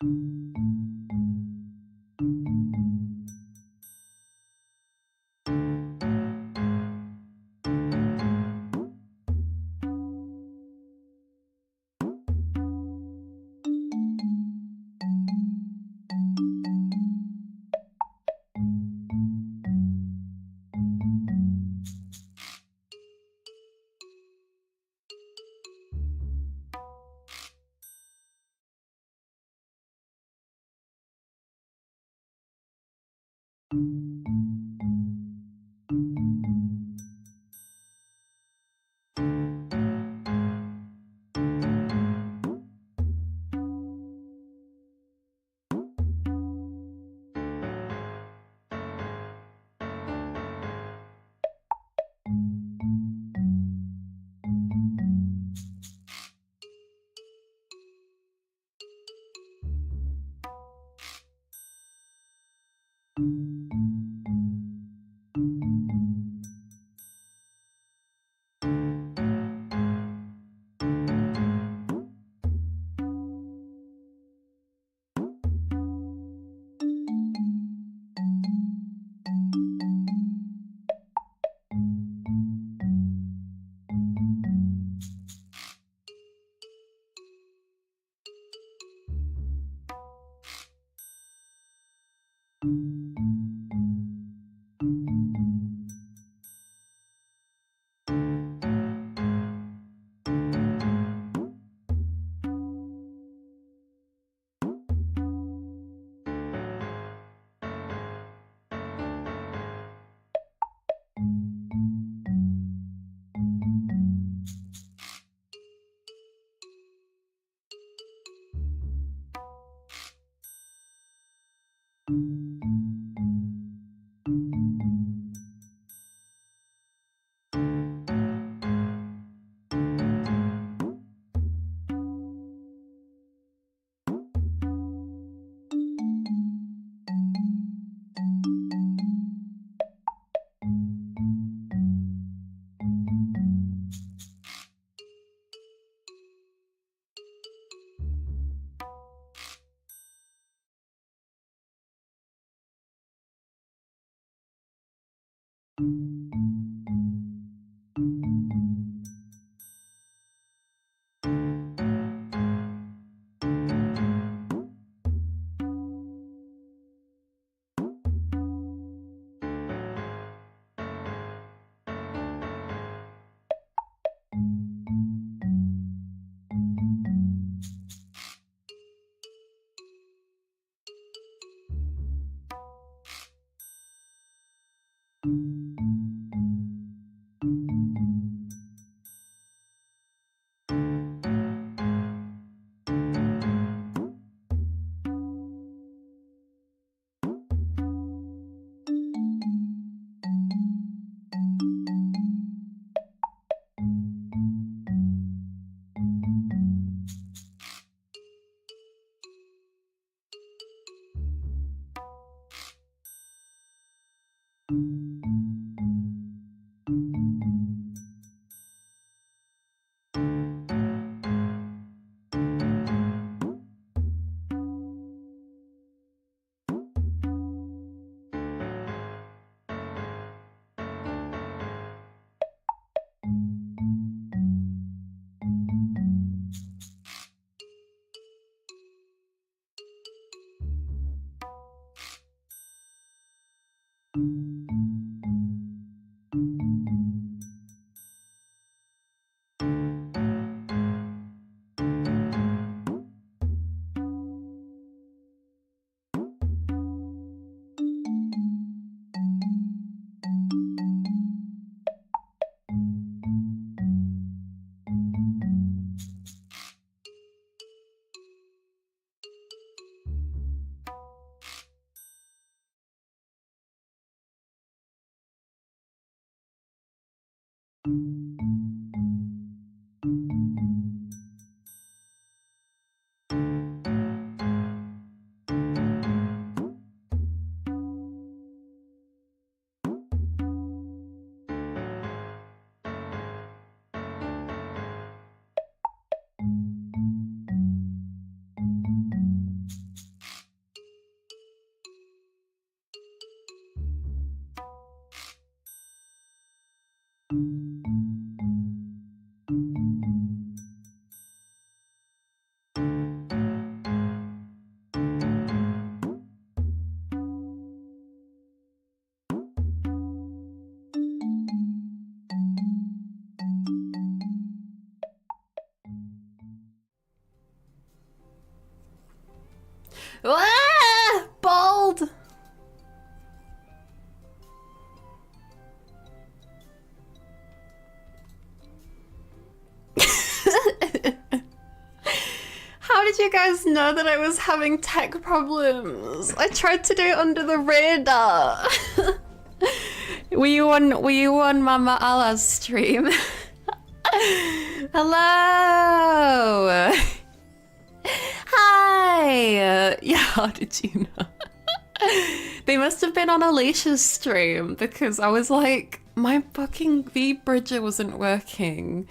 you. Ah! Bald! How did you guys know that I was having tech problems? I tried to do it under the radar. Were you on Mama Allah's stream? Hello! Hi! Yeah, how did you know? They must have been on Alicia's stream because I was like, my fucking V-Bridger wasn't working.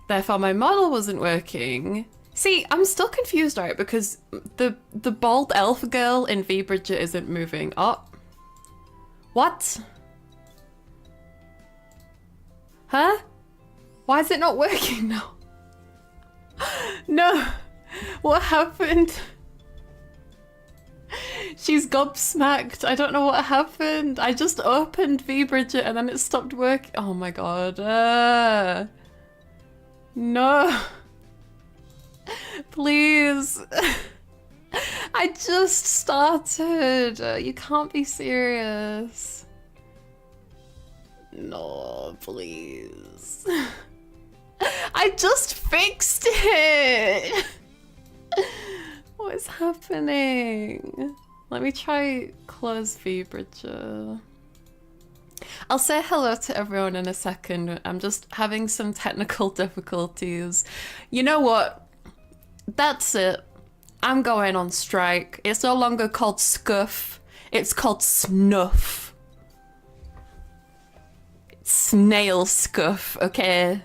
Therefore my model wasn't working. See, I'm still confused, right? Because the bald elf girl in V-Bridger isn't moving. Oh. What? Huh? Why is it not working now? No. What happened? She's gobsmacked. I don't know what happened. I just opened V-Bridger and then it stopped working. Oh my god. No. Please. I just started. You can't be serious. No, please. I just fixed it. What is happening? Let me try close V-Bridger. I'll say hello to everyone in a second. I'm just having some technical difficulties. You know what? That's it. I'm going on strike. It's no longer called scuff. It's called snuff. Snail scuff, okay?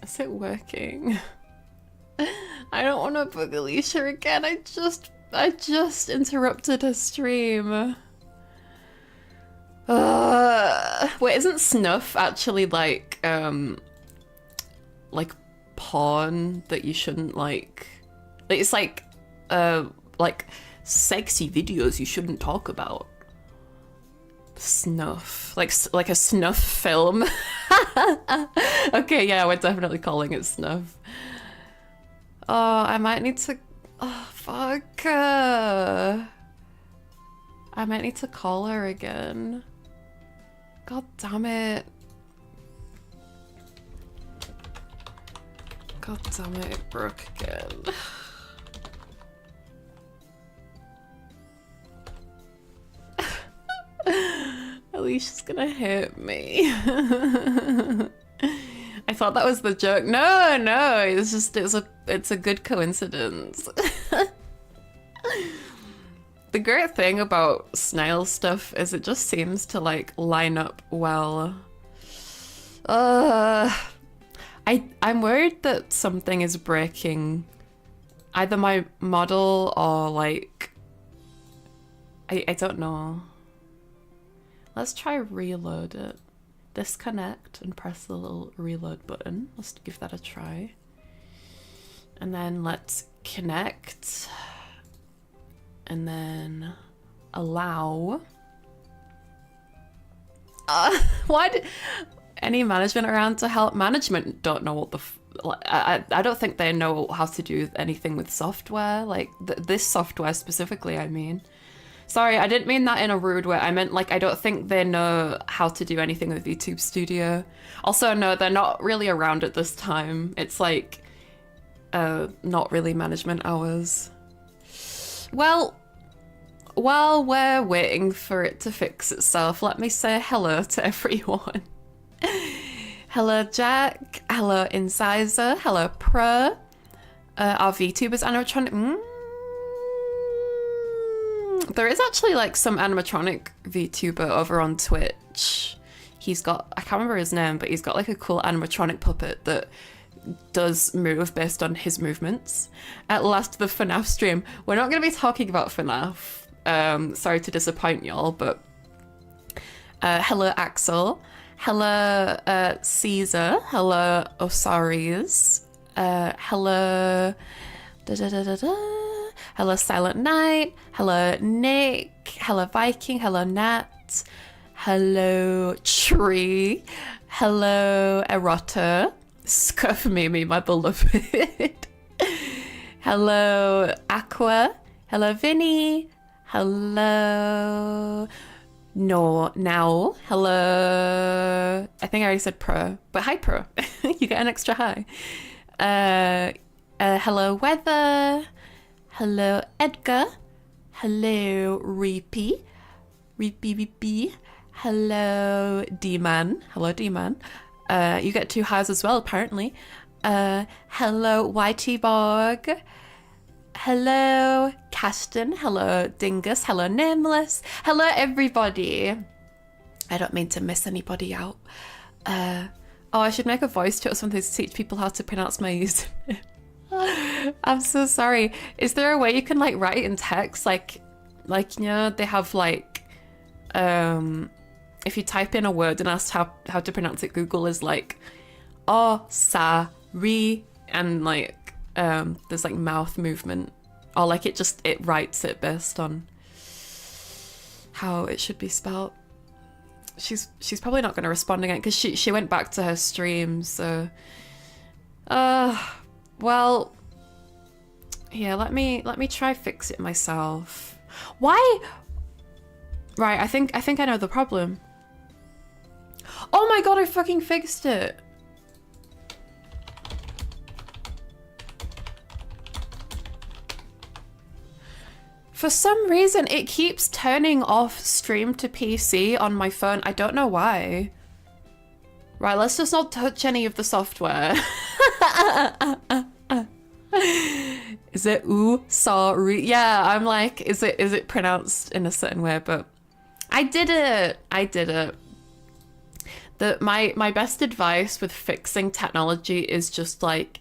Is it working? I don't want to bug Alicia again. I just interrupted her stream. Wait, isn't snuff actually like porn that you shouldn't like? It's like sexy videos you shouldn't talk about. Snuff, like a snuff film. Okay, yeah, we're definitely calling it snuff. Oh, I might need to. Oh, fuck. I might need to call her again. God damn it. God damn it, it broke again. Alicia's gonna hit me. I thought that was the joke. No, no, it's a good coincidence. The great thing about snail stuff is it just seems to like line up well. I'm worried that something is breaking either my model or like I don't know. Let's try reload it. Disconnect and press the little reload button. Let's give that a try. And then let's connect. And then allow. Why did any management around to help? Management don't know what the I don't think they know how to do anything with software, like this software specifically, I mean. Sorry, I didn't mean that in a rude way. I meant like I don't think they know how to do anything with YouTube Studio. Also, no, they're not really around at this time. It's like not really management hours. Well, while we're waiting for it to fix itself, let me say hello to everyone. Hello Jack, hello Incisor, hello Pro, our VTubers animatronic. There is actually like some animatronic VTuber over on Twitch. He's got, I can't remember his name, but he's got like a cool animatronic puppet that does move based on his movements. At last, the FNAF stream. We're not going to be talking about FNAF. Sorry to disappoint y'all, but hello Axel, hello Caesar, hello Osiris, hello hello Silent Night, hello Nick, hello Viking, hello Nat, hello Tree, hello Erota, Scuff Mimi, my beloved. Hello, Aqua. Hello, Vinny. Hello. No, now. Hello. I think I already said pro, but hi, pro. You get an extra hi. Hello, Weather. Hello, Edgar. Hello, Reepy. Reepy. Hello, D-Man. Hello, D-Man. You get 2 highs as well, apparently. Hello, Whitey Bog. Hello, Caston. Hello, Dingus. Hello, Nameless. Hello, everybody. I don't mean to miss anybody out. Oh, I should make a voice chat or something to teach people how to pronounce my username. I'm so sorry. Is there a way you can like write it in text? Like you know, they have like, if you type in a word and ask how to pronounce it, Google is like, oh, sa, re, and like, there's like mouth movement, or like it writes it based on how it should be spelled. She's probably not going to respond again because she went back to her stream. So, well, yeah. Let me try fix it myself. Why? Right. I think I know the problem. Oh my god! I fucking fixed it. For some reason, it keeps turning off stream to PC on my phone. I don't know why. Right, let's just not touch any of the software. Is it ooh, sorry? Yeah, I'm like, is it pronounced in a certain way? But I did it. My best advice with fixing technology is just like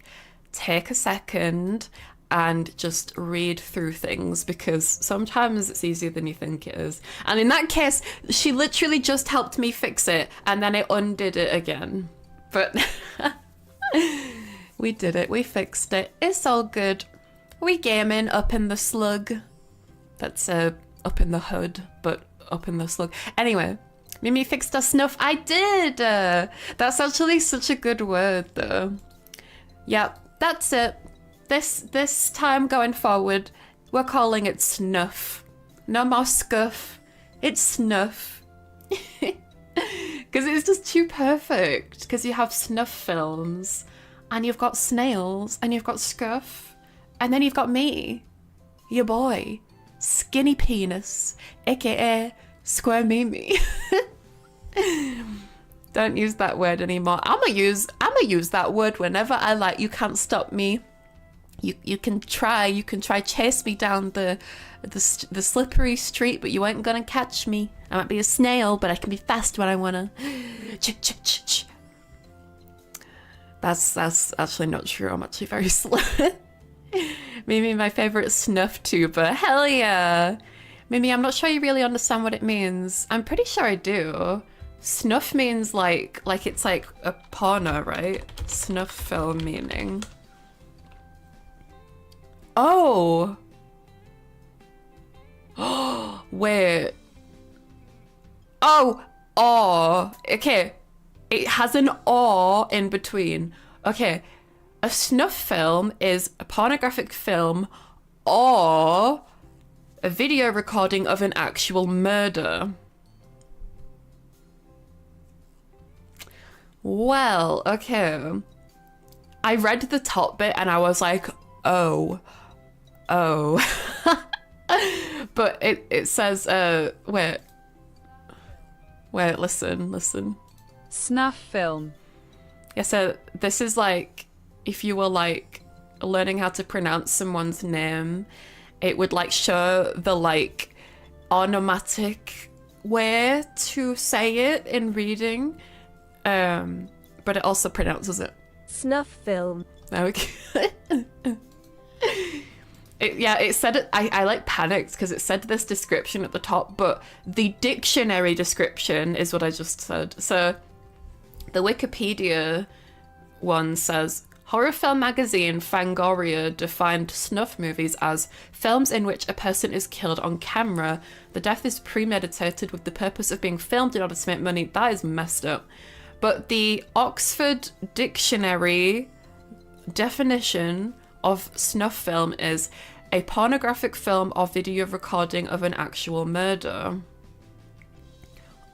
take a second and just read through things, because sometimes it's easier than you think it is. And in that case, she literally just helped me fix it and then it undid it again. But we did it, we fixed it. It's all good. We gaming up in the slug. That's up in the hood, but up in the slug. Anyway, Mimi fixed her snuff. I did! That's actually such a good word though. Yep, that's it. This time going forward, we're calling it snuff. No more scuff. It's snuff. Because it's just too perfect. Because you have snuff films, and you've got snails, and you've got scuff, and then you've got me, your boy, skinny penis, aka square mimi. Don't use that word anymore. I'ma use that word whenever I like. You can't stop me. You can try chase me down the slippery street, but you ain't gonna catch me. I might be a snail, but I can be fast when I wanna. That's actually not true. I'm actually very slow. Mimi, my favorite snuff tuber. Hell yeah. Mimi, I'm not sure you really understand what it means. I'm pretty sure I do. Snuff means like it's like a porno, right? Snuff film meaning. Oh. Wait. Oh. Oh. Okay. It has an or in between. Okay. A snuff film is a pornographic film or a video recording of an actual murder. Well, okay. I read the top bit and I was like, oh. But it says, wait, listen. Snuff film. Yeah, so this is like, if you were like learning how to pronounce someone's name, it would like show the like onomatic way to say it in reading, but it also pronounces it. Snuff film. Okay. It said it. I like panicked because it said this description at the top, but the dictionary description is what I just said. So the Wikipedia one says, Horror Film Magazine Fangoria defined snuff movies as films in which a person is killed on camera. The death is premeditated with the purpose of being filmed in order to make money. That is messed up. But the Oxford Dictionary definition of snuff film is a pornographic film or video recording of an actual murder.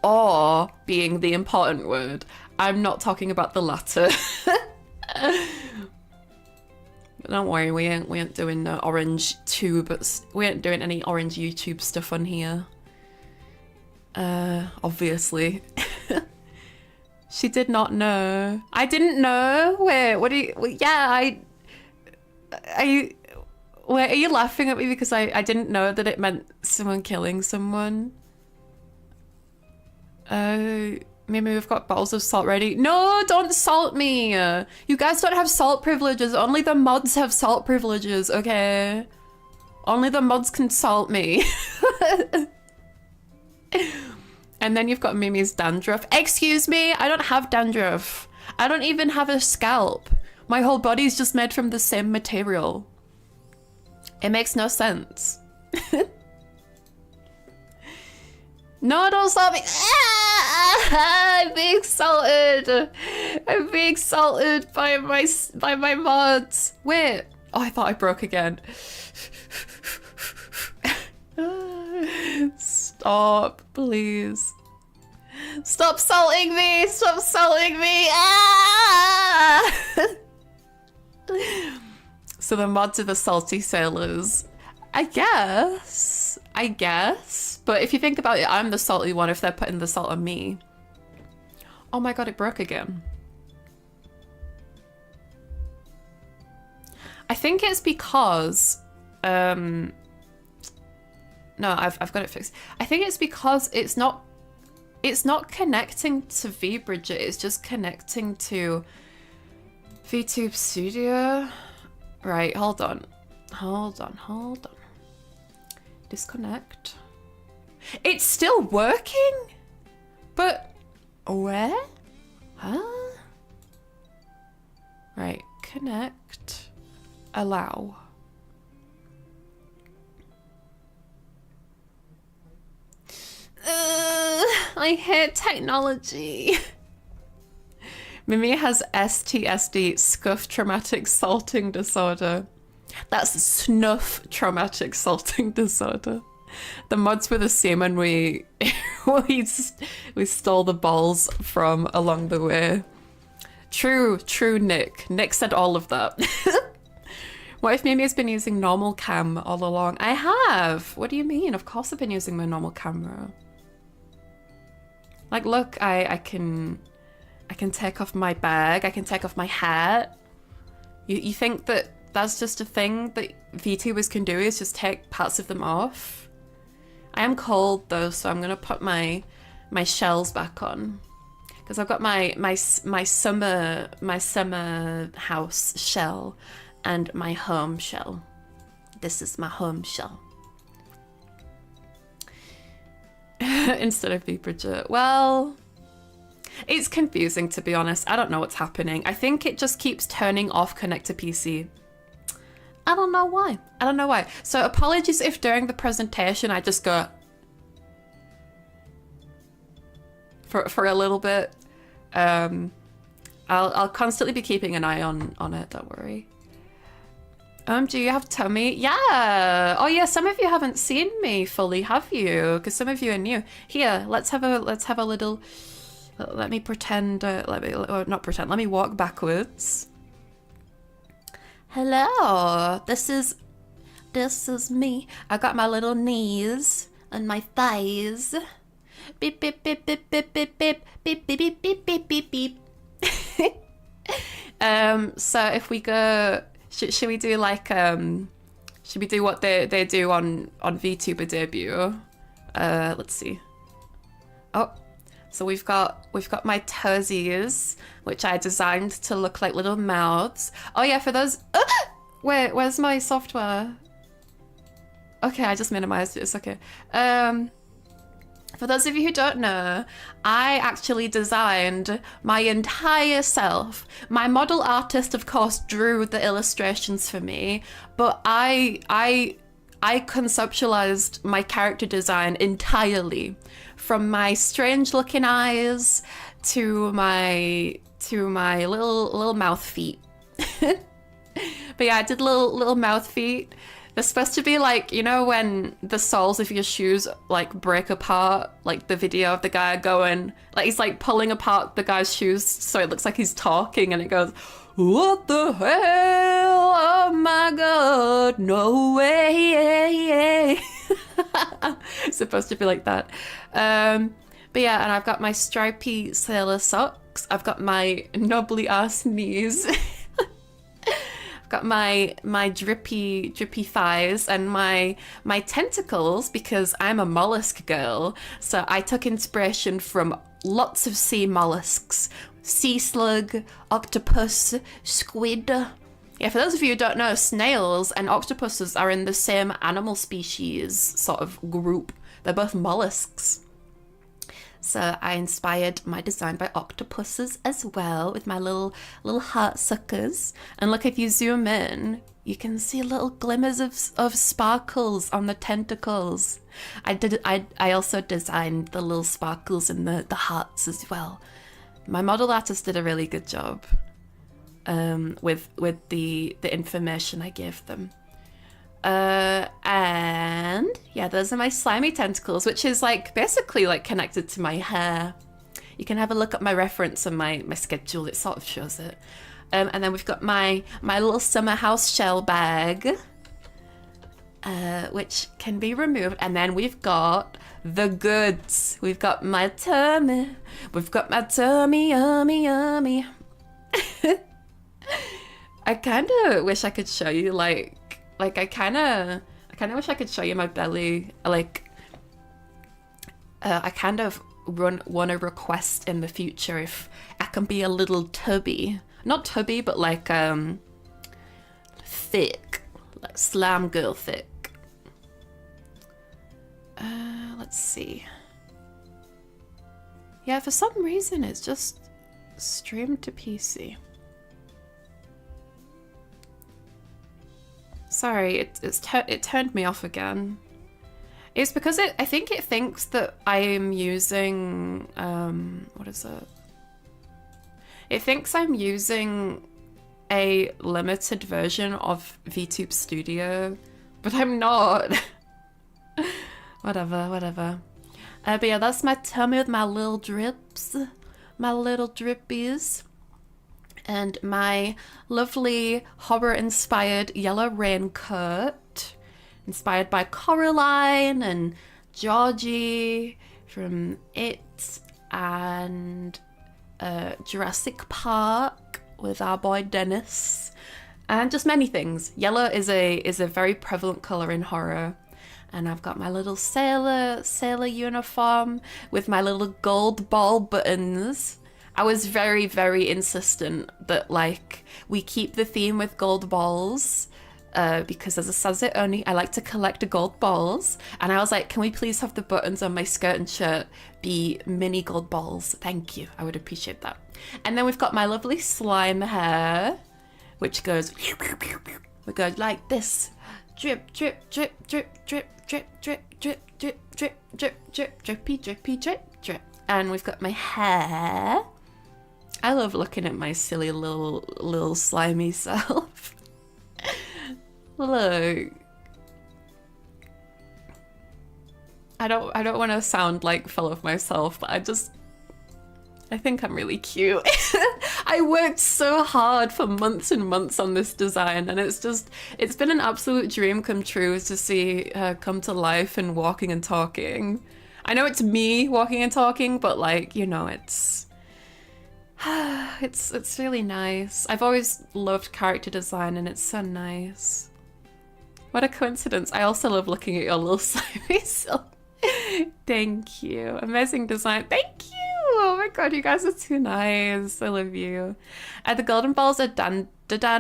Or, being the important word, I'm not talking about the latter. Don't worry, we ain't doing orange tube. We ain't doing any orange YouTube stuff on here. Obviously. She did not know. I didn't know. Wait, what do you? Well, yeah, Wait, are you laughing at me because I didn't know that it meant someone killing someone? Maybe we've got bottles of salt ready. No, don't salt me. You guys don't have salt privileges. Only the mods have salt privileges, okay? Only the mods can salt me. And then you've got Mimi's dandruff. Excuse me, I don't have dandruff. I don't even have a scalp. My whole body's just made from the same material. It makes no sense. No, don't salt me. Ah, I'm being salted. I'm being salted by my mods. Wait. Oh, I thought I broke again. Stop, please. Stop salting me. Stop salting me. Ah! So the mods are the salty sailors. I guess. But if you think about it, I'm the salty one if they're putting the salt on me. Oh my god, it broke again. I think it's because... No, I've got it fixed. I think it's because it's not connecting to VBridger, it's just connecting to VTube Studio. Right, hold on. Disconnect. It's still working? But where? Huh? Right, connect. Allow. I hate technology. Mimi has STSD, scuff traumatic salting disorder. That's snuff traumatic salting disorder. The mods were the same when we stole the balls from along the way. True, Nick. Nick said all of that. What if Mimi has been using normal cam all along? I have. What do you mean? Of course I've been using my normal camera. Like, look, I can take off my bag. I can take off my hat. You think that that's just a thing that VTubers can do, is just take parts of them off? I am cold though, so I'm gonna put my shells back on because I've got my summer house shell and my home shell. This is my home shell. Instead of VBridger. Well, it's confusing, to be honest. I don't know what's happening. I think it just keeps turning off connect to PC. I don't know why. So apologies if during the presentation I just go for a little bit. I'll constantly be keeping an eye on it, don't worry. Do you have tummy? Yeah. Oh yeah, some of you haven't seen me fully, have you? Because some of you are new. Here, let's have a little. Let me pretend. Not pretend. Let me walk backwards. Hello. This is me. I got my little knees and my thighs. Beep beep beep beep beep beep beep beep beep beep beep beep beep. So if we go. Should we do like should we do what they do on VTuber debut? Let's see. Oh, so we've got my toesies, which I designed to look like little mouths. Oh yeah, for those. Wait, where's my software? Okay, I just minimized it. It's okay. For those of you who don't know, I actually designed my entire self. My model artist, of course, drew the illustrations for me, but I conceptualized my character design entirely, from my strange-looking eyes to my little mouth feet. But yeah, I did little mouth feet. They're supposed to be like, you know, when the soles of your shoes like break apart, like the video of the guy going, like he's like pulling apart the guy's shoes so it looks like he's talking, and it goes, "What the hell? Oh my god, no way." It's supposed to be like that. But yeah, and I've got my stripy sailor socks. I've got my knobbly ass knees. Got my drippy thighs and my tentacles, because I'm a mollusk girl. So I took inspiration from lots of sea mollusks: sea slug, octopus, squid. Yeah, for those of you who don't know, snails and octopuses are in the same animal species sort of group. They're both mollusks. So I inspired my design by octopuses as well, with my little heart suckers. And look, if you zoom in, you can see little glimmers of sparkles on the tentacles. I also designed the little sparkles in the hearts as well. My model artist did a really good job with the information I gave them. And yeah, those are my slimy tentacles, which is like basically like connected to my hair. You can have a look at my reference on my schedule, it sort of shows it. And then we've got my little summer house shell bag, which can be removed. And then we've got the goods. We've got my tummy. We've got my tummy, yummy, yummy. I kind of wish I could show you like I kind of wish I could show you my belly. Like, I kind of want to request in the future if I can be a little tubby. Not tubby, but like, thick. Like slam girl thick. Let's see. Yeah, for some reason it's just streamed to PC. Sorry, it turned me off again. It's because I think it thinks that I am using, what is it? It thinks I'm using a limited version of VTube Studio, but I'm not. Whatever. But yeah, that's my tummy with my little drips, my little drippies. And my lovely horror-inspired yellow raincoat, inspired by Coraline and Georgie from It, and Jurassic Park with our boy Dennis, and just many things. Yellow is a very prevalent color in horror. And I've got my little sailor uniform with my little gold ball buttons. I was very, very insistent that like we keep the theme with gold balls, because as a Sazit Oni, I like to collect gold balls. And I was like, can we please have the buttons on my skirt and shirt be mini gold balls? Thank you, I would appreciate that. And then we've got my lovely slime hair, which goes, we go like this. Drip, drip, drip, drip, drip, drip, drip, drip, drip, drip, drip, drip, drippy, drippy, drip, drip. And we've got my hair. I love looking at my silly little slimy self. Look. I don't want to sound like full of myself, but I think I'm really cute. I worked so hard for months and months on this design, and it's been an absolute dream come true to see her come to life and walking and talking. I know it's me walking and talking, but like, you know, it's really nice. I've always loved character design, and it's so nice. What a coincidence. I also love looking at your little slimy self. Thank you. Amazing design. Thank you. Oh my god, you guys are too nice. I love you. The golden balls are Dan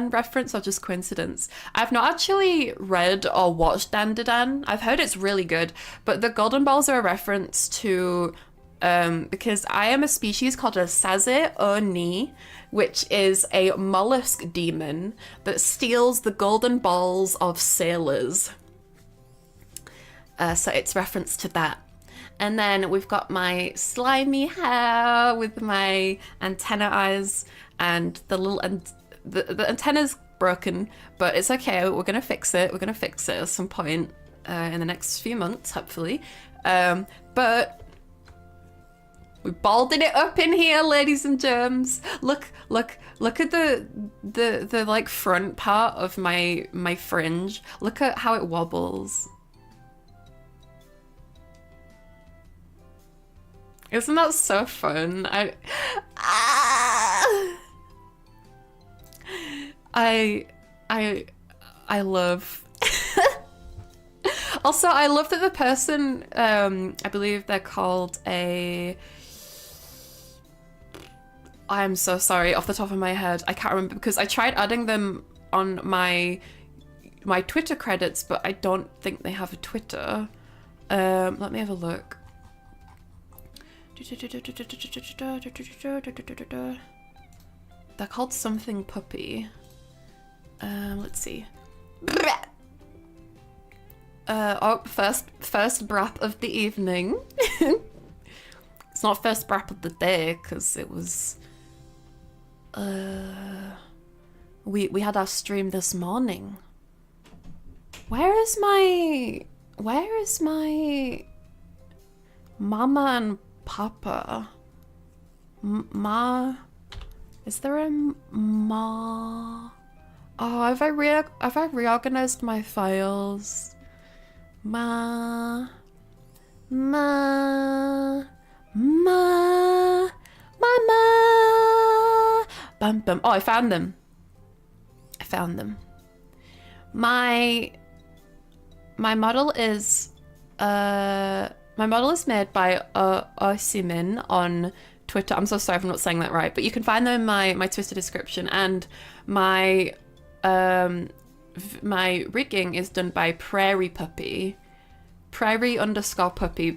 reference or just coincidence? I've not actually read or watched Dan. I've heard it's really good, but the golden balls are a reference to because I am a species called a Saze Oni, which is a mollusk demon that steals the golden balls of sailors. So it's reference to that. And then we've got my slimy hair with my antenna eyes, and the little the antennas broken, but it's okay. We're gonna fix it. We're gonna fix it at some point in the next few months, hopefully. But we're balding it up in here, ladies and germs. Look at the like front part of my fringe. Look at how it wobbles. Isn't that so fun? I love. Also, I love that the person, I believe they're called a. I'm so sorry, off the top of my head, I can't remember because I tried adding them on my Twitter credits, but I don't think they have a Twitter. Let me have a look. They're called something puppy. Let's see. Oh, first brap of the evening. It's not first brap of the day because it was. We had our stream this morning. Where is my mama and papa? Is there a ma? Oh, have I reorganized my files? Mama. Bum bum. Oh, I found them. My model is made by Osimin on Twitter. I'm so sorry if I'm not saying that right, but you can find them in my Twitter description, and my rigging is done by Prairie_puppy,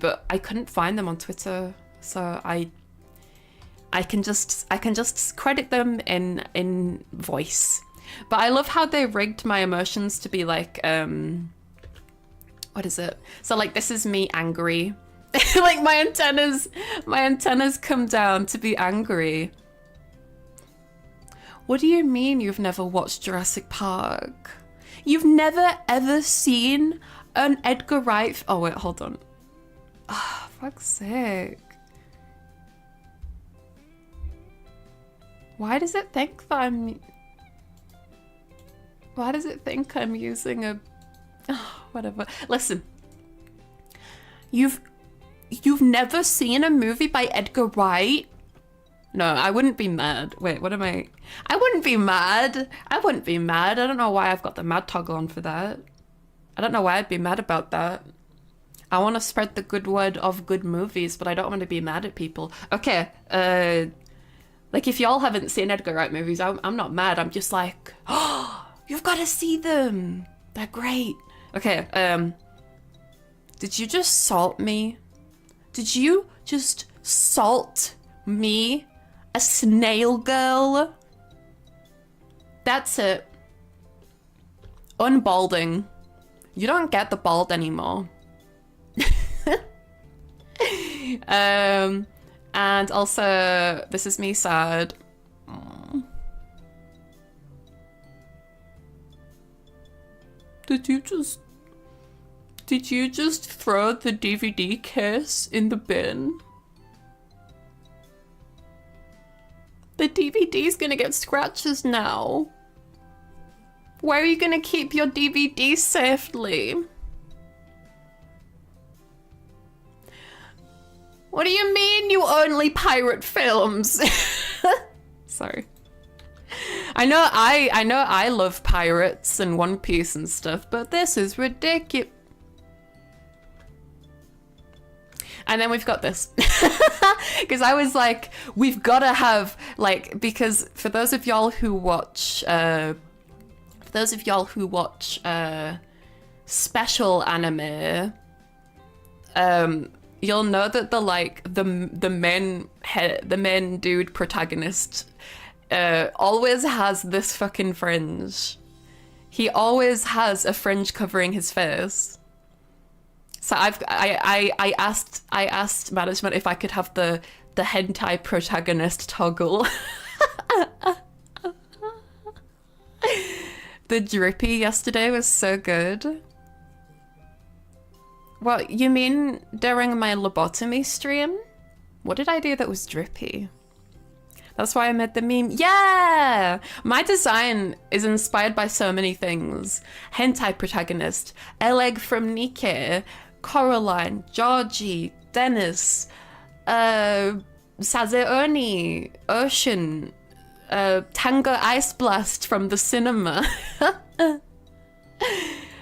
but I couldn't find them on Twitter, so I can just credit them in voice. But I love how they rigged my emotions to be like what is it? So like this is me angry. Like my antennas come down to be angry. What do you mean you've never watched Jurassic Park? You've never ever seen an Edgar Wright... Oh wait, hold on. Oh, fuck's sake. Why does it think that I'm... Why does it think I'm using a... Oh, whatever. Listen. You've never seen a movie by Edgar Wright? No, I wouldn't be mad. Wait, what am I? I wouldn't be mad. I don't know why I've got the mad toggle on for that. I don't know why I'd be mad about that. I want to spread the good word of good movies, but I don't want to be mad at people. Okay, like if y'all haven't seen Edgar Wright movies, I'm not mad. I'm just like, oh, you've got to see them. They're great. Okay, did you just salt me? Did you just salt me? A snail girl? That's it. Unbalding. You don't get the bald anymore. And also, this is me sad. Did you just throw the DVD case in the bin? The DVD's gonna get scratches now. Where are you gonna keep your DVD safely? What do you mean you only pirate films? Sorry. I know I love pirates and One Piece and stuff, but this is ridiculous. And then we've got this. Because I was like, we've got to have, like, because for those of y'all who watch, special anime, you'll know that the main dude protagonist, always has this fucking fringe. He always has a fringe covering his face. So I asked management if I could have the hentai protagonist toggle. The drippy yesterday was so good. What, you mean during my lobotomy stream? What did I do that was drippy? That's why I made the meme. Yeah! My design is inspired by so many things. Hentai protagonist, Oleg from Nike, Coraline, Georgie, Dennis, Sazeoni, Ocean, Tango Ice Blast from the cinema.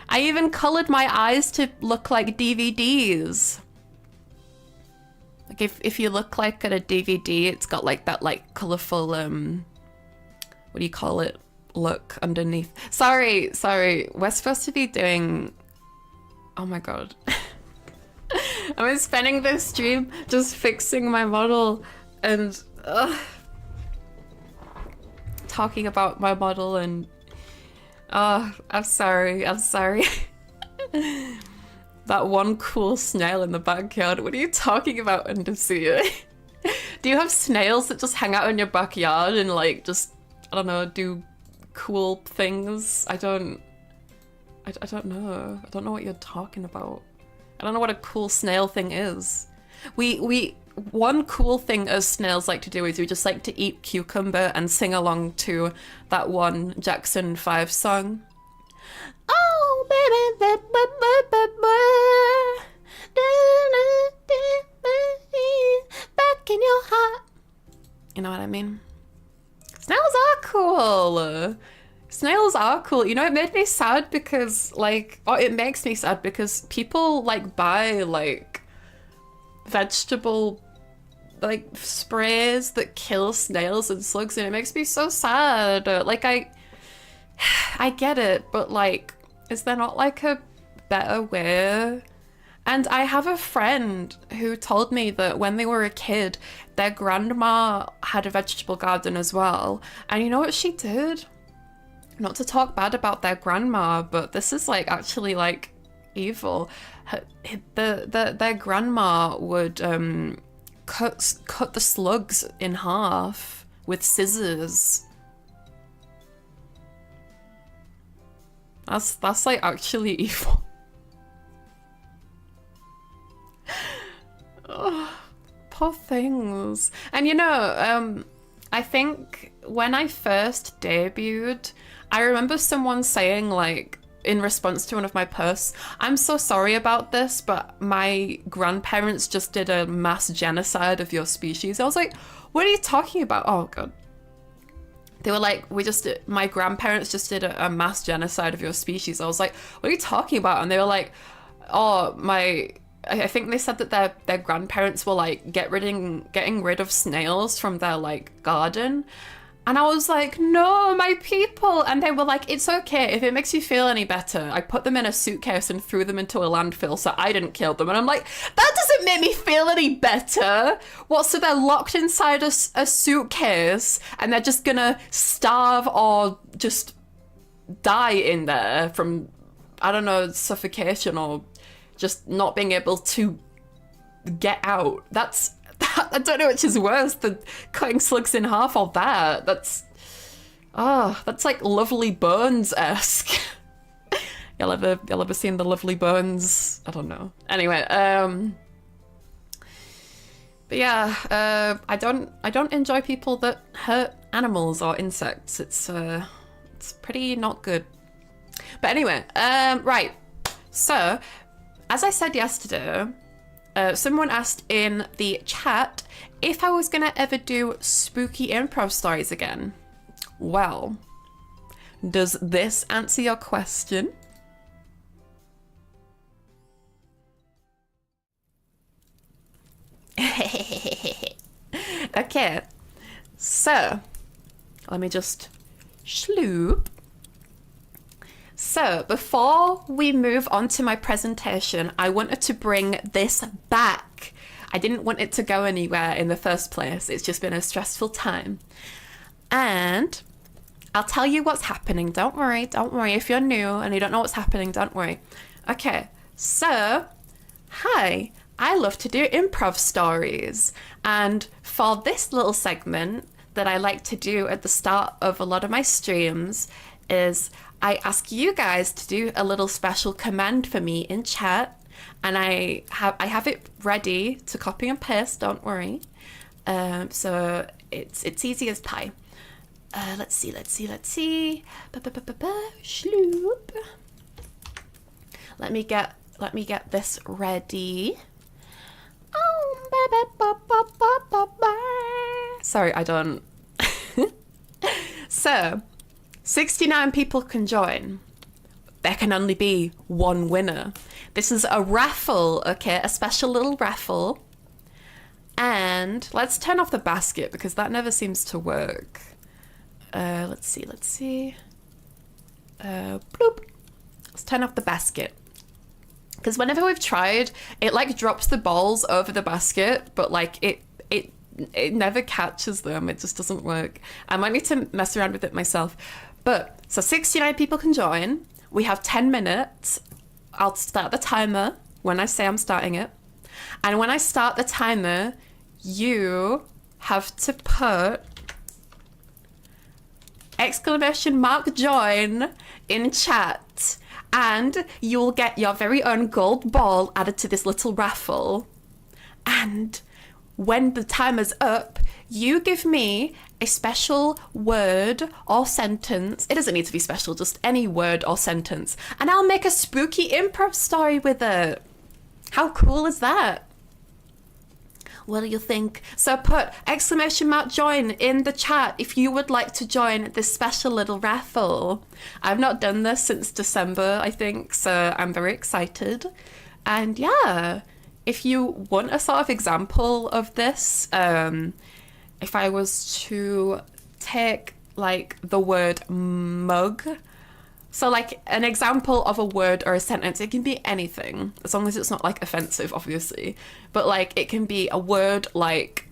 I even colored my eyes to look like DVDs. Like if you look like at a DVD, it's got like that like colorful what do you call it? Look underneath. Sorry. We're supposed to be doing. Oh my god. I was spending this stream just fixing my model and talking about my model and I'm sorry. That one cool snail in the backyard. What are you talking about, Undersea? Do you have snails that just hang out in your backyard and like just, I don't know, do cool things? I don't know. I don't know what you're talking about. I don't know what a cool snail thing is. One cool thing as snails like to do is we just like to eat cucumber and sing along to that one Jackson 5 song. Oh, baby, back in your heart. You know what I mean? Snails are cool. Snails are cool. You know, it made me sad because, like, it makes me sad because people, like, buy, like, vegetable, like, sprays that kill snails and slugs, and it makes me so sad. Like, I get it, but, like, is there not, like, a better way? And I have a friend who told me that when they were a kid, their grandma had a vegetable garden as well. And you know what she did? Not to talk bad about their grandma, but this is like actually like evil. Their grandma would cut the slugs in half with scissors. That's like actually evil. Oh, poor things. And you know, I think when I first debuted, I remember someone saying, like, in response to one of my posts, I'm so sorry about this, but my grandparents just did a mass genocide of your species. I was like, what are you talking about? Oh, God. They were like, my grandparents just did a mass genocide of your species. I was like, what are you talking about? And they were like, oh, I think they said that their grandparents were like getting rid of snails from their like garden. And I was like, no, my people. And they were like, it's okay. If it makes you feel any better, I put them in a suitcase and threw them into a landfill so I didn't kill them. And I'm like, that doesn't make me feel any better. What, so they're locked inside a suitcase and they're just gonna starve or just die in there from, I don't know, suffocation or just not being able to get out. I don't know which is worse, the cutting slugs in half or that. That's like Lovely Bones-esque. Y'all ever seen the Lovely Bones? I don't know. Anyway, but yeah, I don't enjoy people that hurt animals or insects. It's pretty not good. But anyway, right. So, as I said yesterday, someone asked in the chat if I was gonna ever do spooky improv stories again. Well, does this answer your question? Okay, so let me just sloop. So, before we move on to my presentation, I wanted to bring this back. I didn't want it to go anywhere in the first place. It's just been a stressful time. And I'll tell you what's happening. Don't worry. If you're new and you don't know what's happening, don't worry. Okay, so, hi. I love to do improv stories. And for this little segment that I like to do at the start of a lot of my streams, is I ask you guys to do a little special command for me in chat, and I have it ready to copy and paste. Don't worry. So it's easy as pie. Let's see. Shloop. Let me get this ready. Sorry, I don't. So, 69 people can join. There can only be one winner. This is a raffle, okay? A special little raffle. And let's turn off the basket because that never seems to work. Let's see. Bloop. Let's turn off the basket. Because whenever we've tried, it like drops the balls over the basket, but like it never catches them. It just doesn't work. I might need to mess around with it myself. But so 69 people can join. We have 10 minutes. I'll start the timer when I say I'm starting it. And when I start the timer, you have to put !join in chat, and you'll get your very own gold ball added to this little raffle. And when the timer's up, you give me a special word or sentence. It doesn't need to be special, just any word or sentence. And I'll make a spooky improv story with it. How cool is that? What do you think? So put !join in the chat if you would like to join this special little raffle. I've not done this since December, I think, so I'm very excited. And yeah, if you want a sort of example of this, if I was to take like the word mug, so like an example of a word or a sentence, it can be anything, as long as it's not like offensive, obviously. But like it can be a word like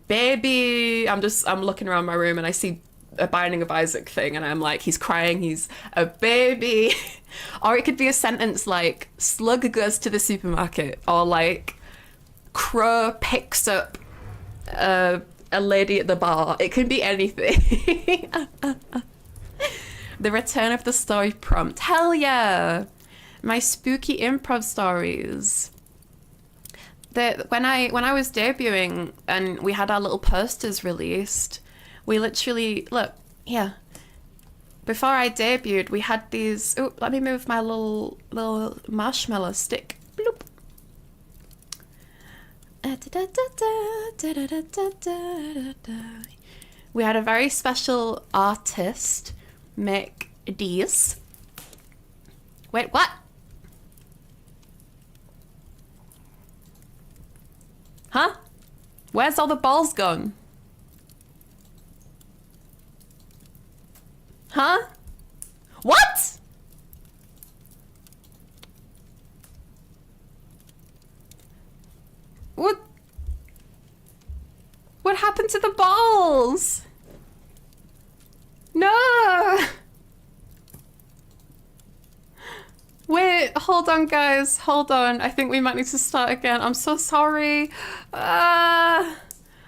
baby. I'm looking around my room and I see a Binding of Isaac thing and I'm like, he's crying, he's a baby. Or it could be a sentence like Slug goes to the supermarket, or like Crow picks up a lady at the bar. It can be anything. The return of the story prompt. Hell yeah! My spooky improv stories. When I was debuting and we had our little posters released, we literally, look, here. Before I debuted, we had these, oh, let me move my little marshmallow stick. Bloop. We had a very special artist make these. Wait, what? Huh? Where's all the balls gone? Huh? What? What happened to the balls? No! Wait, hold on guys, hold on. I think we might need to start again. I'm so sorry. I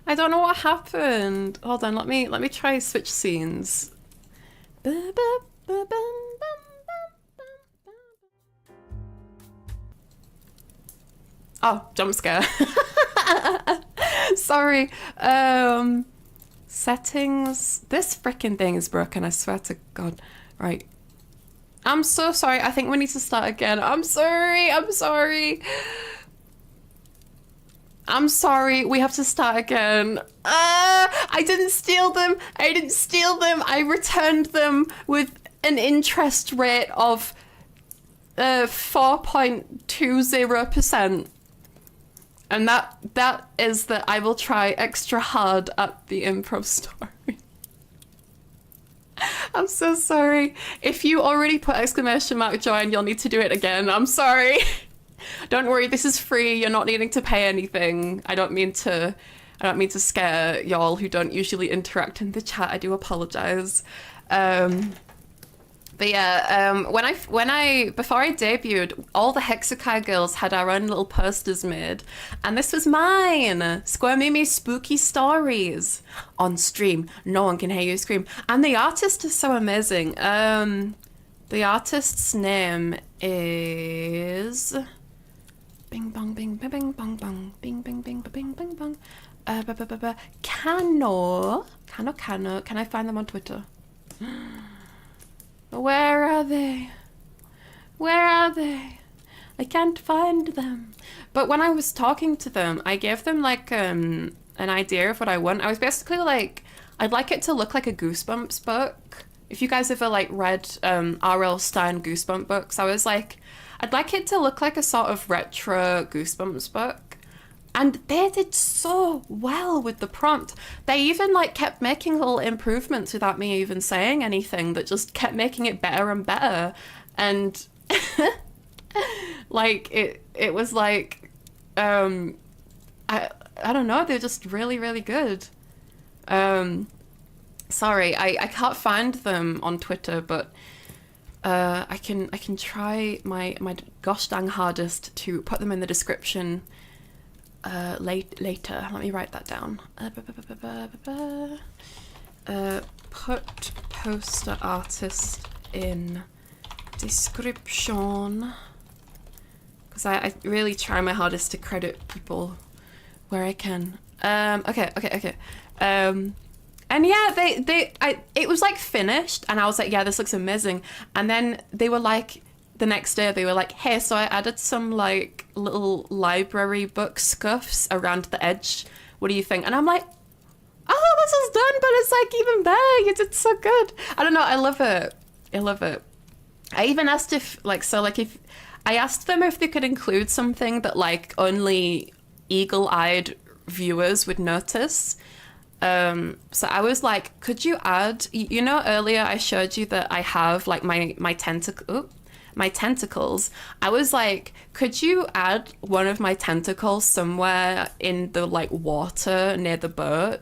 don't know what happened. Hold on, let me try switch scenes. Oh, jump scare. Sorry. Settings. This freaking thing is broken, I swear to God. Right. I'm so sorry. I think we need to start again. I'm sorry. We have to start again. I didn't steal them. I returned them with an interest rate of 4.20%. And that is that I will try extra hard at the improv story. I'm so sorry. If you already put !join, you'll need to do it again. I'm sorry. Don't worry, this is free. You're not needing to pay anything. I don't mean to scare y'all who don't usually interact in the chat. I do apologize. But yeah, when I before I debuted, all the Hexakai girls had our own little posters made, and this was mine. Square Mimi Spooky Stories on stream. No one can hear you scream, and the artist is so amazing. The artist's name is Bing Bong Bing Bing Bing Bong Bong Bing Bing Bing Bing Bing Bong. Cano. Can I find them on Twitter? Where are they? Where are they? I can't find them. But when I was talking to them, I gave them like an idea of what I want. I was basically like, I'd like it to look like a Goosebumps book. If you guys ever like read R.L. Stein Goosebump books, I was like, I'd like it to look like a sort of retro Goosebumps book. And they did so well with the prompt. They even like kept making little improvements without me even saying anything, that just kept making it better and better. And like it was like I don't know, they're just really, really good. Sorry, I can't find them on Twitter, but I can try my gosh dang hardest to put them in the description later. Let me write that down. Put poster artist in description, because I really try my hardest to credit people where I can. Okay. And yeah, it was like finished, and I was like, yeah, this looks amazing. And then they were like, the next day they were like, hey, so I added some like little library book scuffs around the edge. What do you think? And I'm like, oh, this is done, but it's like even better. It's so good. I don't know. I love it. I love it. I even asked if if I asked them if they could include something that like only eagle-eyed viewers would notice. So I was like, could you add, you know, earlier I showed you that I have like my tentacles. I was like, could you add one of my tentacles somewhere in the like water near the boat?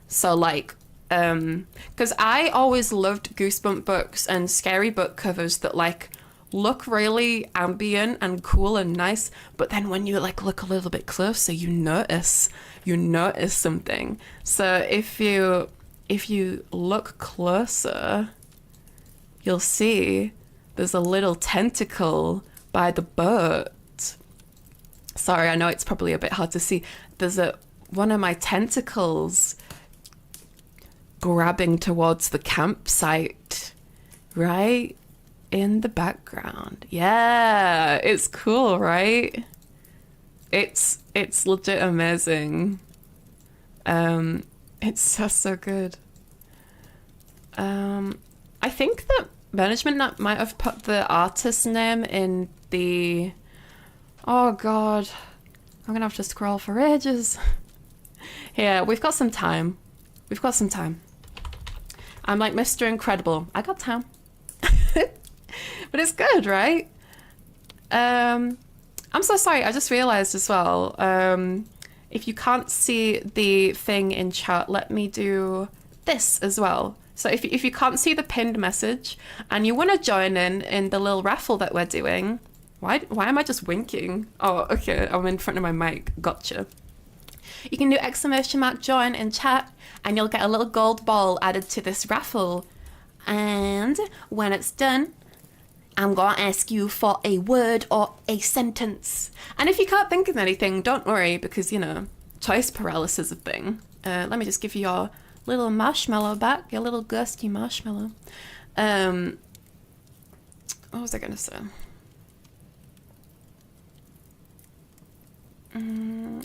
So like, because I always loved Goosebump books and scary book covers that like look really ambient and cool and nice, but then when you like look a little bit closer, you notice something. So if you look closer, you'll see there's a little tentacle by the boat. Sorry, I know it's probably a bit hard to see. There's one of my tentacles grabbing towards the campsite, right in the background. Yeah, it's cool, right? It's legit amazing. It's so good. I think that management might have put the artist's name in the... Oh god, I'm gonna have to scroll for ages. Here, we've got some time. I'm like Mr. Incredible. I got time. But it's good, right? I'm so sorry, I just realized as well, if you can't see the thing in chat, let me do this as well. So if you can't see the pinned message and you want to join in the little raffle that we're doing, why am I just winking? Oh, okay, I'm in front of my mic. Gotcha. You can do !join in chat and you'll get a little gold ball added to this raffle. And when it's done, I'm going to ask you for a word or a sentence. And if you can't think of anything, don't worry, because, you know, choice paralysis is a thing. Let me just give you your little marshmallow back, your little ghosty marshmallow. What was I going to say?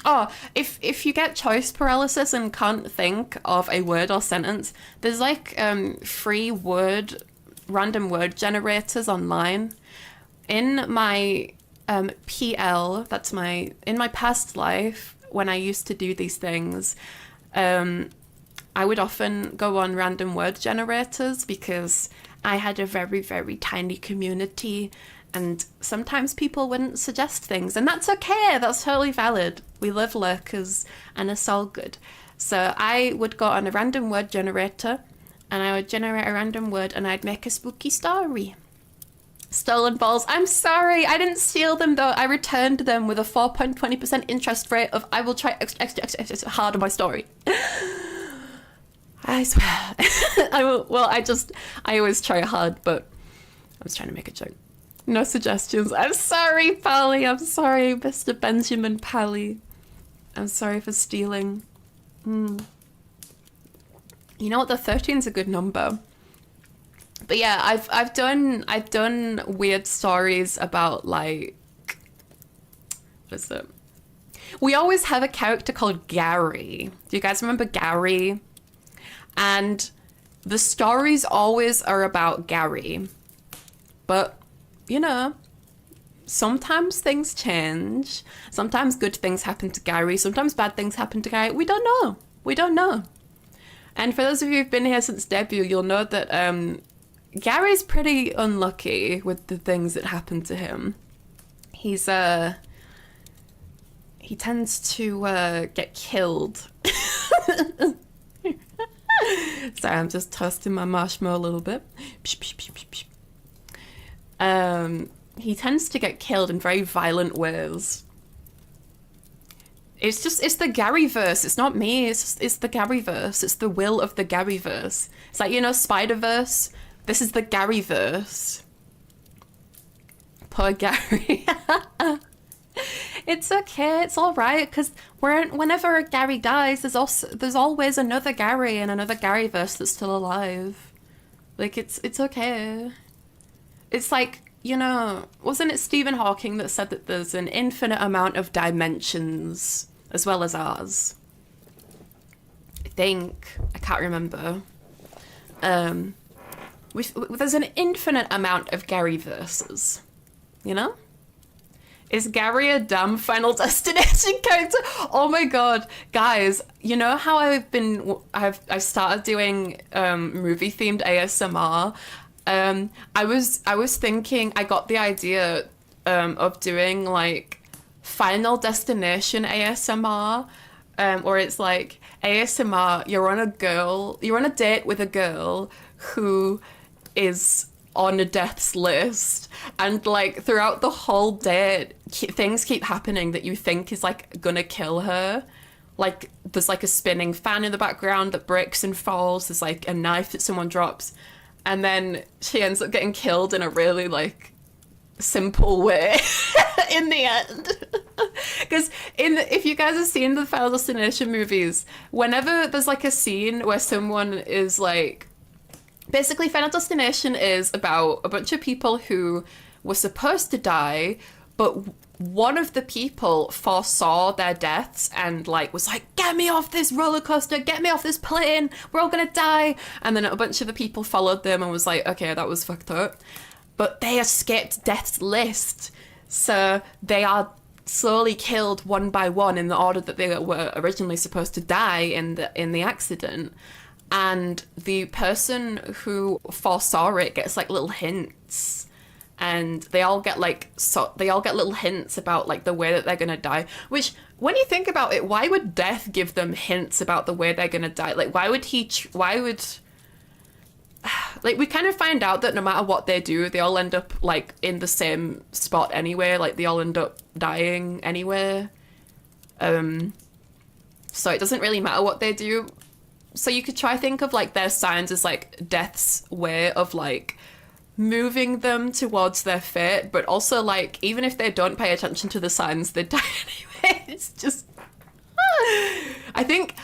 Oh, if you get choice paralysis and can't think of a word or sentence, there's like free random word generators online. In my PL, that's in my past life, when I used to do these things, I would often go on random word generators because I had a very, very tiny community. And sometimes people wouldn't suggest things, and that's okay. That's totally valid. We love lurkers, and it's all good. So I would go on a random word generator, and I would generate a random word and I'd make a spooky story. Stolen balls. I'm sorry, I didn't steal them though. I returned them with a 4.20% interest rate of I will try extra hard on my story. I swear. I always try hard, but I was trying to make a joke. No suggestions. I'm sorry, Pally. I'm sorry, Mr. Benjamin Pally. I'm sorry for stealing. You know what? The 13's a good number. But yeah, I've done weird stories about like, what is it? We always have a character called Gary. Do you guys remember Gary? And the stories always are about Gary. But, you know, sometimes things change. Sometimes good things happen to Gary. Sometimes bad things happen to Gary. We don't know. We don't know. And for those of you who've been here since debut, you'll know that Gary's pretty unlucky with the things that happen to him. He tends to get killed. Sorry, I'm just toasting my marshmallow a little bit. He tends to get killed in very violent ways. It's the Garyverse. It's not me. It's the Garyverse. It's the will of the Garyverse. It's like, you know, Spider-Verse. This is the Garyverse. Poor Gary. It's okay. It's all right, because whenever a Gary dies, there's always another Gary and another Garyverse that's still alive. Like, it's okay. It's like, you know, wasn't it Stephen Hawking that said that there's an infinite amount of dimensions as well as ours? I think. I can't remember. There's an infinite amount of Garyverses, you know? Is Gary a damn Final Destination character? Oh my god, guys! You know how I've started doing movie themed ASMR. I was thinking, I got the idea of doing like Final Destination ASMR, or it's like ASMR. You're on a date with a girl who is on a death's list, and like throughout the whole day things keep happening that you think is like gonna kill her. Like there's like a spinning fan in the background that breaks and falls, there's like a knife that someone drops, and then she ends up getting killed in a really like simple way in the end. Because if you guys have seen the Final Destination movies, whenever there's like a scene where someone is like, basically, Final Destination is about a bunch of people who were supposed to die, but one of the people foresaw their deaths and like was like, get me off this roller coaster, get me off this plane, we're all gonna die. And then a bunch of the people followed them and was like, okay, that was fucked up. But they escaped death's list, so they are slowly killed one by one in the order that they were originally supposed to die in the accident. And the person who foresaw it gets like little hints, and they all get little hints about like the way that they're gonna die. Which, when you think about it, why would death give them hints about the way they're gonna die? Like, like, we kind of find out that no matter what they do, they all end up like in the same spot anyway. Like, they all end up dying anyway. So it doesn't really matter what they do. So you could try think of like their signs as like death's way of like moving them towards their fate, but also like even if they don't pay attention to the signs, they die anyway. It's just I think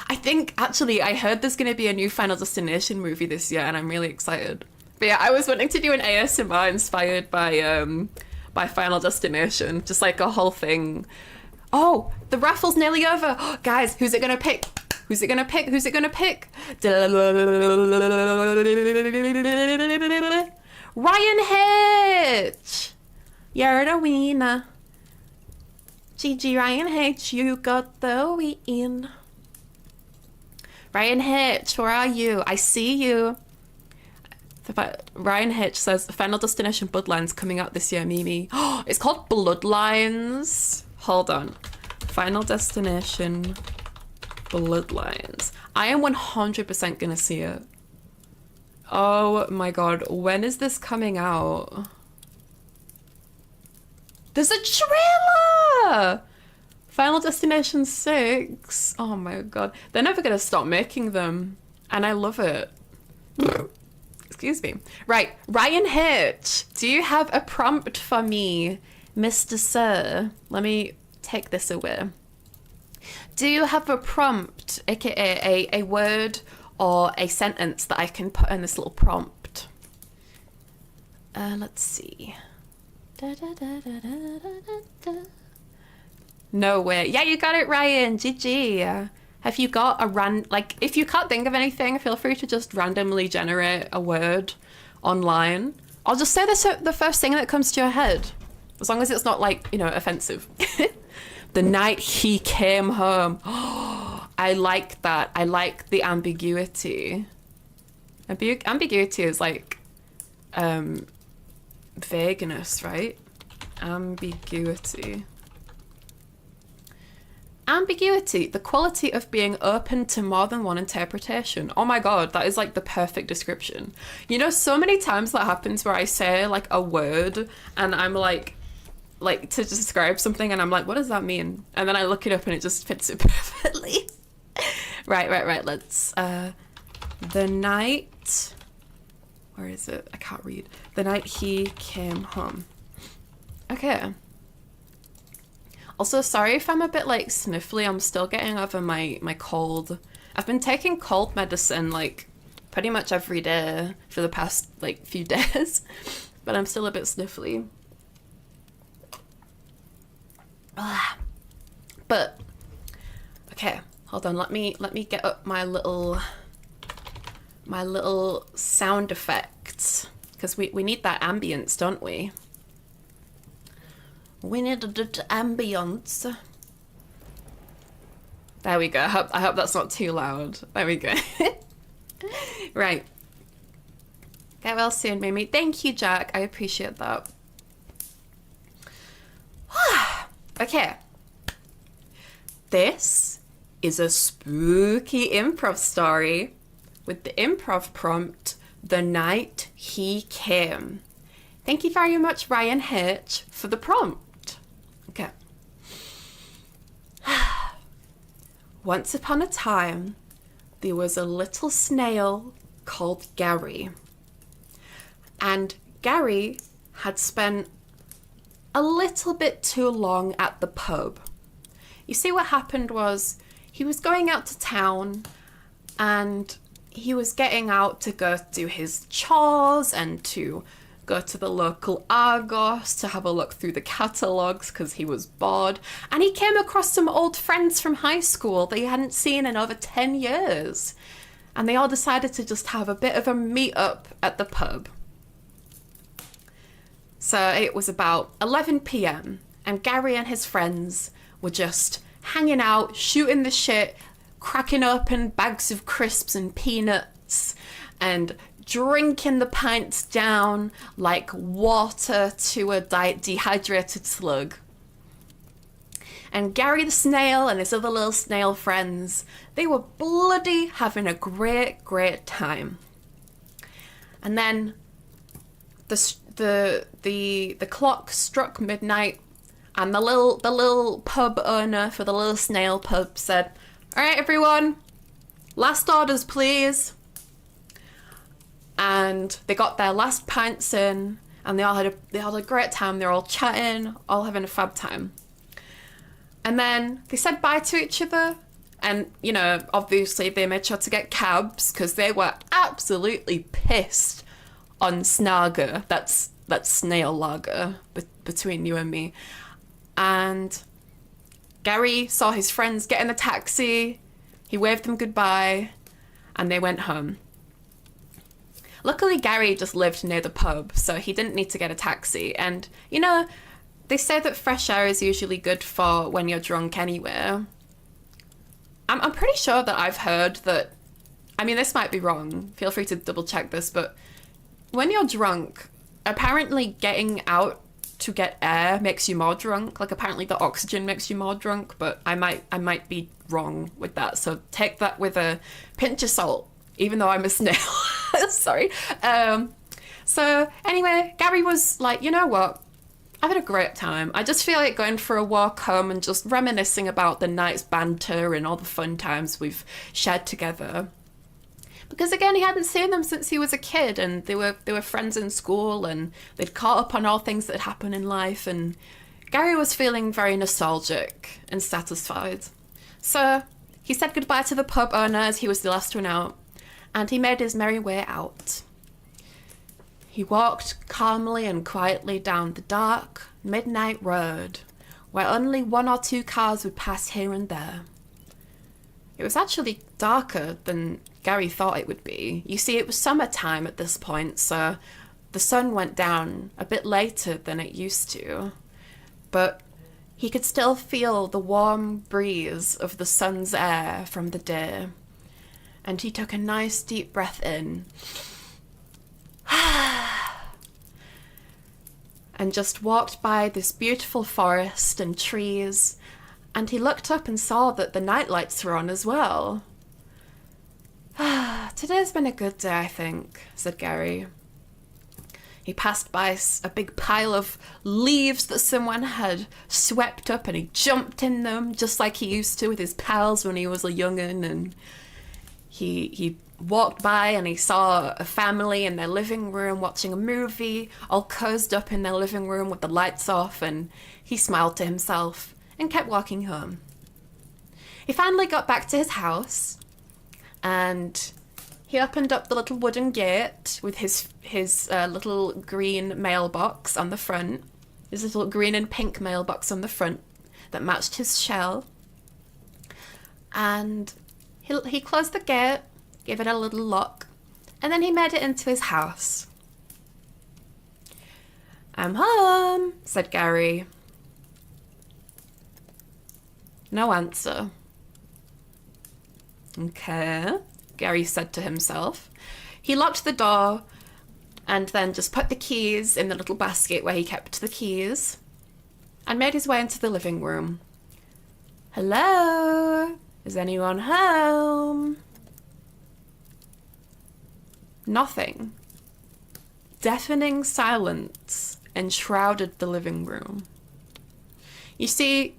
actually I heard there's gonna be a new Final Destination movie this year, and I'm really excited. But yeah, I was wanting to do an ASMR inspired by Final Destination, just like a whole thing. Oh, the raffle's nearly over. Oh, guys, who's it gonna pick? Who's it gonna pick? Who's it gonna pick? Ryan H! You're the winner. GG Ryan H, you got the win. Ryan H, where are you? I see you. Ryan H says Final Destination Bloodlines coming out this year, Mimi. Oh, it's called Bloodlines. Hold on. Final Destination Bloodlines. I am 100% gonna see it. Oh my god, when is this coming out? There's a trailer! Final Destination 6. Oh my god. They're never gonna stop making them. And I love it. Excuse me. Right, Ryan H. Do you have a prompt for me, Mr. Sir? Let me take this away. Do you have a prompt, aka a word or a sentence that I can put in this little prompt? Let's see. No way. Yeah, you got it, Ryan. GG. Have you got a like, if you can't think of anything, feel free to just randomly generate a word online. I'll just say the first thing that comes to your head, as long as it's not like, you know, offensive. The night he came home. Oh, I like that. I like the ambiguity. Ambiguity is like vagueness, right? Ambiguity. Ambiguity, the quality of being open to more than one interpretation. Oh my god, that is like the perfect description. You know, so many times that happens where I say like a word and I'm like to describe something and I'm like, what does that mean? And then I look it up and it just fits it perfectly. Right. Let's, the night, where is it? I can't read. The night he came home. Okay. Also, sorry if I'm a bit like sniffly. I'm still getting over my cold. I've been taking cold medicine like pretty much every day for the past like few days, but I'm still a bit sniffly. But okay, hold on. Let me get up my little sound effects because we need that ambience, don't we? We need a ambience. There we go. I hope that's not too loud. There we go. Right. Get well soon, Mimi. Thank you, Jack. I appreciate that. Okay. This is a spooky improv story with the improv prompt, The Night He Came. Thank you very much, Ryan H, for the prompt. Okay. Once upon a time, there was a little snail called Gary. And Gary had spent a little bit too long at the pub. You see, what happened was he was going out to town and he was getting out to go do his chores and to go to the local Argos to have a look through the catalogues because he was bored. And he came across some old friends from high school that he hadn't seen in over 10 years. And they all decided to just have a bit of a meet-up at the pub. So it was about 11 p.m. and Gary and his friends were just hanging out, shooting the shit, cracking open bags of crisps and peanuts, and drinking the pints down like water to a dehydrated slug. And Gary the snail and his other little snail friends, they were bloody having a great time. And then the clock struck midnight, and the little pub owner for the little snail pub said, "All right, everyone, last orders, please." And they got their last pints in, and they had a great time. They're all chatting, all having a fab time. And then they said bye to each other, and you know, obviously they made sure to get cabs because they were absolutely pissed on Snager. That's snail lager between you and me. And Gary saw his friends get in a taxi. He waved them goodbye, and they went home. Luckily, Gary just lived near the pub, so he didn't need to get a taxi. And, you know, they say that fresh air is usually good for when you're drunk anyway. I'm pretty sure that I've heard that, I mean, this might be wrong. Feel free to double check this, but when you're drunk, apparently getting out to get air makes you more drunk. Like, apparently the oxygen makes you more drunk, but I might be wrong with that. So take that with a pinch of salt, even though I'm a snail. Sorry. So anyway, Gary was like, you know what? I've had a great time. I just feel like going for a walk home and just reminiscing about the night's banter and all the fun times we've shared together. Because again, he hadn't seen them since he was a kid, and they were friends in school, and they'd caught up on all things that happen in life, and Gary was feeling very nostalgic and satisfied. So he said goodbye to the pub owner as he was the last one out, and he made his merry way out. He walked calmly and quietly down the dark, midnight road, where only one or two cars would pass here and there. It was actually darker than Gary thought it would be. You see, it was summertime at this point, so the sun went down a bit later than it used to. But he could still feel the warm breeze of the sun's air from the day. And he took a nice deep breath in. And just walked by this beautiful forest and trees, and he looked up and saw that the night lights were on as well. Today's been a good day, I think, said Gary. He passed by a big pile of leaves that someone had swept up, and he jumped in them just like he used to with his pals when he was a young'un, and he walked by and he saw a family in their living room watching a movie, all cozied up in their living room with the lights off, and he smiled to himself and kept walking home. He finally got back to his house, and he opened up the little wooden gate with his little green mailbox on the front, his little green and pink mailbox on the front that matched his shell. And he closed the gate, gave it a little lock, and then he made it into his house. "I'm home," said Gary. No answer. Okay, Gary said to himself. He locked the door and then just put the keys in the little basket where he kept the keys and made his way into the living room. "Hello? Is anyone home?" Nothing. Deafening silence enshrouded the living room. You see,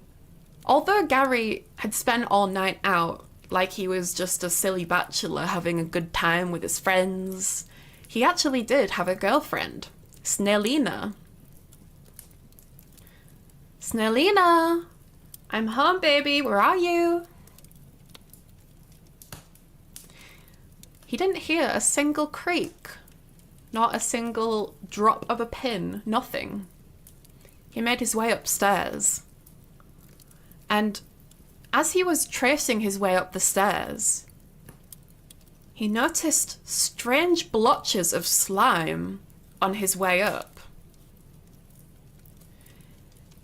although Gary had spent all night out like he was just a silly bachelor having a good time with his friends, he actually did have a girlfriend, Snellina. "Snellina, I'm home, baby. Where are you?" He didn't hear a single creak, not a single drop of a pin, nothing. He made his way upstairs. And as he was tracing his way up the stairs, he noticed strange blotches of slime on his way up.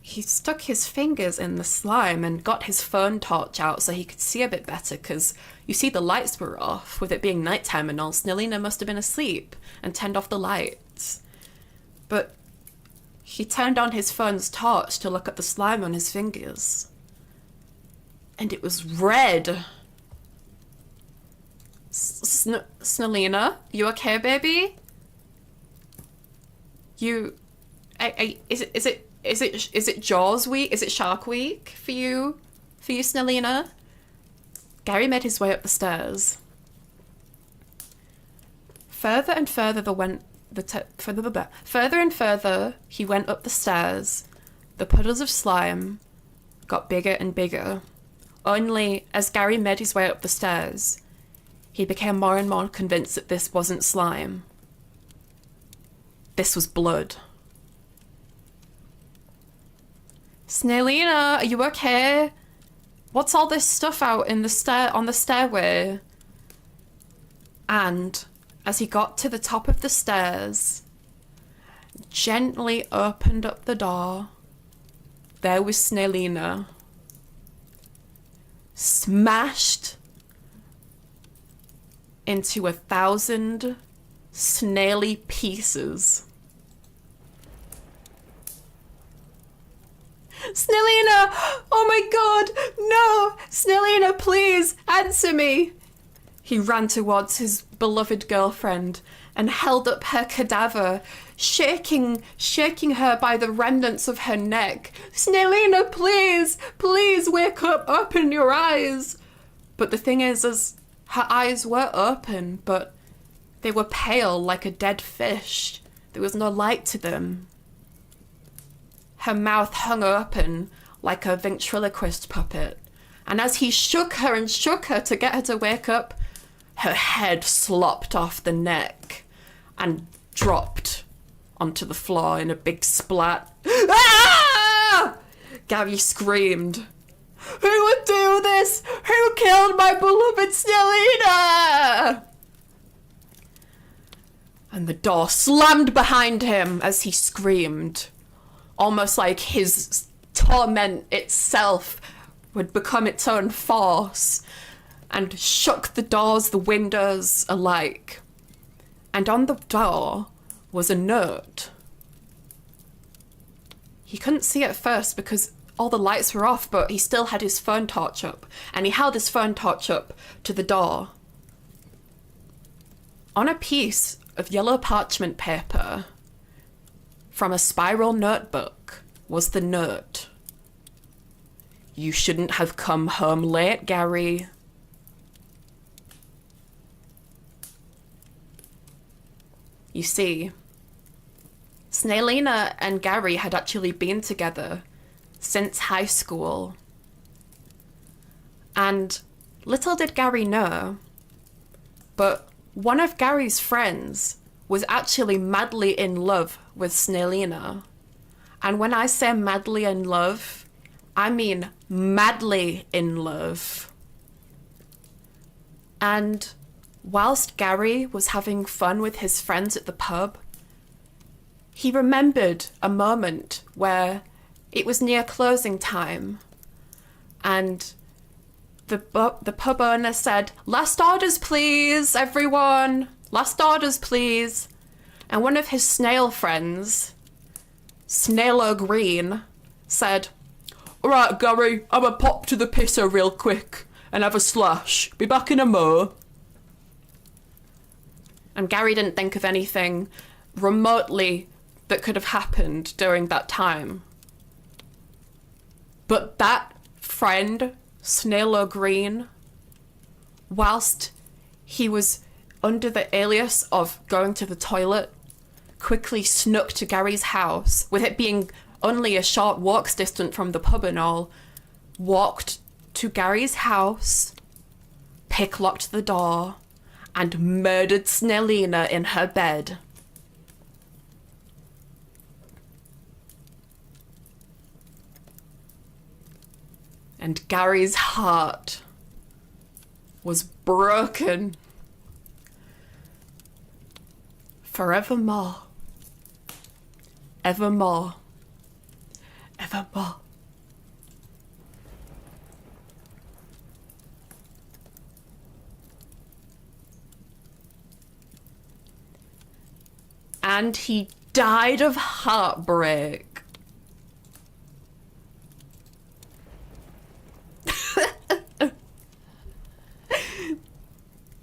He stuck his fingers in the slime and got his phone torch out so he could see a bit better, because you see the lights were off. With it being nighttime and all, Snellina must have been asleep and turned off the lights. But he turned on his phone's torch to look at the slime on his fingers. And it was red. Snellina, you okay, baby? Is it Jaws week? Is it Shark week for you, Snellina? Gary made his way up the stairs. Further and further he went up the stairs. The puddles of slime got bigger and bigger. Only as Gary made his way up the stairs, he became more and more convinced that this wasn't slime. This was blood. "Snellina, are you okay? What's all this stuff out on the stairway?" And as he got to the top of the stairs, gently opened up the door, there was Snellina, smashed into 1,000 snaily pieces. "Snellina! Oh my god! No! Snellina, please! Answer me!" He ran towards his beloved girlfriend and held up her cadaver, shaking her by the remnants of her neck. "Snelina, please, please wake up, open your eyes." But the thing is her eyes were open, but they were pale like a dead fish. There was no light to them. Her mouth hung open like a ventriloquist puppet, and as he shook her and shook her to get her to wake up, her head slopped off the neck and dropped onto the floor in a big splat. Ah! Gary screamed. "Who would do this? Who killed my beloved Snelina?" And the door slammed behind him as he screamed, almost like his torment itself would become its own force, and shook the doors, the windows alike. And on the door was a note. He couldn't see it at first because all the lights were off, but he still had his phone torch up, and he held his phone torch up to the door. On a piece of yellow parchment paper from a spiral notebook was the note. "You shouldn't have come home late, Gary." You see, Snelina and Gary had actually been together since high school. And little did Gary know, but one of Gary's friends was actually madly in love with Snelina. And when I say madly in love, I mean madly in love. And whilst Gary was having fun with his friends at the pub, he remembered a moment where it was near closing time, and the pub owner said, "Last orders, please, everyone. Last orders, please." And one of his snail friends, Snailo Green, said, "All right, Gary, I'ma pop to the pisser real quick and have a slash. Be back in a mo." And Gary didn't think of anything remotely that could have happened during that time. But that friend, Snailo Green, whilst he was under the alias of going to the toilet, quickly snuck to Gary's house, with it being only a short walk's distance from the pub and all, walked to Gary's house, picklocked the door, and murdered Snelina in her bed. And Gary's heart was broken forevermore, evermore, evermore. And he died of heartbreak.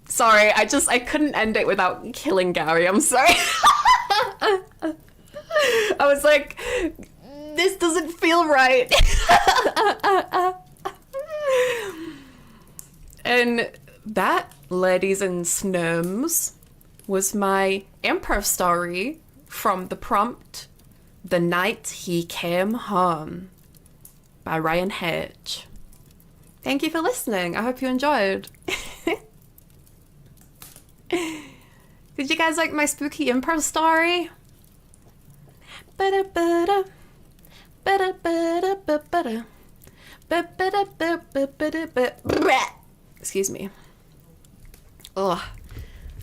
Sorry, I couldn't end it without killing Gary. I'm sorry. I was like, this doesn't feel right. And that, ladies and snows, was my improv story from the prompt The Night He Came Home by Ryan H. Thank you for listening. I hope you enjoyed. Did you guys like my spooky improv story? Excuse me. Ugh.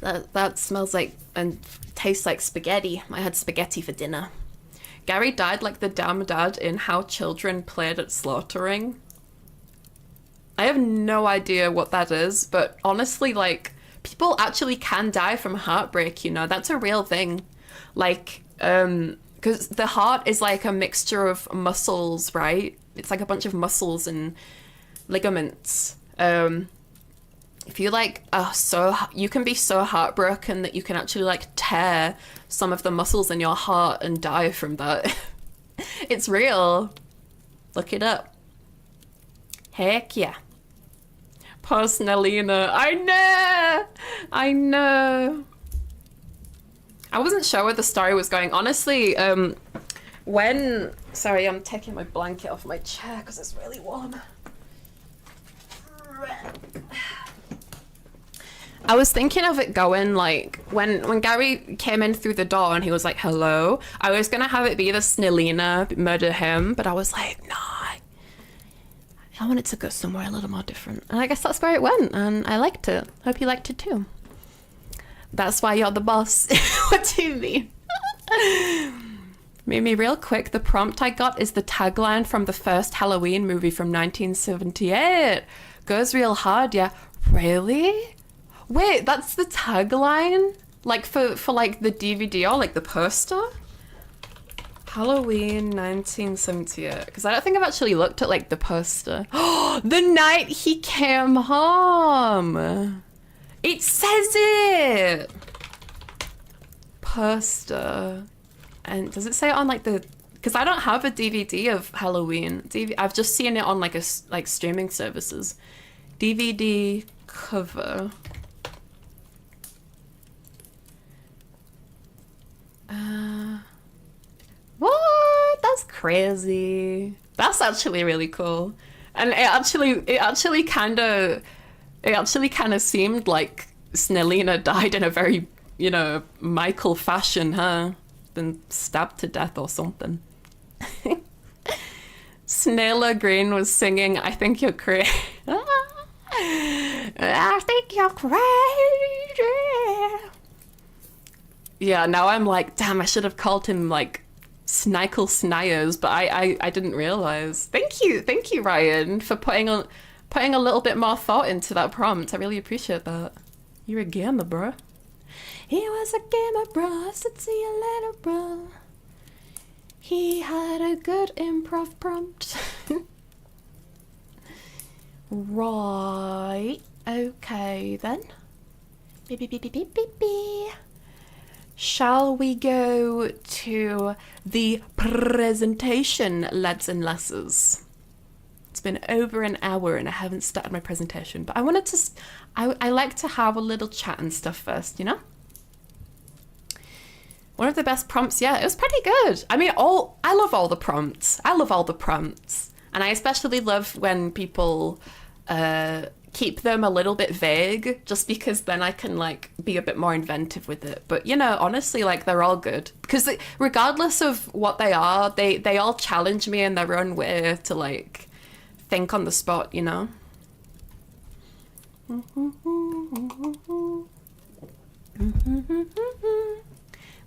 That smells like and tastes like spaghetti. I had spaghetti for dinner. Gary died like the damn dad in How Children Played at Slaughtering. I have no idea what that is, but honestly, like, people actually can die from heartbreak, you know? That's a real thing. Like, because the heart is like a mixture of muscles, right? It's like a bunch of muscles and ligaments. if you like you can be so heartbroken that you can actually like tear some of the muscles in your heart and die from that. It's real. Look it up. Heck yeah. Poor Snellina. I know. I wasn't sure where the story was going. Honestly, sorry, I'm taking my blanket off my chair because it's really warm. I was thinking of it going like when Gary came in through the door and he was like, hello, I was gonna have it be the Snellina murder him, but I was like, nah, I wanted to go somewhere a little more different. And I guess that's where it went, and I liked it. Hope you liked it too. That's why you're the boss. What do you mean? Maybe real quick, the prompt I got is the tagline from the first Halloween movie from 1978. Goes real hard, yeah. Really? Wait, that's the tagline? Like for like the DVD or like the poster? Halloween 1978. Because I don't think I've actually looked at like the poster. Oh, the night he came home. It says it. Poster. And does it say it on like the... Because I don't have a DVD of Halloween. I've just seen it on like streaming services. DVD cover. What? That's crazy. That's actually really cool. And it actually kind of seemed like Snellina died in a very, Michael fashion, huh? Been stabbed to death or something. Snella Green was singing I Think You're Crazy. I think you're crazy. Yeah, now I'm like, damn, I should have called him like Snikel Snyers, but I didn't realize. Thank you, Ryan, for putting a little bit more thought into that prompt. I really appreciate that. You're a gamer, bro. He was a gamer, bro. I said, see you later, bro. He had a good improv prompt. Right. Okay, then. Beep, beep, beep, beep, beep, beep, beep. Shall we go to the presentation, lads and lasses? It's been over an hour and I haven't started my presentation, but I wanted to... I like to have a little chat and stuff first, you know? One of the best prompts, yeah, it was pretty good. I mean, I love all the prompts. And I especially love when people keep them a little bit vague, just because then I can like be a bit more inventive with it. But honestly, like they're all good because regardless of what they are, they all challenge me in their own way to like think on the spot,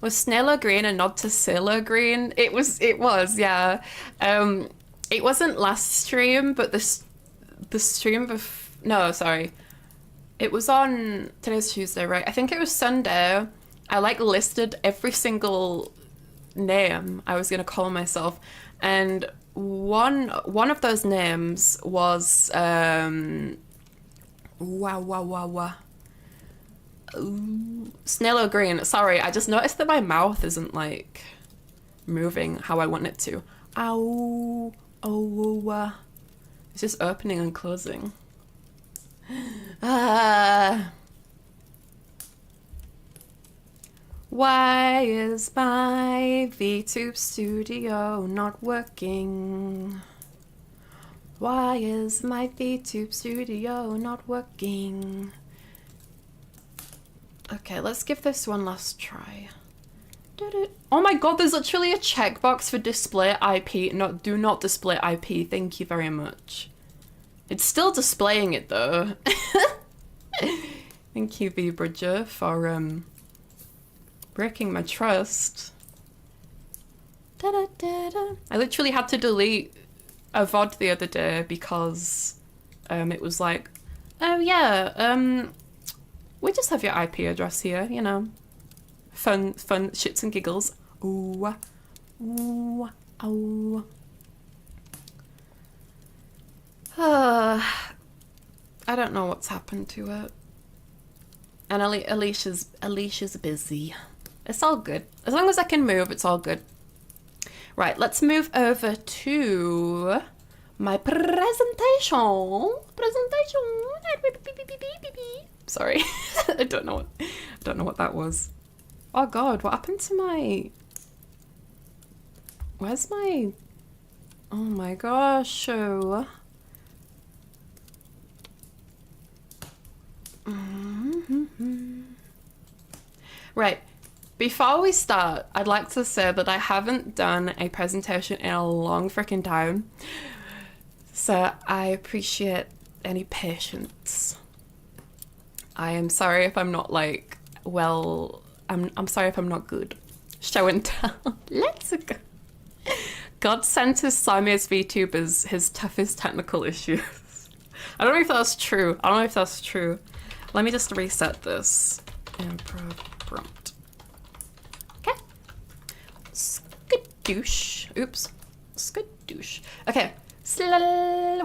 Was Snella Green a nod to Sailor Green? It was, yeah. It wasn't last stream, but the stream no, sorry. It was on, today's Tuesday, right? I think it was Sunday. I like listed every single name I was gonna call myself, and one of those names was Snello Green. Sorry, I just noticed that my mouth isn't like moving how I want it to. Ow, oh, it's just opening and closing. Why is my VTube studio not working? Why is my VTube studio not working? Okay, let's give this one last try. Oh my god, there's literally a checkbox for display IP. No, do not display IP. Thank you very much. It's still displaying it though. Thank you, V Bridger, for breaking my trust. I literally had to delete a VOD the other day because it was like, oh yeah, we just have your IP address here, you know. Fun shits and giggles. Ooh, ooh, oh. I don't know what's happened to it. And Alicia's busy. It's all good. As long as I can move, it's all good. Right, let's move over to my presentation. Sorry. I don't know what that was. Oh god, what happened to my... Where's my... Oh my gosh. Right, before we start, I'd like to say that I haven't done a presentation in a long freaking time, so I appreciate any patience. I am sorry if I'm not like, well, I'm sorry if I'm not good. Show and tell. Let's go. God sent his Siamese VTubers his toughest technical issues. I don't know if that's true. Let me just reset this. Improv prompt. Okay. Skadoosh. Oops. Skadoosh. Okay.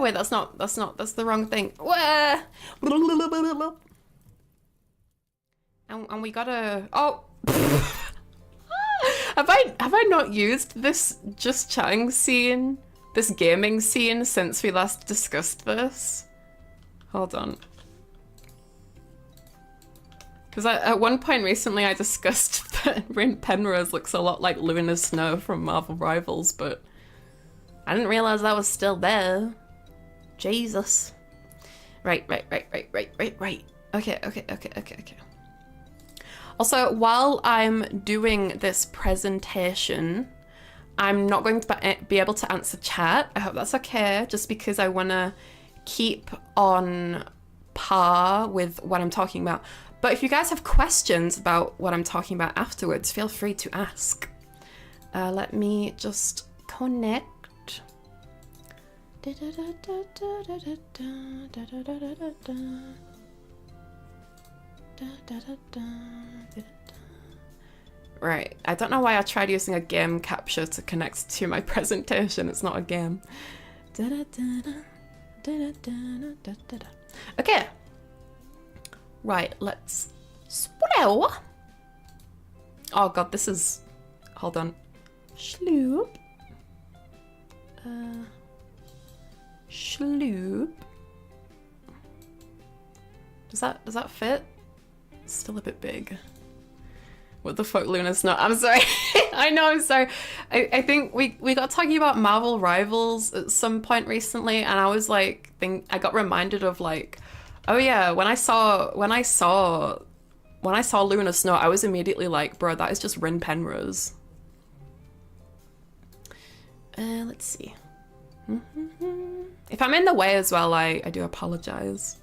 Wait, that's the wrong thing. And we gotta... Oh! Have I not used this just chatting scene, this gaming scene, since we last discussed this? Hold on. Because at one point recently I discussed that Rin Penrose looks a lot like Luna Snow from Marvel Rivals, but I didn't realize that was still there. Jesus. Right. Okay. Also, while I'm doing this presentation, I'm not going to be able to answer chat. I hope that's okay, just because I want to keep on par with what I'm talking about. But if you guys have questions about what I'm talking about afterwards, feel free to ask. Let me just connect. Right, I don't know why I tried using a game capture to connect to my presentation. It's not a game. Okay. Right, let's swallow. Oh god, this is... Hold on. Shloop. Shloop. Does that fit? It's still a bit big. What the fuck, Luna's not? I'm sorry. I know, I'm sorry. I think we got talking about Marvel Rivals at some point recently, and I was like, I got reminded of like, oh yeah, when I saw Luna Snow, I was immediately like, bro, that is just Rin Penrose. Let's see. If I'm in the way as well, I do apologize.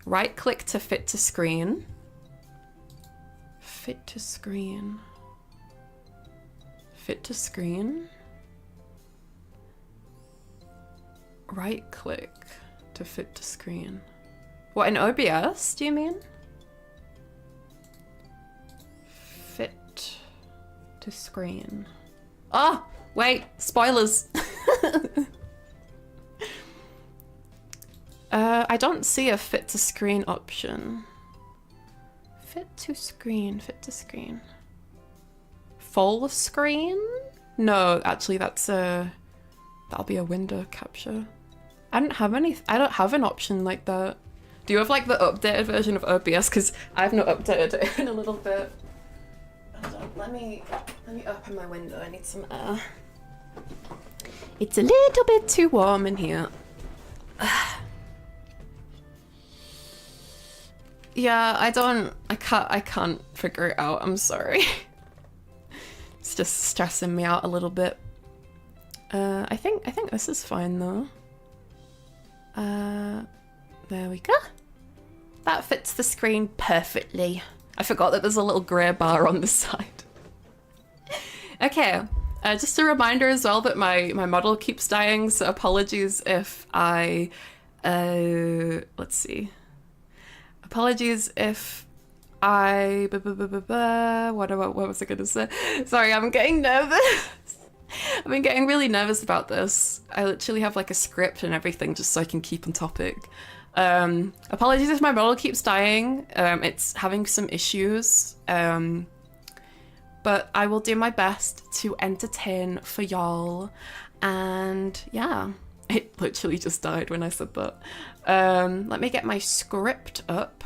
Right click to fit to screen. Fit to screen. Fit to screen. Right click to fit to screen. What, in OBS, do you mean? Fit to screen. Oh, wait, spoilers. I don't see a fit to screen option. Fit to screen. Full screen? No, actually that'll be a window capture. I don't have an option like that. Do you have like the updated version of OBS? Because I've not updated it in a little bit. Hold on, let me open my window. I need some air. It's a little bit too warm in here. Yeah, I can't figure it out. I'm sorry. It's just stressing me out a little bit. I think this is fine though. There we go. That fits the screen perfectly. I forgot that there's a little grey bar on the side. Okay, just a reminder as well that my model keeps dying, so apologies if I... let's see. Apologies if I... What was I going to say? Sorry, I'm getting nervous. I've been getting really nervous about this. I literally have like a script and everything just so I can keep on topic. Apologies if my model keeps dying. It's having some issues. But I will do my best to entertain for y'all. And yeah, it literally just died when I said that. Let me get my script up.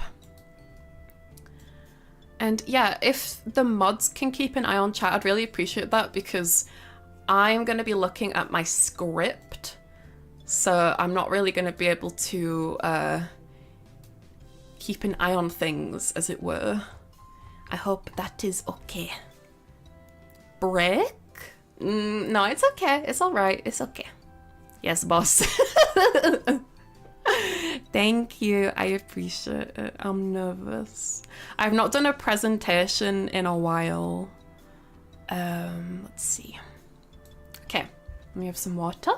And yeah, if the mods can keep an eye on chat, I'd really appreciate that, because I'm going to be looking at my script. So I'm not really going to be able to keep an eye on things, as it were. I hope that is okay. Break? No, it's okay. It's all right. It's okay. Yes, boss. Thank you. I appreciate it. I'm nervous. I've not done a presentation in a while. Let's see. Okay, let me have some water.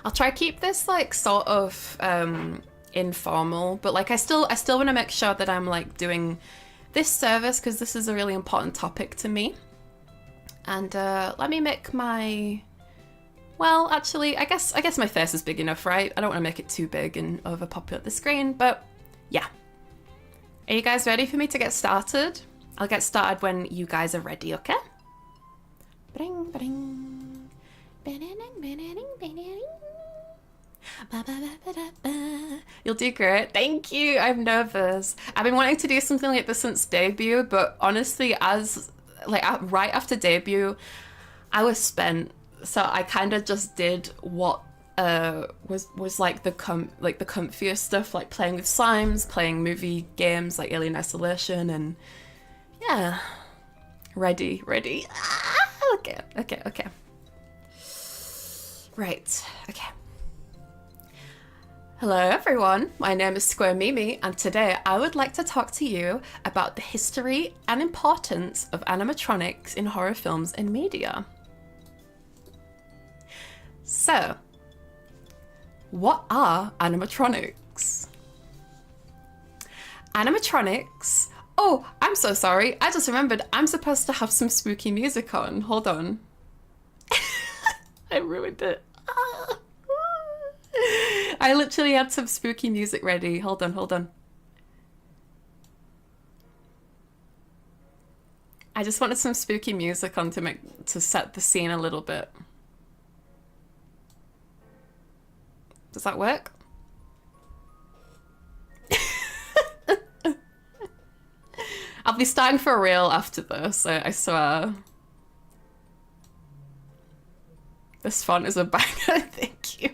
I'll try to keep this like sort of informal, but like I still want to make sure that I'm like doing this service, because this is a really important topic to me. And let me make my, well, actually, I guess my face is big enough, right? I don't want to make it too big and overpopulate the screen, but yeah. Are you guys ready for me to get started? I'll get started when you guys are ready, okay? Bring, bring. You'll do great. Thank you. I'm nervous. I've been wanting to do something like this since debut, but honestly, right after debut, I was spent. So I kind of just did what was like the comfiest stuff, like playing with slimes, playing movie games like Alien Isolation, and yeah, ready. Okay. Right. Okay. Hello everyone, my name is Square Mimi, and today I would like to talk to you about the history and importance of animatronics in horror films and media. So, what are animatronics? Animatronics... Oh, I'm so sorry, I just remembered I'm supposed to have some spooky music on. Hold on. I ruined it. I literally had some spooky music ready. Hold on. I just wanted some spooky music on to set the scene a little bit. Does that work? I'll be starting for real after this, I swear. This font is a banger, thank you.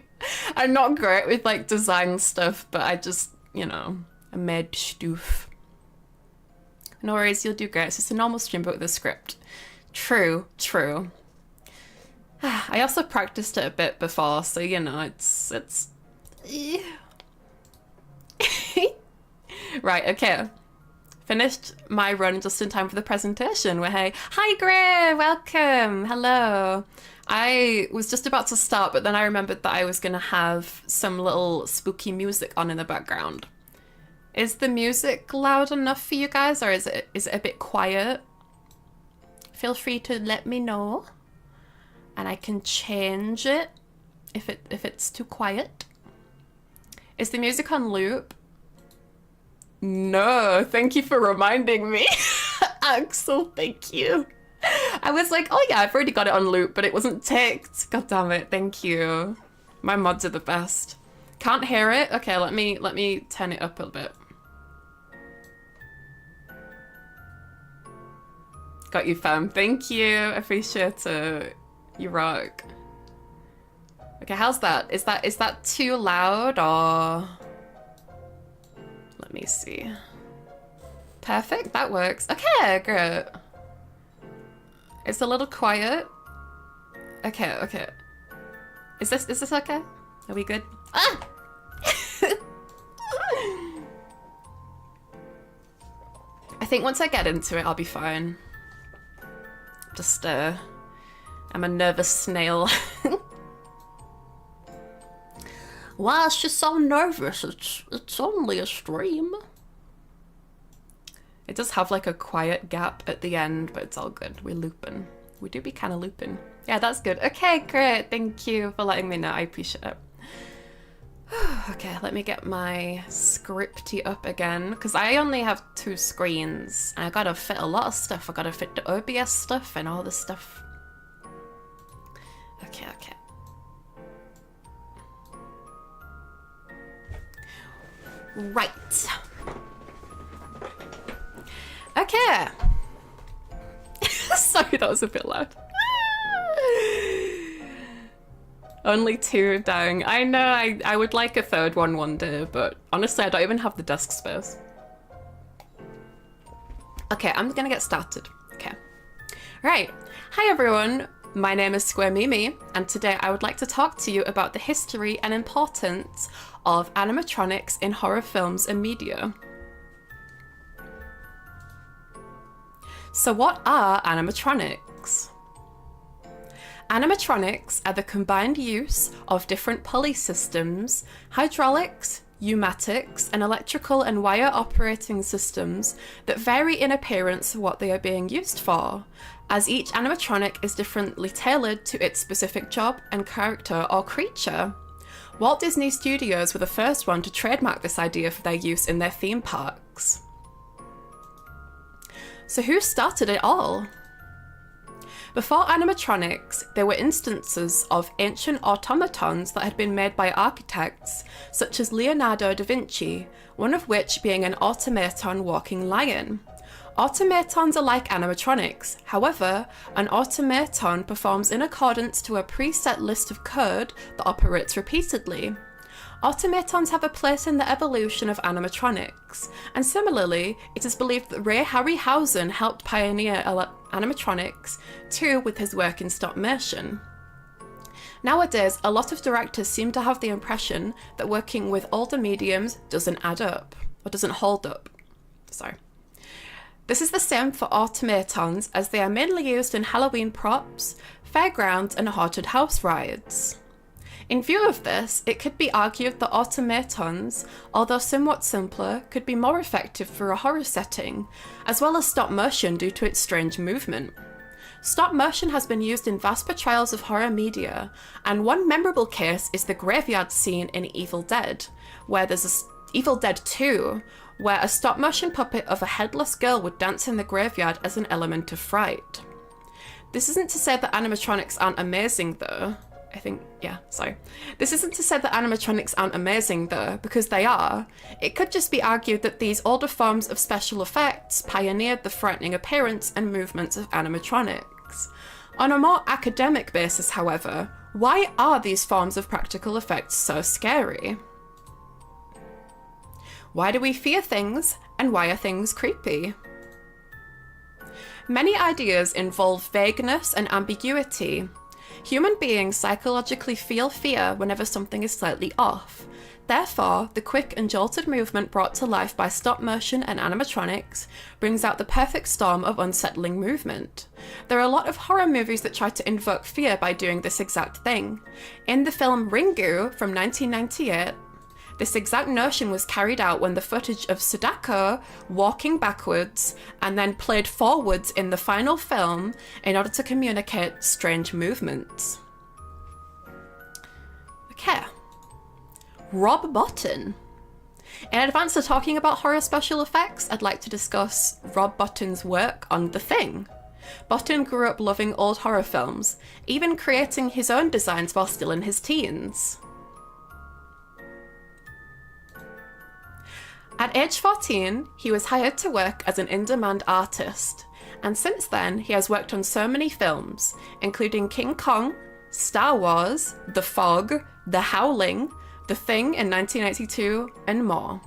I'm not great with like design stuff, but I just, you know, I made stuff. No worries, you'll do great. It's just a normal stream, but with a script. True. I also practiced it a bit before, so you know, it's... Right, okay. Finished my run just in time for the presentation. Hi Gray, welcome, hello. I was just about to start, but then I remembered that I was gonna have some little spooky music on in the background. Is the music loud enough for you guys, or is it a bit quiet? Feel free to let me know, and I can change it if it's too quiet. Is the music on loop? No, thank you for reminding me. Axel, thank you. I was like, oh yeah, I've already got it on loop, but it wasn't ticked. God damn it, thank you. My mods are the best. Can't hear it? Okay, let me turn it up a bit. Got you, fam. Thank you. Appreciate it. You rock. Okay, how's that? Is that too loud, or... Let me see. Perfect, that works. Okay, great. It's a little quiet. Okay. Is this okay? Are we good? Ah! I think once I get into it, I'll be fine. Just, I'm a nervous snail. Why is she so nervous? It's only a stream. It does have like a quiet gap at the end, but it's all good. We're looping. We do be kind of looping. Yeah, that's good. Okay, great. Thank you for letting me know. I appreciate it. Okay, let me get my scripty up again, because I only have 2 screens. I gotta fit a lot of stuff. I gotta fit the OBS stuff and all this stuff. Okay. Right. Okay. Sorry, that was a bit loud. Only 2 down. I know, I would like a 3rd one day, but honestly, I don't even have the desk space. Okay, I'm gonna get started. Okay. Right. Hi everyone, my name is Square Mimi, and today I would like to talk to you about the history and importance of animatronics in horror films and media. So what are animatronics? Animatronics are the combined use of different pulley systems, hydraulics, pneumatics, and electrical and wire operating systems that vary in appearance of what they are being used for, as each animatronic is differently tailored to its specific job and character or creature. Walt Disney Studios were the first one to trademark this idea for their use in their theme parks. So who started it all? Before animatronics, there were instances of ancient automatons that had been made by architects, such as Leonardo da Vinci, one of which being an automaton walking lion. Automatons are like animatronics. However, an automaton performs in accordance to a preset list of code that operates repeatedly. Automatons have a place in the evolution of animatronics, and similarly, it is believed that Ray Harryhausen helped pioneer animatronics too with his work in stop motion. Nowadays, a lot of directors seem to have the impression that working with older mediums doesn't add up, or doesn't hold up. Sorry. This is the same for automatons, as they are mainly used in Halloween props, fairgrounds, and haunted house rides. In view of this, it could be argued that automatons, although somewhat simpler, could be more effective for a horror setting, as well as stop motion due to its strange movement. Stop motion has been used in vast portrayals of horror media, and one memorable case is the graveyard scene in Evil Dead, where there's Evil Dead 2, where a stop motion puppet of a headless girl would dance in the graveyard as an element of fright. This isn't to say that animatronics aren't amazing though. This isn't to say that animatronics aren't amazing though, because they are. It could just be argued that these older forms of special effects pioneered the frightening appearance and movements of animatronics. On a more academic basis, however, why are these forms of practical effects so scary? Why do we fear things, and why are things creepy? Many ideas involve vagueness and ambiguity. Human beings psychologically feel fear whenever something is slightly off. Therefore, the quick and jolted movement brought to life by stop motion and animatronics brings out the perfect storm of unsettling movement. There are a lot of horror movies that try to invoke fear by doing this exact thing. In the film Ringu from 1998, this exact notion was carried out when the footage of Sadako walking backwards and then played forwards in the final film in order to communicate strange movements. Okay. Rob Bottin. In advance of talking about horror special effects, I'd like to discuss Rob Bottin's work on The Thing. Bottin grew up loving old horror films, even creating his own designs while still in his teens. At age 14, he was hired to work as an in-demand artist, and since then he has worked on so many films, including King Kong, Star Wars, The Fog, The Howling, The Thing in 1982, and more.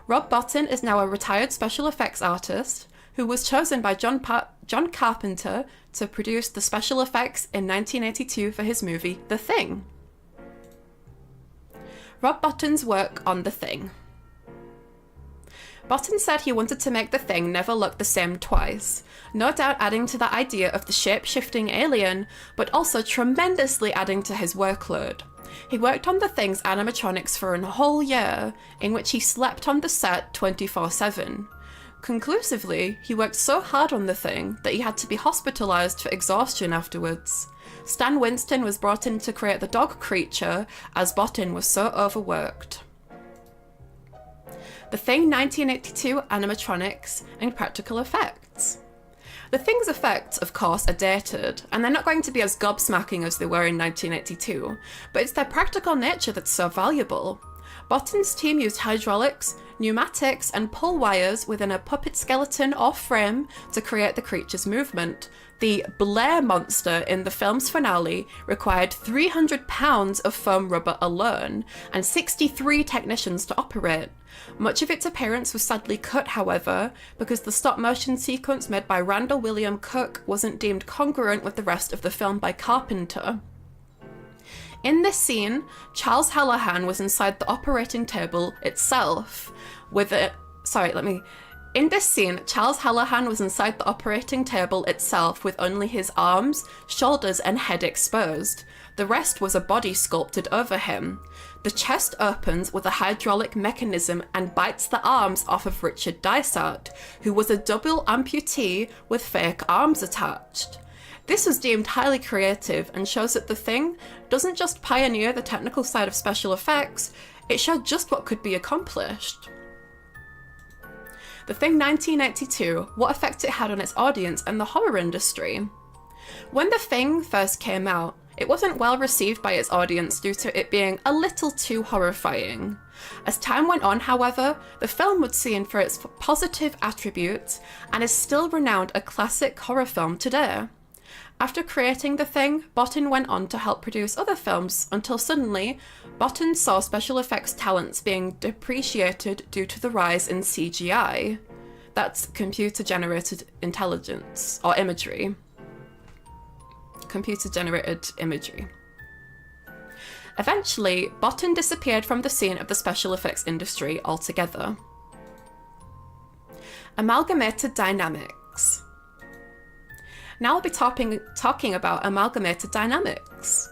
Rob Bottin is now a retired special effects artist who was chosen by John Carpenter to produce the special effects in 1982 for his movie The Thing. Rob Bottin's work on The Thing. Bottin said he wanted to make The Thing never look the same twice, no doubt adding to the idea of the shape-shifting alien, but also tremendously adding to his workload. He worked on The Thing's animatronics for a whole year, in which he slept on the set 24/7. Conclusively, he worked so hard on The Thing that he had to be hospitalized for exhaustion afterwards. Stan Winston was brought in to create the dog creature as Botin was so overworked. The Thing 1982 animatronics and practical effects. The Thing's effects, of course, are dated, and they're not going to be as gobsmacking as they were in 1982, but it's their practical nature that's so valuable. Botin's team used hydraulics, pneumatics, and pull wires within a puppet skeleton or frame to create the creature's movement. The Blair monster in the film's finale required 300 pounds of foam rubber alone, and 63 technicians to operate. Much of its appearance was sadly cut, however, because the stop-motion sequence made by Randall William Cook wasn't deemed congruent with the rest of the film by Carpenter. In this scene, Charles Hallahan was inside the operating table itself with a... In this scene, Charles Hallahan was inside the operating table itself with only his arms, shoulders, and head exposed. The rest was a body sculpted over him. The chest opens with a hydraulic mechanism and bites the arms off of Richard Dysart, who was a double amputee with fake arms attached. This was deemed highly creative and shows that The Thing doesn't just pioneer the technical side of special effects, it showed just what could be accomplished. The Thing 1982, what effect it had on its audience and the horror industry. When The Thing first came out, it wasn't well received by its audience due to it being a little too horrifying. As time went on, however, the film was seen for its positive attributes and is still renowned a classic horror film today. After creating The Thing, Botin went on to help produce other films until suddenly, Botin saw special effects talents being depreciated due to the rise in CGI. That's computer-generated intelligence, or imagery. Computer-generated imagery. Eventually, Botin disappeared from the scene of the special effects industry altogether. Amalgamated Dynamics. Now I'll be talking about Amalgamated Dynamics.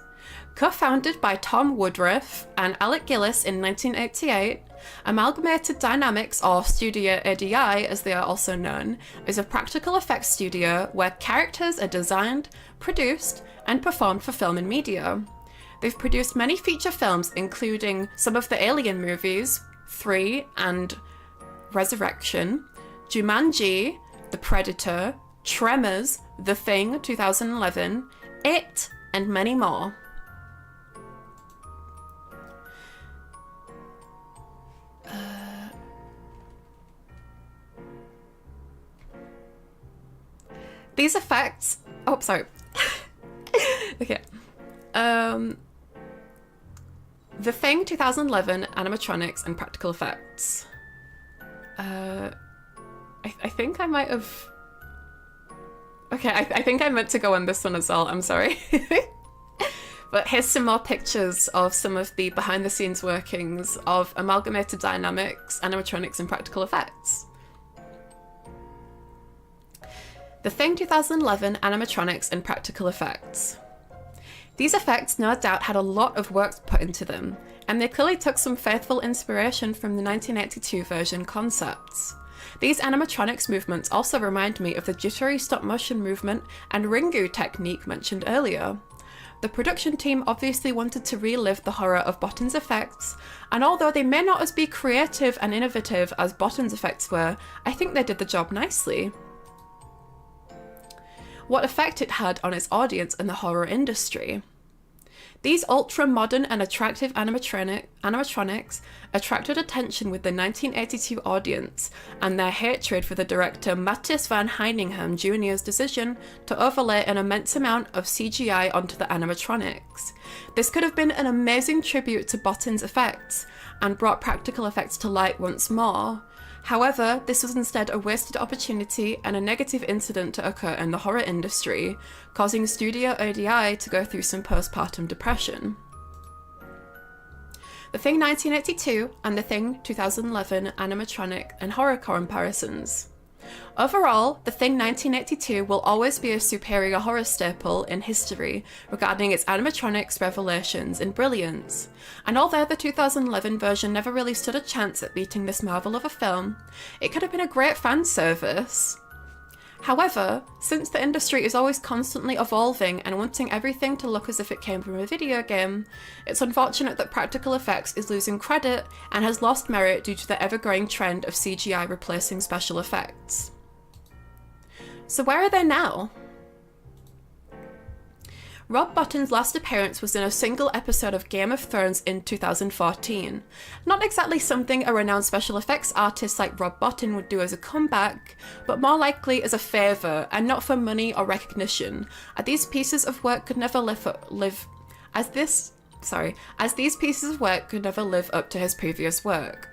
Co-founded by Tom Woodruff and Alec Gillis in 1988, Amalgamated Dynamics, or Studio ADI as they are also known, is a practical effects studio where characters are designed, produced, and performed for film and media. They've produced many feature films, including some of the Alien movies, 3 and Resurrection, Jumanji, The Predator, Tremors, The Thing 2011, It, and many more. These effects... Oh, sorry. Okay. The Thing 2011, animatronics and practical effects. I think I might have... Okay, I think I meant to go on this one as well, I'm sorry. But here's some more pictures of some of the behind-the-scenes workings of Amalgamated Dynamics, animatronics, and practical effects. The Thing 2011 animatronics and practical effects. These effects no doubt had a lot of work put into them, and they clearly took some faithful inspiration from the 1982 version concepts. These animatronics movements also remind me of the jittery stop-motion movement and Ringu technique mentioned earlier. The production team obviously wanted to relive the horror of Botin's effects, and although they may not as be creative and innovative as Botin's effects were, I think they did the job nicely. What effect it had on its audience and the horror industry. These ultra-modern and attractive animatronics attracted attention with the 1982 audience and their hatred for the director Mattis van Heiningham Jr.'s decision to overlay an immense amount of CGI onto the animatronics. This could have been an amazing tribute to Botin's effects and brought practical effects to light once more. However, this was instead a wasted opportunity and a negative incident to occur in the horror industry, causing Studio ADI to go through some postpartum depression. The Thing 1982 and The Thing 2011 animatronic and horror comparisons. Overall, The Thing 1982 will always be a superior horror staple in history regarding its animatronics, revelations, and brilliance. And although the 2011 version never really stood a chance at beating this marvel of a film, it could have been a great fan service. However, since the industry is always constantly evolving and wanting everything to look as if it came from a video game, it's unfortunate that practical effects is losing credit and has lost merit due to the ever-growing trend of CGI replacing special effects. So where are they now? Rob Bottin's last appearance was in a single episode of Game of Thrones in 2014. Not exactly something a renowned special effects artist like Rob Bottin would do as a comeback, but more likely as a favour and not for money or recognition, as these pieces of work could never live up to his previous work.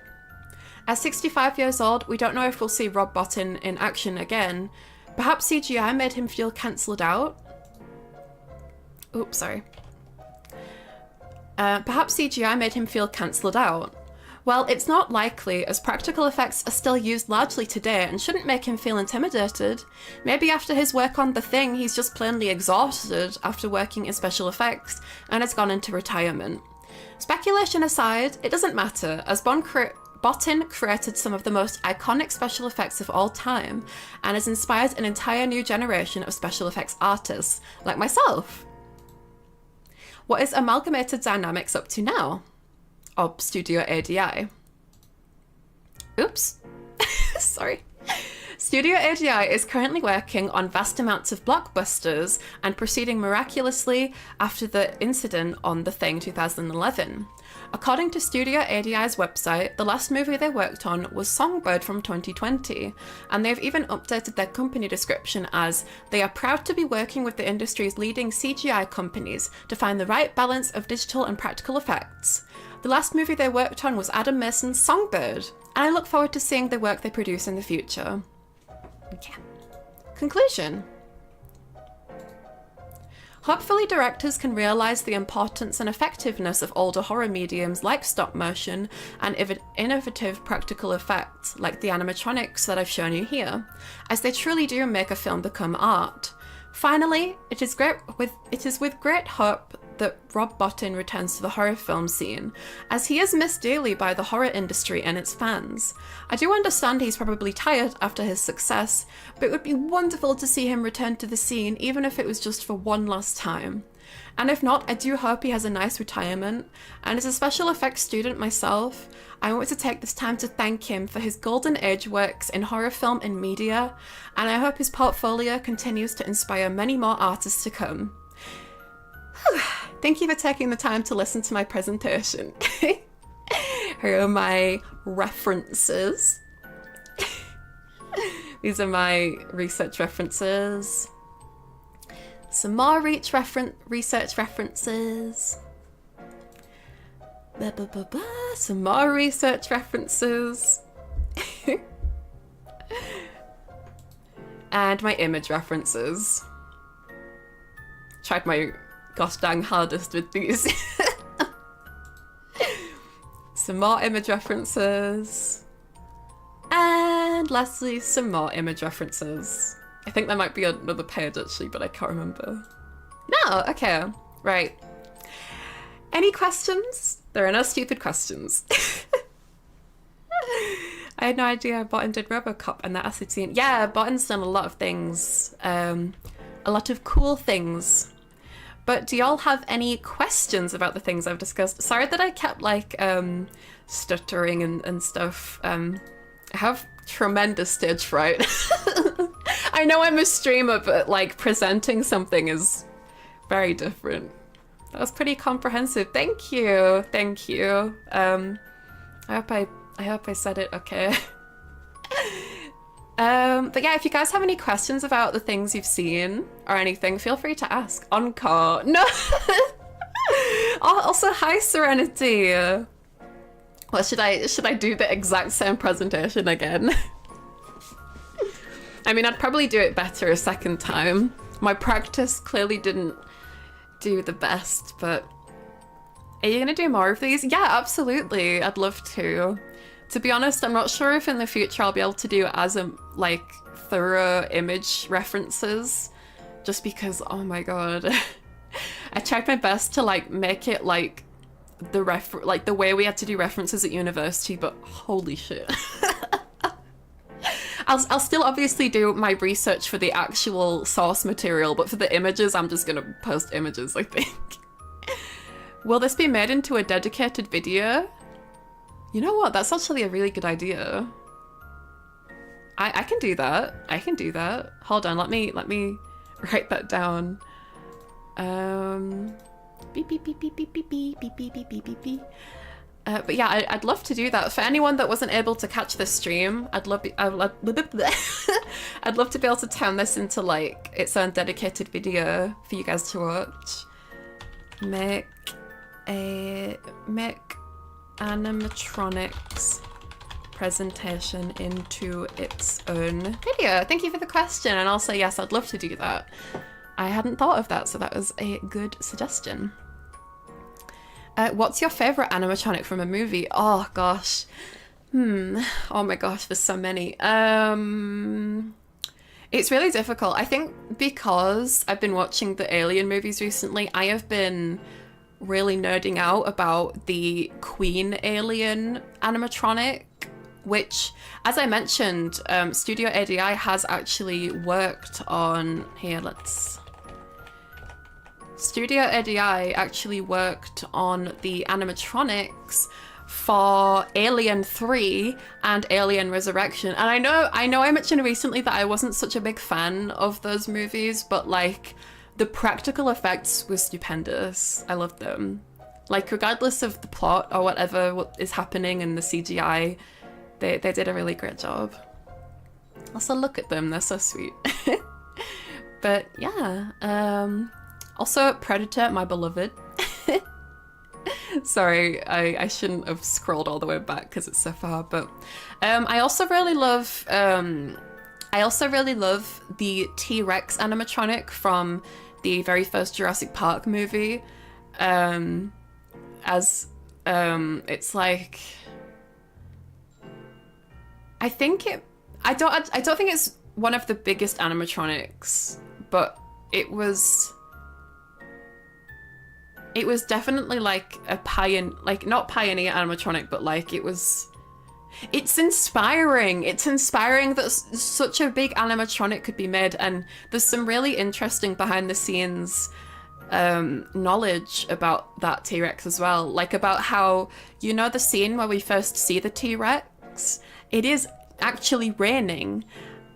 At 65 years old, we don't know if we'll see Rob Bottin in action again. Perhaps CGI made him feel cancelled out? Perhaps CGI made him feel cancelled out. Well, it's not likely, as practical effects are still used largely today and shouldn't make him feel intimidated. Maybe after his work on The Thing, he's just plainly exhausted after working in special effects and has gone into retirement. Speculation aside, it doesn't matter, as Bottin created some of the most iconic special effects of all time and has inspired an entire new generation of special effects artists, like myself. What is Amalgamated Dynamics up to now? Or Studio ADI? Oops. Sorry. Studio ADI is currently working on vast amounts of blockbusters and proceeding miraculously after the incident on The Thing 2011. According to Studio ADI's website, the last movie they worked on was Songbird from 2020, and they've even updated their company description as they are proud to be working with the industry's leading CGI companies to find the right balance of digital and practical effects. The last movie they worked on was Adam Mason's Songbird, and I look forward to seeing the work they produce in the future. Yeah. Conclusion. Hopefully directors can realise the importance and effectiveness of older horror mediums like stop motion and innovative practical effects like the animatronics that I've shown you here, as they truly do make a film become art. Finally, it is with great hope that Rob Bottin returns to the horror film scene, as he is missed dearly by the horror industry and its fans. I do understand he's probably tired after his success, but it would be wonderful to see him return to the scene, even if it was just for one last time. And if not, I do hope he has a nice retirement, and as a special effects student myself, I want to take this time to thank him for his golden age works in horror film and media, and I hope his portfolio continues to inspire many more artists to come. Thank you for taking the time to listen to my presentation. Here are my references. These are my research references. Some more research references. Some more research references. And my image references. Tried my gosh dang hardest with these. Some more image references. And lastly, some more image references. I think there might be another page actually, but I can't remember. No, okay, right. Any questions? There are no stupid questions. I had no idea Bottin did Robocop and that acid scene. Yeah, Bottin's done a lot of things. A lot of cool things. But do y'all have any questions about the things I've discussed? Sorry that I kept stuttering and stuff. I have tremendous stage fright. I know I'm a streamer, but presenting something is very different. That was pretty comprehensive. Thank you. Thank you. I hope I said it okay. But yeah, if you guys have any questions about the things you've seen or anything, feel free to ask. Encore. No. Also, hi Serenity. Well, should I do the exact same presentation again? I mean, I'd probably do it better a second time. My practice clearly didn't do the best, but are you gonna do more of these? Yeah, absolutely. I'd love to. To be honest, I'm not sure if in the future I'll be able to do as like thorough image references, just because, oh my god. I tried my best to like make it like the way we had to do references at university, but holy shit. I'll still obviously do my research for the actual source material, but for the images, I'm just gonna post images, I think. Will this be made into a dedicated video? You know what? That's actually a really good idea. I can do that. I can do that. Hold on, let me write that down. Beep beep beep beep beep beep beep beep beep beep beep beep beep. But yeah, I'd love to do that. For anyone that wasn't able to catch this stream, I'd love to be able to turn this into like its own dedicated video for you guys to watch. Make Animatronics presentation into its own video. Thank you for the question, and I'll say yes, I'd love to do that. I hadn't thought of that, so that was a good suggestion. What's your favorite animatronic from a movie? Oh gosh. Oh my gosh, there's so many. It's really difficult. I think because I've been watching the Alien movies recently, I have been really nerding out about the Queen Alien animatronic, which, as I mentioned, Studio ADI has actually worked on... Studio ADI actually worked on the animatronics for Alien 3 and Alien Resurrection. And I know I mentioned recently that I wasn't such a big fan of those movies, but like the practical effects were stupendous. I loved them. Like regardless of the plot or what is happening in the CGI, they did a really great job. Also look at them, they're so sweet. But yeah, also Predator, my beloved. Sorry, I shouldn't have scrolled all the way back because it's so far, but I also really love the T-Rex animatronic from the very first Jurassic Park movie. It's like, I don't think it's one of the biggest animatronics, but it was definitely like a not pioneer animatronic, but like it's inspiring. It's inspiring that such a big animatronic could be made, and there's some really interesting behind the scenes knowledge about that T-Rex as well. Like about how, you know, the scene where we first see the T-Rex, it is actually raining,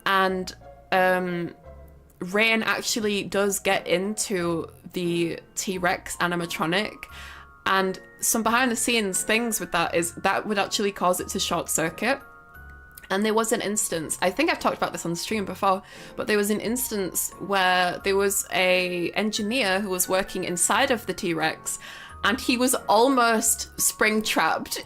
and rain actually does get into the T-Rex animatronic, and some behind the scenes things with that is that would actually cause it to short circuit. And there was an instance, I think I've talked about this on stream before, but there was an instance where there was a engineer who was working inside of the T-Rex, and he was almost spring trapped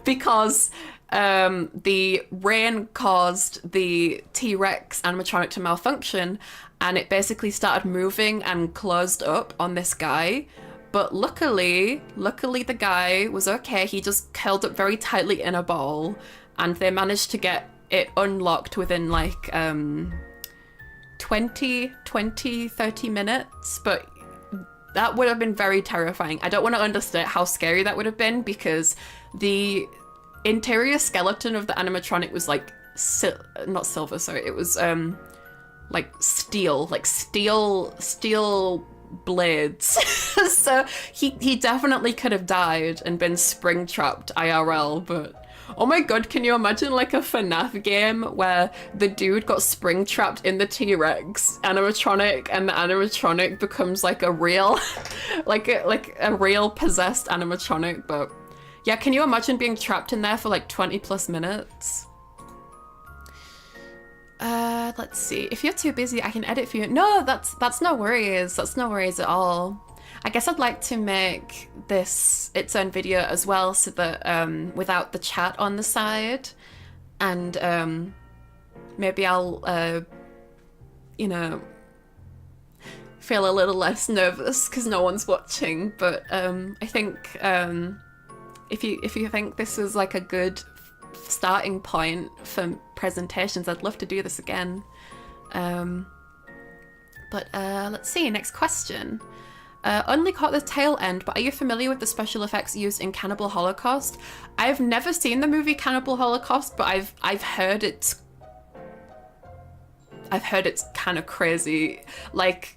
because the rain caused the T-Rex animatronic to malfunction, and it basically started moving and closed up on this guy. But luckily the guy was okay. He just curled up very tightly in a ball, and they managed to get it unlocked within like 30 minutes. But that would have been very terrifying. I don't want to understate how scary that would have been, because the interior skeleton of the animatronic was like not silver, sorry, it was like steel blades. So he definitely could have died and been spring trapped IRL. But oh my god, can you imagine like a FNAF game where the dude got spring trapped in the T-Rex animatronic, and the animatronic becomes like a real like a real possessed animatronic? But yeah, can you imagine being trapped in there for like 20 plus minutes? Let's see. If you're too busy, I can edit for you. No, that's no worries. That's no worries at all. I guess I'd like to make this its own video as well, so that without the chat on the side, and maybe I'll you know, feel a little less nervous because no one's watching. But I think if you think this was like a good starting point for presentations, I'd love to do this again. But let's see, next question. Only caught the tail end, but are you familiar with the special effects used in Cannibal Holocaust? I've never seen the movie Cannibal Holocaust, but I've heard it's kind of crazy. Like,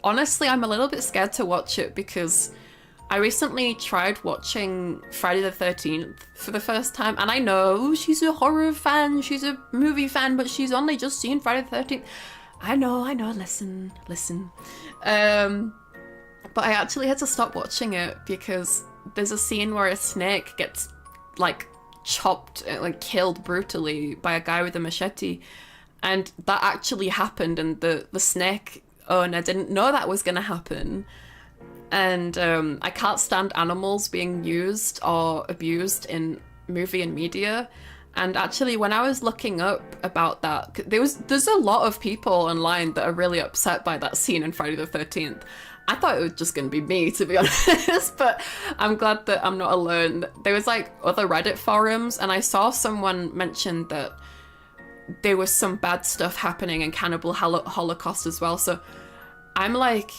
honestly, I'm a little bit scared to watch it because I recently tried watching Friday the 13th for the first time, and I know she's a horror fan, she's a movie fan, but she's only just seen Friday the 13th. I know, listen. But I actually had to stop watching it because there's a scene where a snake gets, like, chopped, like, killed brutally by a guy with a machete. And that actually happened, and the snake owner didn't know that was going to happen. And I can't stand animals being used or abused in movie and media. And actually, when I was looking up about that, there's a lot of people online that are really upset by that scene in Friday the 13th. I thought it was just going to be me, to be honest, but I'm glad that I'm not alone. There was like other Reddit forums, and I saw someone mention that there was some bad stuff happening in Cannibal Holocaust as well. So I'm like,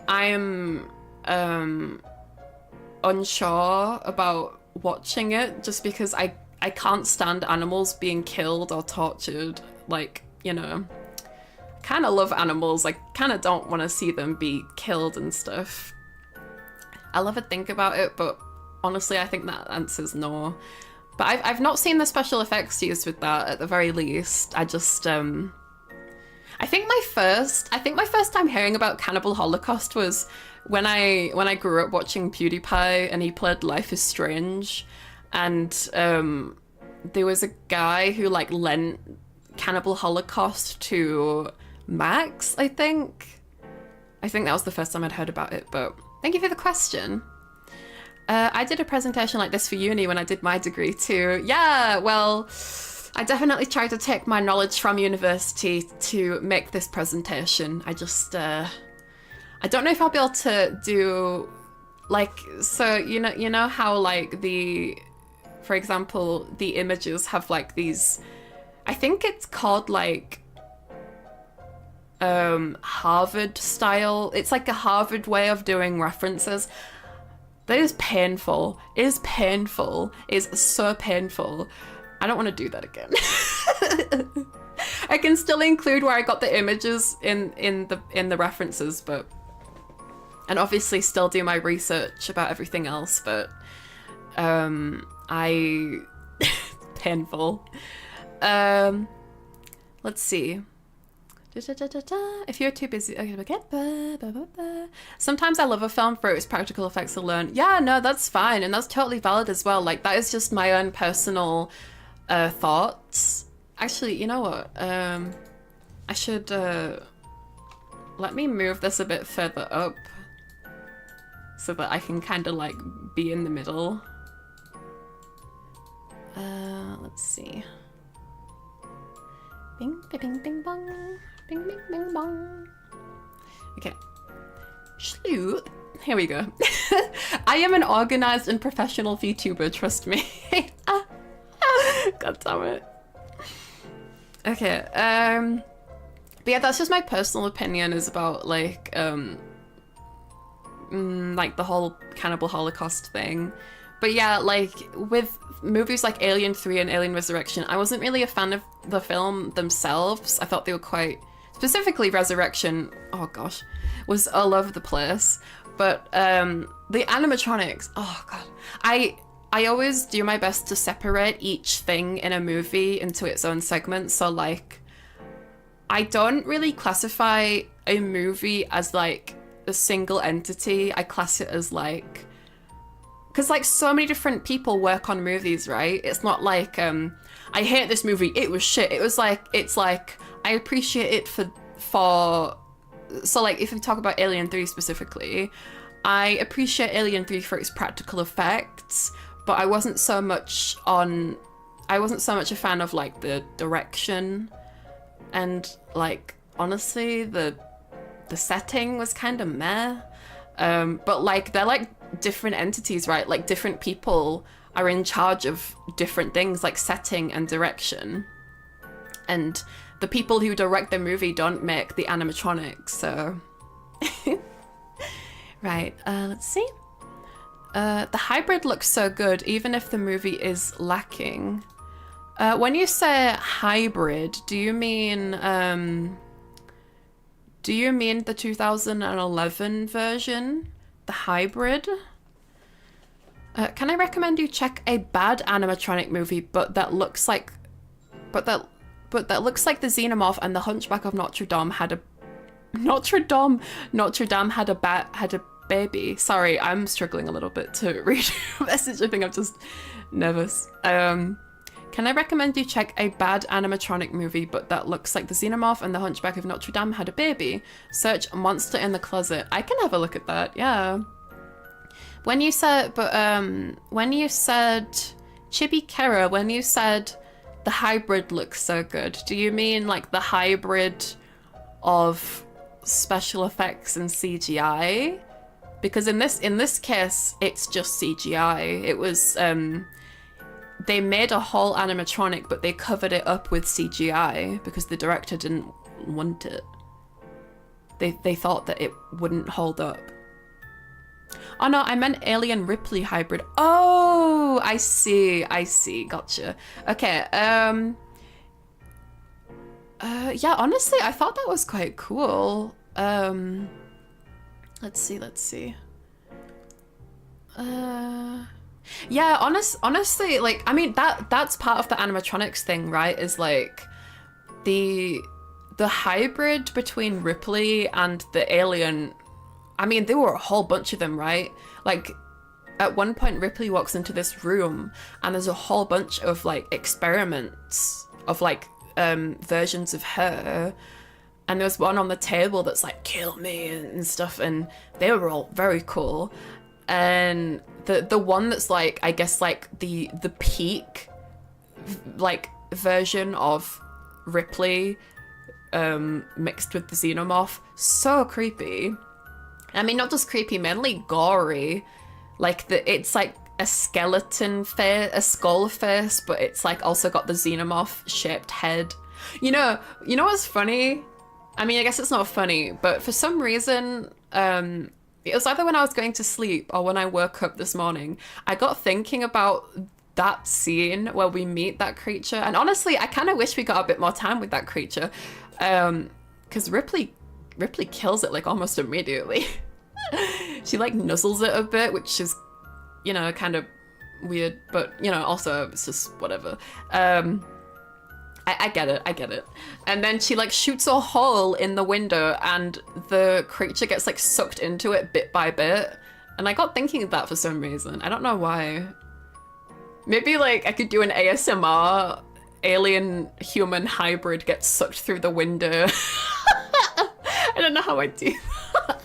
I'm unsure about watching it just because I can't stand animals being killed or tortured. Like, you know, kind of love animals. I kind of don't want to see them be killed and stuff. I'll ever think about it, but honestly, I think that answer's no. But I've not seen the special effects used with that at the very least. I just I think my first time hearing about Cannibal Holocaust was when I grew up watching PewDiePie and he played Life is Strange, and there was a guy who like lent Cannibal Holocaust to Max, I think that was the first time I'd heard about it. But thank you for the question. I did a presentation like this for uni when I did my degree too. Yeah, well, I definitely tried to take my knowledge from university to make this presentation. I just I don't know if I'll be able to do, like, so you know how like for example, the images have like these, I think it's called like Harvard style. It's like a Harvard way of doing references. That is painful. It is painful. It is so painful. I don't want to do that again. I can still include where I got the images in the references, but, and obviously still do my research about everything else, but painful. Let's see. If you're too busy, sometimes I love a film for its practical effects alone. Yeah, no, that's fine, and that's totally valid as well. Like, that is just my own personal thoughts. Actually, you know what? I should let me move this a bit further up so that I can kind of like be in the middle. Let's see. Bing, bing, bing, bong. Bing, bing, bing, bong. Okay. Schloot. Here we go. I am an organized and professional VTuber, trust me. God damn it. Okay, but yeah, that's just my personal opinion is about like the whole Cannibal Holocaust thing. But yeah, like with movies like Alien 3 and Alien Resurrection, I wasn't really a fan of the film themselves. I thought they were quite, specifically Resurrection, oh gosh, was all over the place. But the animatronics, oh god. I always do my best to separate each thing in a movie into its own segment. So like, I don't really classify a movie as like a single entity. I class it as like, because like so many different people work on movies, right? It's not like I hate this movie, it was shit. It's like I appreciate it for so like if we talk about Alien 3 specifically, I appreciate Alien 3 for its practical effects, but I wasn't so much a fan of like the direction, and like honestly the setting was kind of meh. But like they're like different entities, right? Like different people are in charge of different things like setting and direction. And the people who direct the movie don't make the animatronics, so... Right, let's see. The hybrid looks so good, even if the movie is lacking. When you say hybrid, do you mean the 2011 version? The hybrid? Can I recommend you check a bad animatronic movie, but that looks like the Xenomorph and the Hunchback of Notre Dame had a baby. Sorry, I'm struggling a little bit to read your message. I think I'm just nervous. Can I recommend you check a bad animatronic movie, but that looks like the Xenomorph and the Hunchback of Notre Dame had a baby? Search Monster in the Closet. I can have a look at that, yeah. When you said Chibi Kera, when you said the hybrid looks so good, do you mean like the hybrid of special effects and CGI? Because in this case, it's just CGI. It was, they made a whole animatronic, but they covered it up with CGI because the director didn't want it. They thought that it wouldn't hold up. Oh no, I meant Alien Ripley hybrid. Oh, I see, gotcha. Okay, yeah, honestly, I thought that was quite cool. Let's see. Yeah, honestly, like, I mean, that's part of the animatronics thing, right? Is like the hybrid between Ripley and the alien. I mean, there were a whole bunch of them, right? Like, at one point, Ripley walks into this room and there's a whole bunch of, like, experiments of, like, versions of her. And there was one on the table that's like, kill me and stuff. And they were all very cool. And the one that's, like, I guess, like, the peak, like, version of Ripley mixed with the Xenomorph. So creepy. I mean, not just creepy, mainly gory. Like, it's like a skeleton face, a skull face, but it's like also got the Xenomorph-shaped head. You know what's funny? I mean, I guess it's not funny, but for some reason, it was either when I was going to sleep or when I woke up this morning, I got thinking about that scene where we meet that creature. And honestly, I kind of wish we got a bit more time with that creature. Because Ripley kills it, like, almost immediately. She, like, nuzzles it a bit, which is, you know, kind of weird, but, you know, also it's just whatever. I get it. And then she, like, shoots a hole in the window and the creature gets, like, sucked into it bit by bit. And I got thinking of that for some reason. I don't know why. Maybe, like, I could do an ASMR alien human hybrid gets sucked through the window. I don't know how I do that.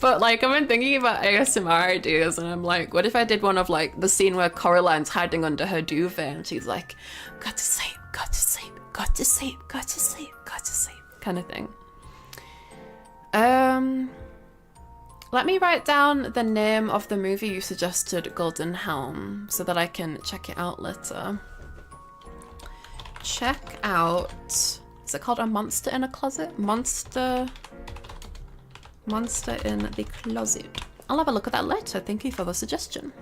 But, like, I've been thinking about ASMR ideas and I'm like, what if I did one of, like, the scene where Coraline's hiding under her duvet and she's like, got to sleep, got to sleep, got to sleep, got to sleep, got to sleep, kind of thing. Let me write down the name of the movie you suggested, Golden Helm, so that I can check it out later. Check out... Is it called A Monster in a Closet? Monster in the Closet. I'll have a look at that later. Thank you for the suggestion.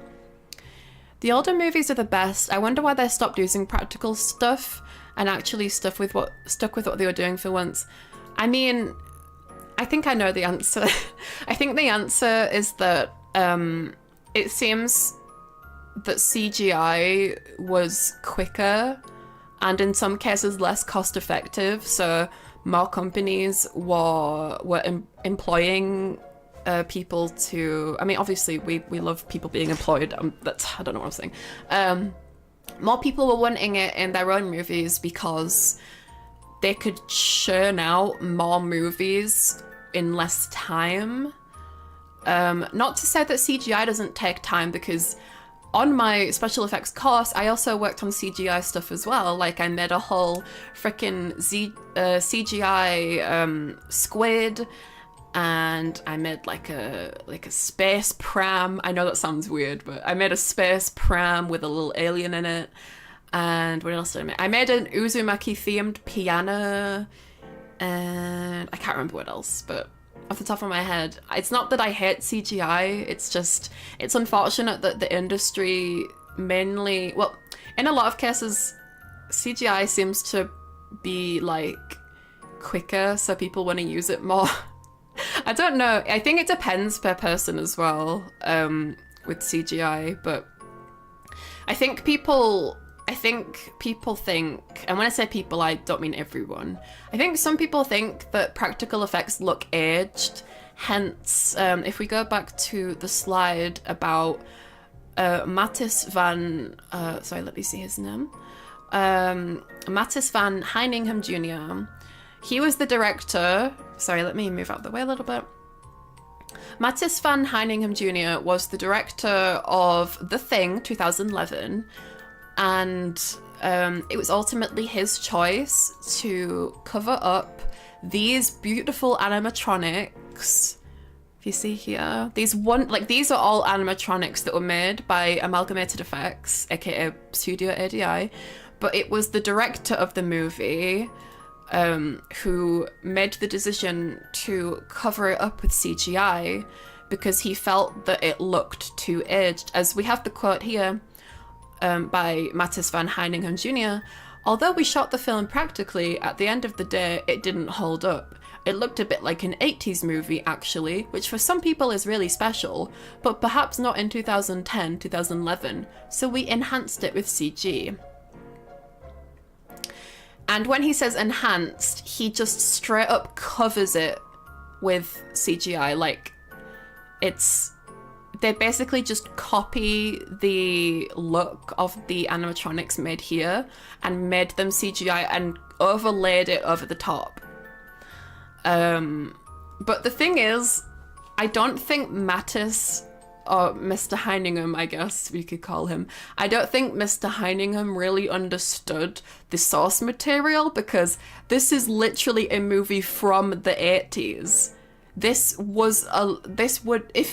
The older movies are the best. I wonder why they stopped using practical stuff and actually stuck with what they were doing for once. I mean, I think I know the answer. I think the answer is that it seems that CGI was quicker and in some cases less cost effective, so more companies were employing people to... I mean, obviously we love people being employed. I don't know what I'm saying. More people were wanting it in their own movies because they could churn out more movies in less time. Not to say that CGI doesn't take time, because on my special effects course, I also worked on CGI stuff as well. Like, I made a whole freaking CGI squid, and I made like a space pram. I know that sounds weird, but I made a space pram with a little alien in it. And what else did I make? I made an Uzumaki themed piano, and I can't remember what else, but off the top of my head, it's not that I hate CGI, it's just, it's unfortunate that the industry mainly, well, in a lot of cases, CGI seems to be like quicker, so people want to use it more. I don't know, I think it depends per person as well, with CGI, but I think people think, and when I say people, I don't mean everyone. I think some people think that practical effects look aged. Hence, if we go back to the slide about Matthijs van, sorry, let me see his name. Matthijs van Heiningham Jr. He was the director. Sorry, let me move out the way a little bit. Matthijs van Heiningham Jr. was the director of The Thing 2011. And it was ultimately his choice to cover up these beautiful animatronics. If you see here, these are all animatronics that were made by Amalgamated Effects, aka Studio ADI. But it was the director of the movie who made the decision to cover it up with CGI because he felt that it looked too aged. As we have the quote here. By Matthijs van Heiningham Jr. Although we shot the film practically, at the end of the day, it didn't hold up. It looked a bit like an 80s movie, actually, which for some people is really special, but perhaps not in 2010, 2011, so we enhanced it with CG. And when he says enhanced, he just straight up covers it with CGI, like, they basically just copy the look of the animatronics made here and made them CGI and overlaid it over the top. But the thing is, I don't think Matthijs, or Mr. Heiningham, I guess we could call him, I don't think Mr. Heiningham really understood the source material because this is literally a movie from the 80s. If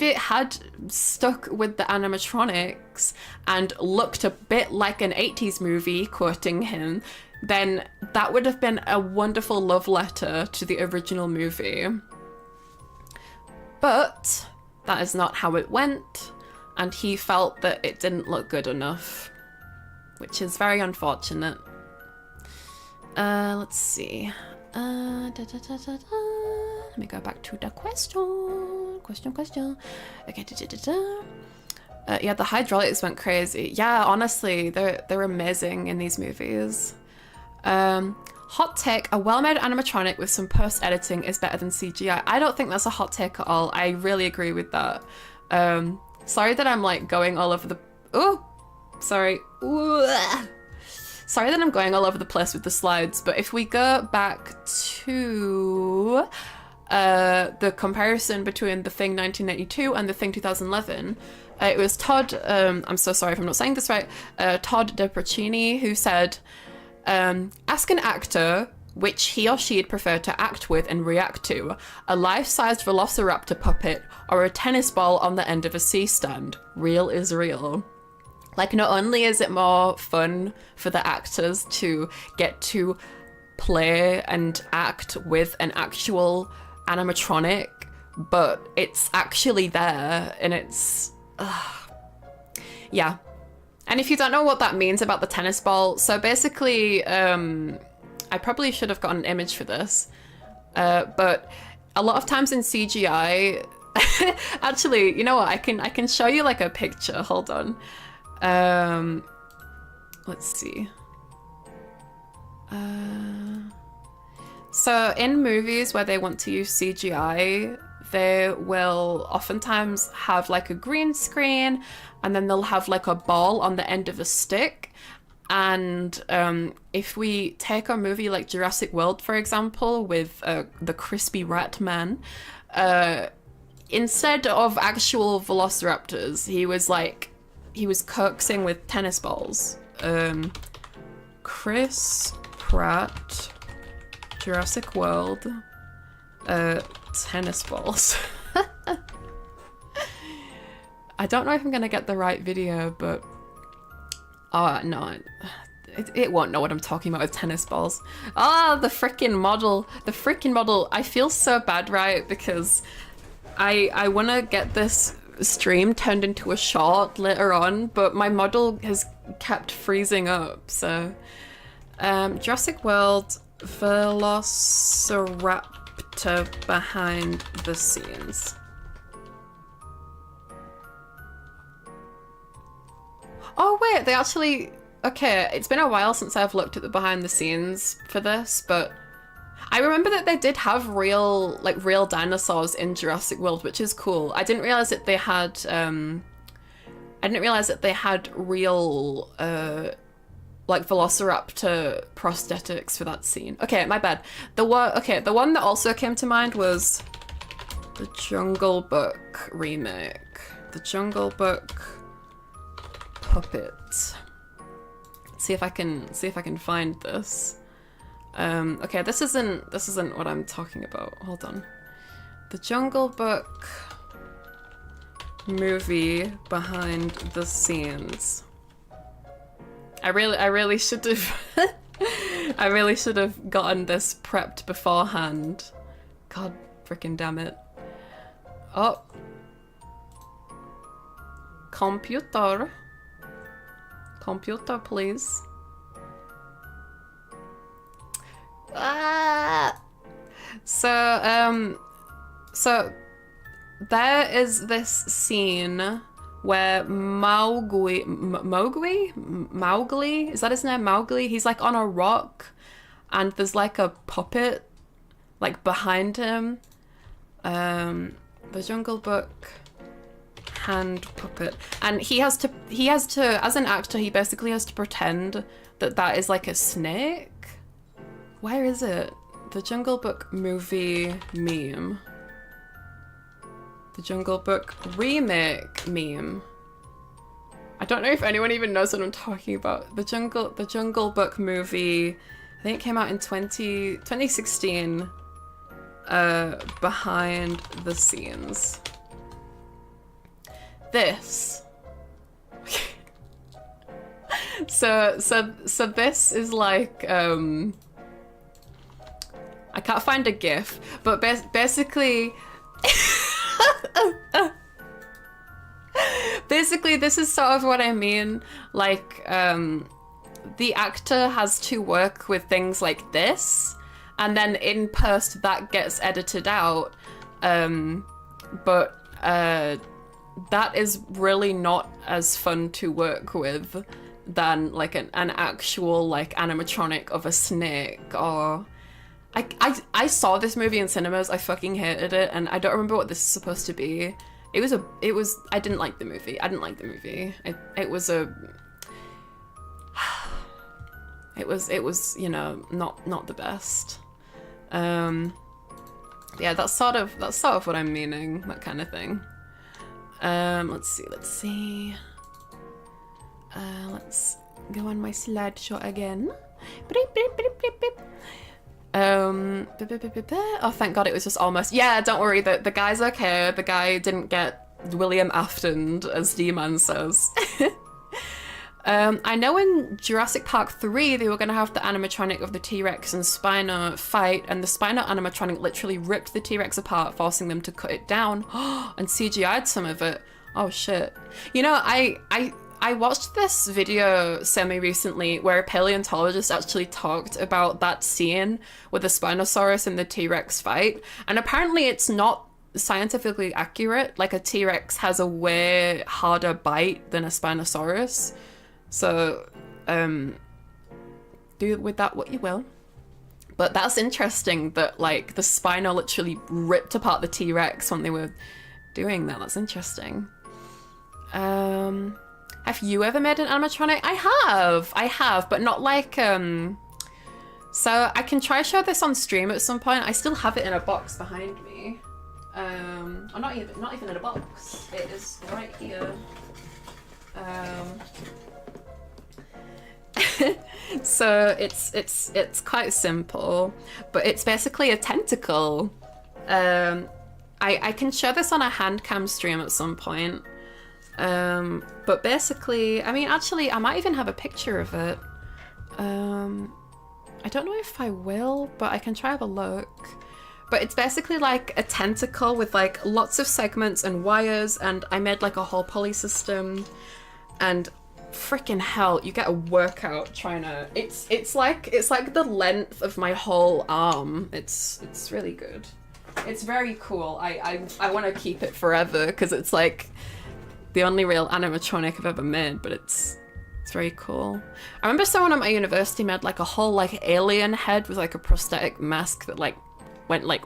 it had stuck with the animatronics and looked a bit like an 80s movie, quoting him, then that would have been a wonderful love letter to the original movie. But that is not how it went, and he felt that it didn't look good enough, which is very unfortunate. Let's see. Let me go back to the question. Okay, yeah, the hydraulics went crazy. Yeah, honestly, they're amazing in these movies. Hot take, a well-made animatronic with some post-editing is better than CGI. I don't think that's a hot take at all. I really agree with that. Sorry that I'm like going all over the... Oh, sorry. Ooh. Sorry that I'm going all over the place with the slides, but if we go back to the comparison between The Thing 1992 and The Thing 2011, it was Todd, I'm so sorry if I'm not saying this right, Todd DeProcini, who said, ask an actor which he or she'd prefer to act with and react to, a life-sized velociraptor puppet or a tennis ball on the end of a C-stand. Real is real. Like, not only is it more fun for the actors to get to play and act with an actual animatronic, but it's actually there, and it's... yeah. And if you don't know what that means about the tennis ball, so basically, I probably should have gotten an image for this, but a lot of times in CGI... actually, you know what, I can show you like a picture, hold on. Let's see. So in movies where they want to use CGI, they will oftentimes have like a green screen, and then they'll have like a ball on the end of a stick. And if we take a movie like Jurassic World, for example, with the crispy rat man, instead of actual velociraptors, he was coaxing with tennis balls. Chris Pratt, Jurassic World. tennis balls. I don't know if I'm gonna get the right video, but oh no, it won't know what I'm talking about with tennis balls. Ah, the freaking model, the freaking model. I feel so bad, right? Because I want to get this stream turned into a short later on, but my model has kept freezing up. So, Jurassic World Velociraptor behind the scenes. Oh wait, they actually... Okay, it's been a while since I've looked at the behind the scenes for this, but I remember that they did have real dinosaurs in Jurassic World, which is cool. I didn't realize that they had real like Velociraptor prosthetics for that scene. Okay, my bad. The one that also came to mind was the Jungle Book remake. The Jungle Book puppet. See if I can find this. Okay, this isn't what I'm talking about. Hold on. The Jungle Book movie behind the scenes. I really should have I really should have gotten this prepped beforehand. God freaking damn it. Oh. Computer, please. So there is this scene where Mowgli, is that his name? Mowgli? He's like on a rock and there's like a puppet like behind him. The Jungle Book hand puppet, and he has to as an actor he basically has to pretend that is like a snake. Where is it? The Jungle Book movie meme. The Jungle Book remake meme. I don't know if anyone even knows what I'm talking about. The Jungle Book movie, I think it came out in 2016. Behind the scenes. This. So this is like I can't find a GIF, but basically basically this is sort of what I mean. Like the actor has to work with things like this, and then in post that gets edited out. But that is really not as fun to work with than like an actual like animatronic of a snake. Or I saw this movie in cinemas. I fucking hated it, and I don't remember what this is supposed to be. I didn't like the movie. It was, you know, not the best. Yeah, that's sort of what I'm meaning, that kind of thing. Let's see. Let's go on my slideshow again. Oh, thank God it was just almost. Yeah, don't worry, the guy's okay. The guy didn't get William Aftoned, as D-Man says. I know in Jurassic Park 3 they were going to have the animatronic of the T-Rex and Spino fight, and the Spino animatronic literally ripped the T-Rex apart, forcing them to cut it down, and CGI'd some of it. Oh shit. You know, I watched this video semi-recently where a paleontologist actually talked about that scene with the Spinosaurus and the T-Rex fight, and apparently it's not scientifically accurate. Like, a T-Rex has a way harder bite than a Spinosaurus. So, do with that what you will. But that's interesting that, like, the Spino literally ripped apart the T-Rex when they were doing that. That's interesting. Have you ever made an animatronic? I have, but not like, so I can try show this on stream at some point. I still have it in a box behind me. Or not even in a box. It is right here. So it's quite simple, but it's basically a tentacle. I can share this on a hand cam stream at some point. But basically, I mean, actually, I might even have a picture of it. I don't know if I will, but I can try have a look. But it's basically like a tentacle with like lots of segments and wires, and I made like a whole pulley system, and freaking hell, you get a workout trying to. It's like the length of my whole arm. It's really good. It's very cool. I want to keep it forever because it's like the only real animatronic I've ever made, but it's very cool. I remember someone at my university made like a whole like alien head with like a prosthetic mask that like went like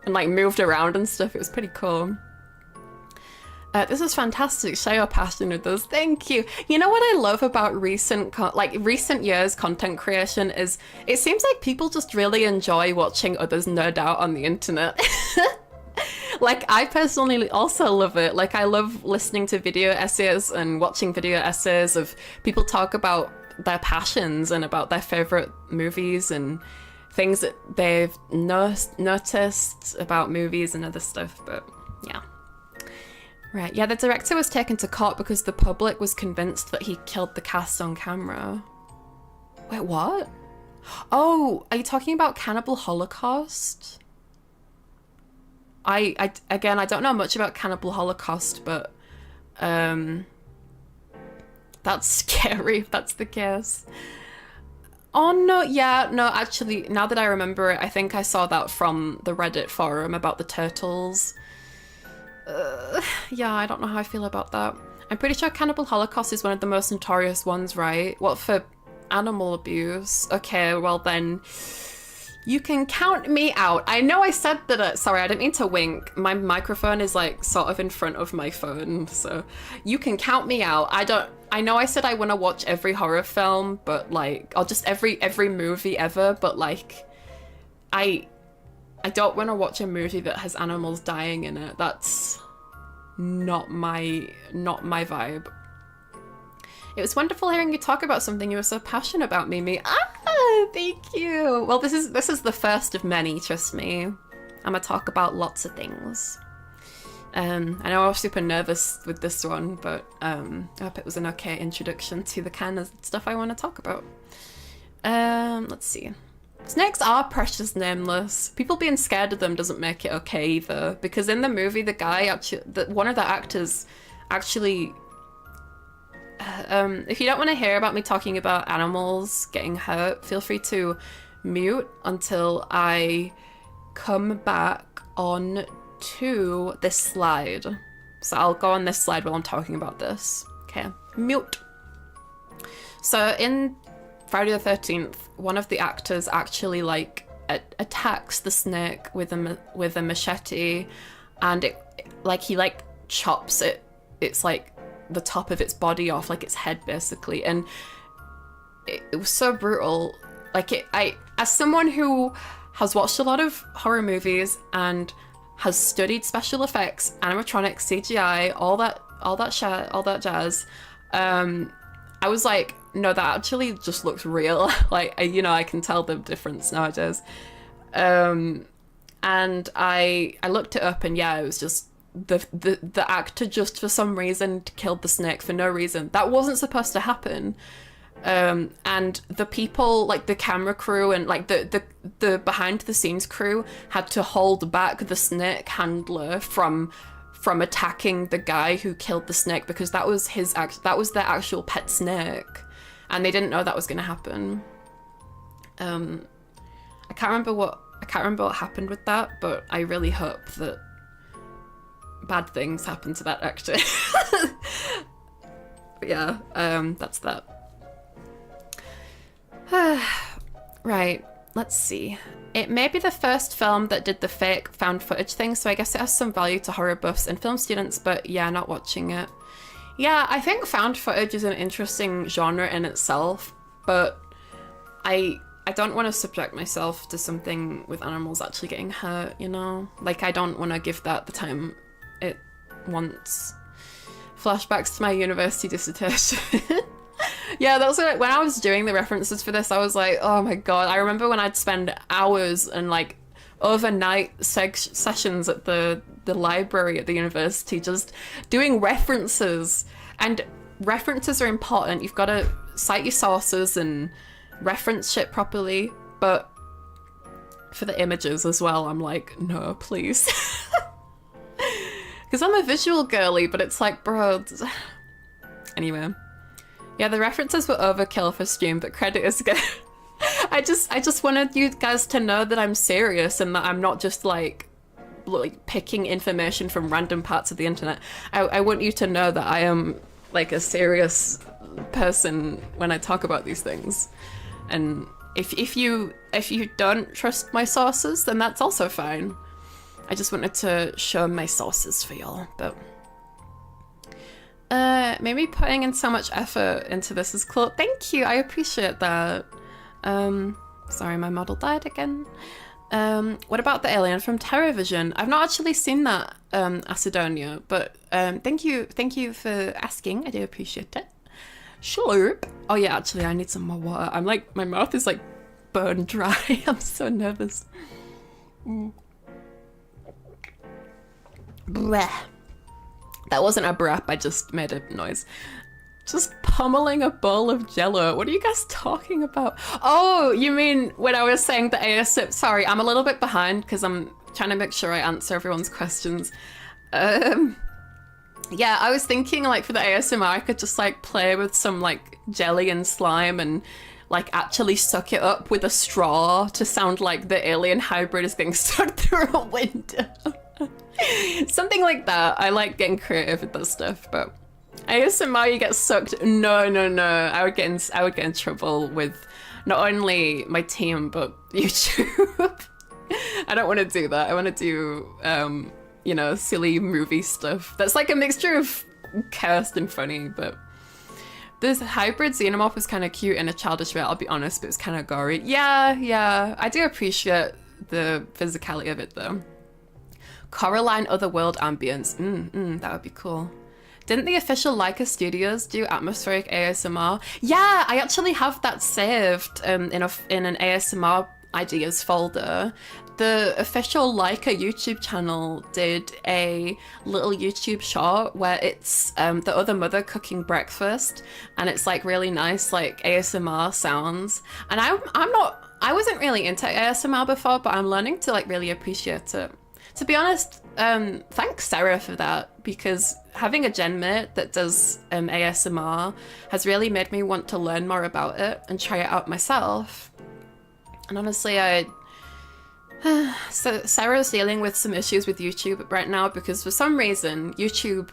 and like moved around and stuff. It was pretty cool. This is fantastic. Share your passion with us. Thank you. You know what I love about recent years content creation is it seems like people just really enjoy watching others nerd out on the internet. Like, I personally also love it. Like, I love listening to video essays and watching video essays of people talk about their passions and about their favorite movies and things that they've noticed about movies and other stuff. But yeah. Right, yeah, the director was taken to court because the public was convinced that he killed the cast on camera. Wait, what? Oh, are you talking about Cannibal Holocaust? Again, I don't know much about Cannibal Holocaust, but that's scary if that's the case. Oh no, yeah, no, actually, now that I remember it, I think I saw that from the Reddit forum about the turtles. Yeah, I don't know how I feel about that. I'm pretty sure Cannibal Holocaust is one of the most notorious ones, right? What, for animal abuse? Okay, well then, you can count me out. I know I said that, sorry, I didn't mean to wink. My microphone is like sort of in front of my phone, so you can count me out. I know I said I want to watch every horror film, but like, or just every movie ever, but like, I don't want to watch a movie that has animals dying in it. That's not my vibe. It was wonderful hearing you talk about something you were so passionate about, Mimi. Ah, thank you. Well, this is the first of many, trust me. I'm gonna talk about lots of things. I know I was super nervous with this one, but I hope it was an okay introduction to the kind of stuff I want to talk about. Let's see. Snakes are precious nameless. People being scared of them doesn't make it okay either, because in the movie, the guy actually, one of the actors actually. If you don't want to hear about me talking about animals getting hurt, feel free to mute until I come back on to this slide. So I'll go on this slide while I'm talking about this. Okay, mute. So in Friday the 13th, one of the actors actually like attacks the snake with a machete, and he chops it. It's like the top of its body off, like its head basically, and it was so brutal. Like as someone who has watched a lot of horror movies and has studied special effects, animatronics, CGI, all that jazz, I was like, no, that actually just looks real. Like, I can tell the difference nowadays. And I looked it up, and yeah, it was just the actor just for some reason killed the snake for no reason. That wasn't supposed to happen. And the people, like the camera crew and like the behind the scenes crew had to hold back the snake handler from attacking the guy who killed the snake, because that was their actual pet snake, and they didn't know that was going to happen. I can't remember what happened with that, but I really hope that bad things happen to that actor. But yeah, that's that. Right, let's see. It may be the first film that did the fake found footage thing, so I guess it has some value to horror buffs and film students, but yeah, not watching it. Yeah, I think found footage is an interesting genre in itself, but I don't want to subject myself to something with animals actually getting hurt, you know? Like, I don't want to give that the time it wants. Flashbacks to my university dissertation. Yeah, that's what, when I was doing the references for this, I was like, oh my god. I remember when I'd spend hours and like overnight sessions at the library at the university just doing references. And references are important. You've got to cite your sources and reference shit properly. But for the images as well, I'm like, no, please. Because I'm a visual girly, but it's like, bro. Anyway. Yeah, the references were overkill for stream, but credit is good. I just wanted you guys to know that I'm serious and that I'm not just like picking information from random parts of the internet. I want you to know that I am like a serious person when I talk about these things. And if you don't trust my sources, then that's also fine. I just wanted to show my sources for y'all, but maybe putting in so much effort into this is cool. Thank you, I appreciate that. Sorry, my model died again. What about the alien from TerraVision? I've not actually seen that, Acidonia, but thank you for asking. I do appreciate it. Slurp. Oh yeah, actually, I need some more water. I'm like, my mouth is like bone dry. I'm so nervous. Bleh. That wasn't a brap, I just made a noise. Just pummeling a bowl of jello. What are you guys talking about? Oh, you mean when I was saying the ASMR? Sorry, I'm a little bit behind because I'm trying to make sure I answer everyone's questions. Yeah, I was thinking like for the ASMR, I could just like play with some like jelly and slime and like actually suck it up with a straw to sound like the alien hybrid is getting sucked through a window. Something like that. I like getting creative with that stuff, but ASMR you get sucked. No. I would get in trouble with not only my team but YouTube. I don't want to do that. I want to do you know, silly movie stuff. That's like a mixture of cursed and funny, but this hybrid xenomorph was kind of cute in a childish way, I'll be honest, but it's kind of gory. Yeah. I do appreciate the physicality of it though. Coraline Otherworld ambience. That would be cool. Didn't the official Leica Studios do atmospheric ASMR? Yeah, I actually have that saved in an ASMR ideas folder. The official Leica YouTube channel did a little YouTube short where it's the other mother cooking breakfast, and it's like really nice like ASMR sounds. And I wasn't really into ASMR before, but I'm learning to like really appreciate it. To be honest, thanks Sarah for that, because having a gen mate that does ASMR has really made me want to learn more about it and try it out myself. And honestly, so Sarah's dealing with some issues with YouTube right now because for some reason YouTube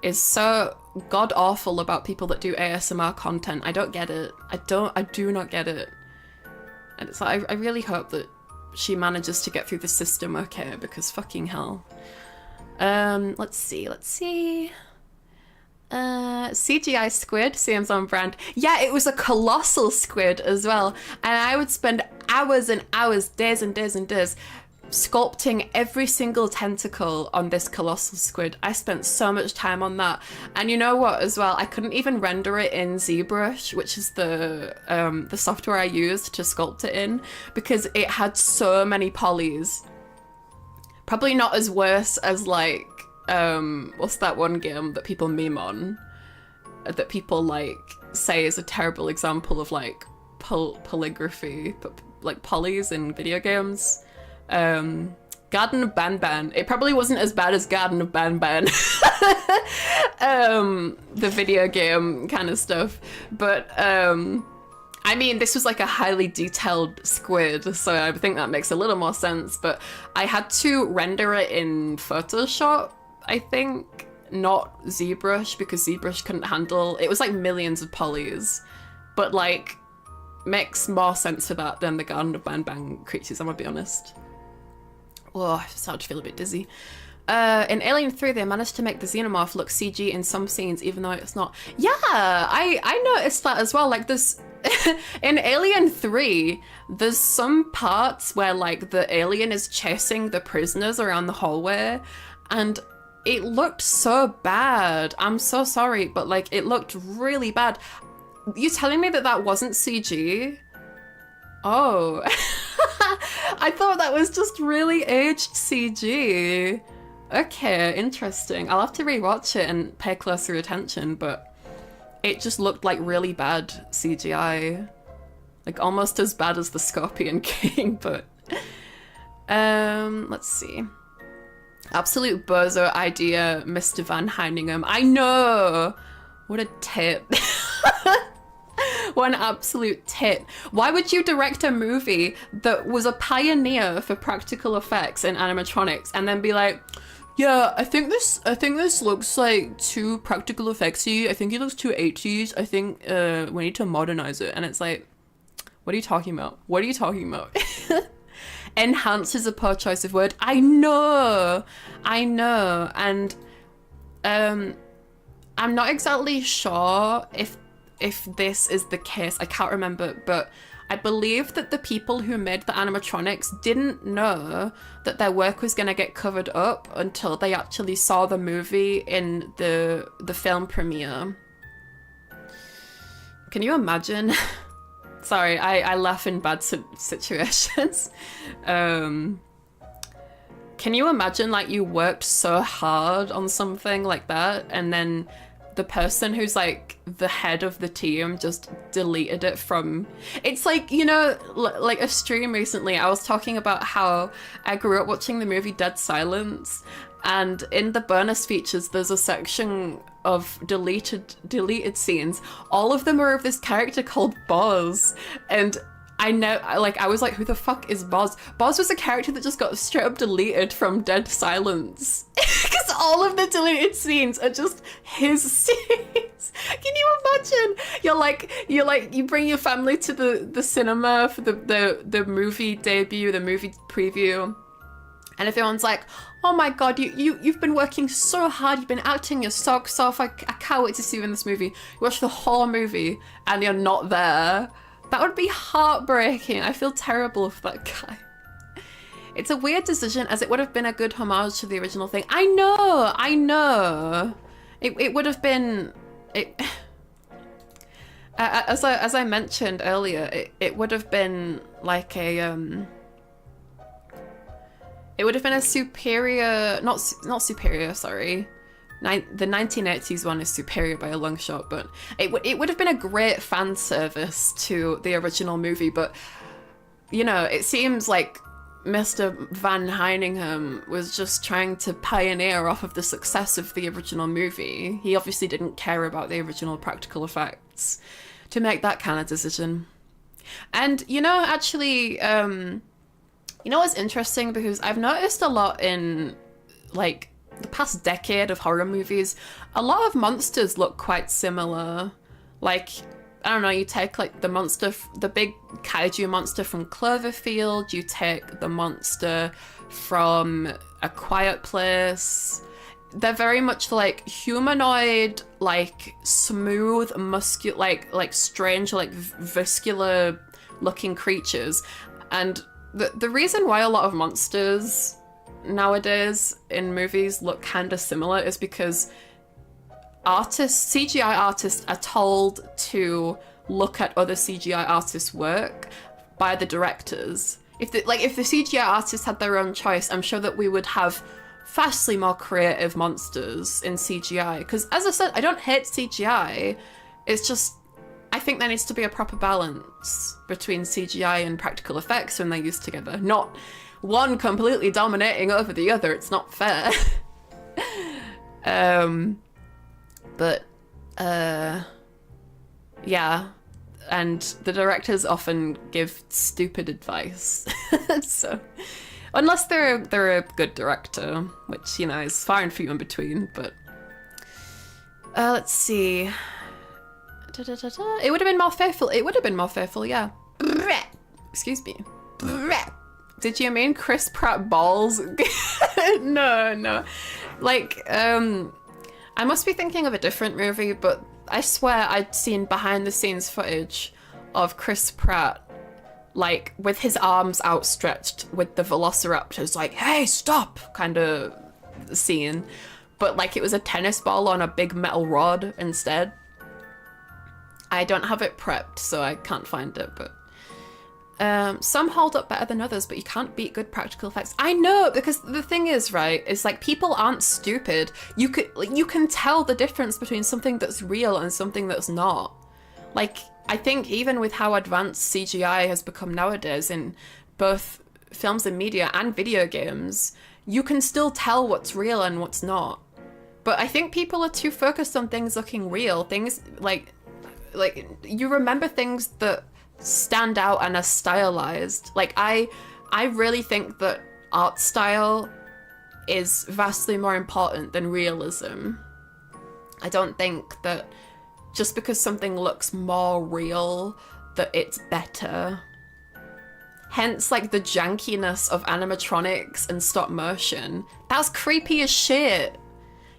is so god awful about people that do ASMR content. I don't get it. I do not get it. And it's like, I really hope that she manages to get through the system okay, because fucking hell. Let's see. CGI squid seems on brand. Yeah, it was a colossal squid as well. And I would spend hours and hours, days and days and days, sculpting every single tentacle on this colossal squid. I spent so much time on that. And you know what as well? I couldn't even render it in ZBrush, which is the software I used to sculpt it in, because it had so many polys. Probably not as worse as like, what's that one game that people meme on? That people like say is a terrible example of like polygraphy, but like polys in video games. Garden of Banban. It probably wasn't as bad as Garden of Banban. The video game kind of stuff. But I mean, this was like a highly detailed squid, so I think that makes a little more sense. But I had to render it in Photoshop, I think, not ZBrush, because ZBrush couldn't handle, it was like millions of polys, but like makes more sense for that than the Garden of Banban creatures, I'm gonna be honest. Oh, I start to feel a bit dizzy. In Alien 3, they managed to make the xenomorph look CG in some scenes, even though it's not. Yeah, I noticed that as well. Like this, in Alien 3, there's some parts where like the alien is chasing the prisoners around the hallway, and it looked so bad. I'm so sorry, but like it looked really bad. You telling me that that wasn't CG? Oh. I thought that was just really aged CG. Okay, interesting. I'll have to rewatch it and pay closer attention, but it just looked like really bad CGI. Like almost as bad as the Scorpion King, but let's see. Absolute bozo idea, Mr. Van Heiningham. I know! What a tit. What an absolute tit. Why would you direct a movie that was a pioneer for practical effects and animatronics and then be like, yeah, I think this looks like too practical effectsy. I think it looks too 80s. I think we need to modernize it. And it's like, what are you talking about? What are you talking about? Enhance is a poor choice of word. I know. And I'm not exactly sure if this is the case. I can't remember, but I believe that the people who made the animatronics didn't know that their work was going to get covered up until they actually saw the movie in the film premiere. Can you imagine? Sorry, I laugh in bad situations. Can you imagine like you worked so hard on something like that and then the person who's like the head of the team just deleted it from... It's like, you know, like a stream recently, I was talking about how I grew up watching the movie Dead Silence, and in the bonus features there's a section of deleted scenes. All of them are of this character called Boz, and I was like, who the fuck is Boz? Boz was a character that just got straight up deleted from Dead Silence. Because all of the deleted scenes are just his scenes. Can you imagine? You bring your family to the cinema for the movie debut, the movie preview, and everyone's like, oh my god, you've been working so hard, you've been acting your socks off, I can't wait to see you in this movie. You watch the whole movie and you're not there. That would be heartbreaking. I feel terrible for that guy. It's a weird decision, as it would have been a good homage to the original thing. I know. It would have been... as I mentioned earlier, it would have been like a... It would have been a superior... Not superior, sorry. The 1980s one is superior by a long shot, but it would have been a great fan service to the original movie, but, you know, it seems like Mr. Van Heiningham was just trying to pioneer off of the success of the original movie. He obviously didn't care about the original practical effects to make that kind of decision. And, you know, actually, you know what's interesting? Because I've noticed a lot in, like, the past decade of horror movies, a lot of monsters look quite similar. Like, I don't know, you take like the big kaiju monster from Cloverfield, you take the monster from A Quiet Place. They're very much like humanoid, like smooth, muscular, like strange, like viscular looking creatures. And the reason why a lot of monsters nowadays in movies look kind of similar is because CGI artists are told to look at other CGI artists' work by the directors. If the CGI artists had their own choice, I'm sure that we would have vastly more creative monsters in CGI. Because as I said, I don't hate CGI. It's just, I think there needs to be a proper balance between CGI and practical effects when they're used together. Not one completely dominating over the other. It's not fair. Yeah, and the directors often give stupid advice. So, unless they're a good director, which, you know, is far and few in between. But let's see. It would have been more faithful. It would have been more faithful. Yeah. Excuse me. Did you mean Chris Pratt balls? No. Like, I must be thinking of a different movie, but I swear I'd seen behind the scenes footage of Chris Pratt, like, with his arms outstretched with the velociraptors, like, hey, stop, kind of scene. But, like, it was a tennis ball on a big metal rod instead. I don't have it prepped, so I can't find it, but some hold up better than others, but you can't beat good practical effects. I know, because the thing is, right, is like people aren't stupid. You can tell the difference between something that's real and something that's not. Like, I think even with how advanced CGI has become nowadays in both films and media and video games, you can still tell what's real and what's not. But I think people are too focused on things looking real. Things like you remember things that stand out and are stylized. Like I really think that art style is vastly more important than realism. I don't think that just because something looks more real that it's better. Hence, like, the jankiness of animatronics and stop motion. That's creepy as shit.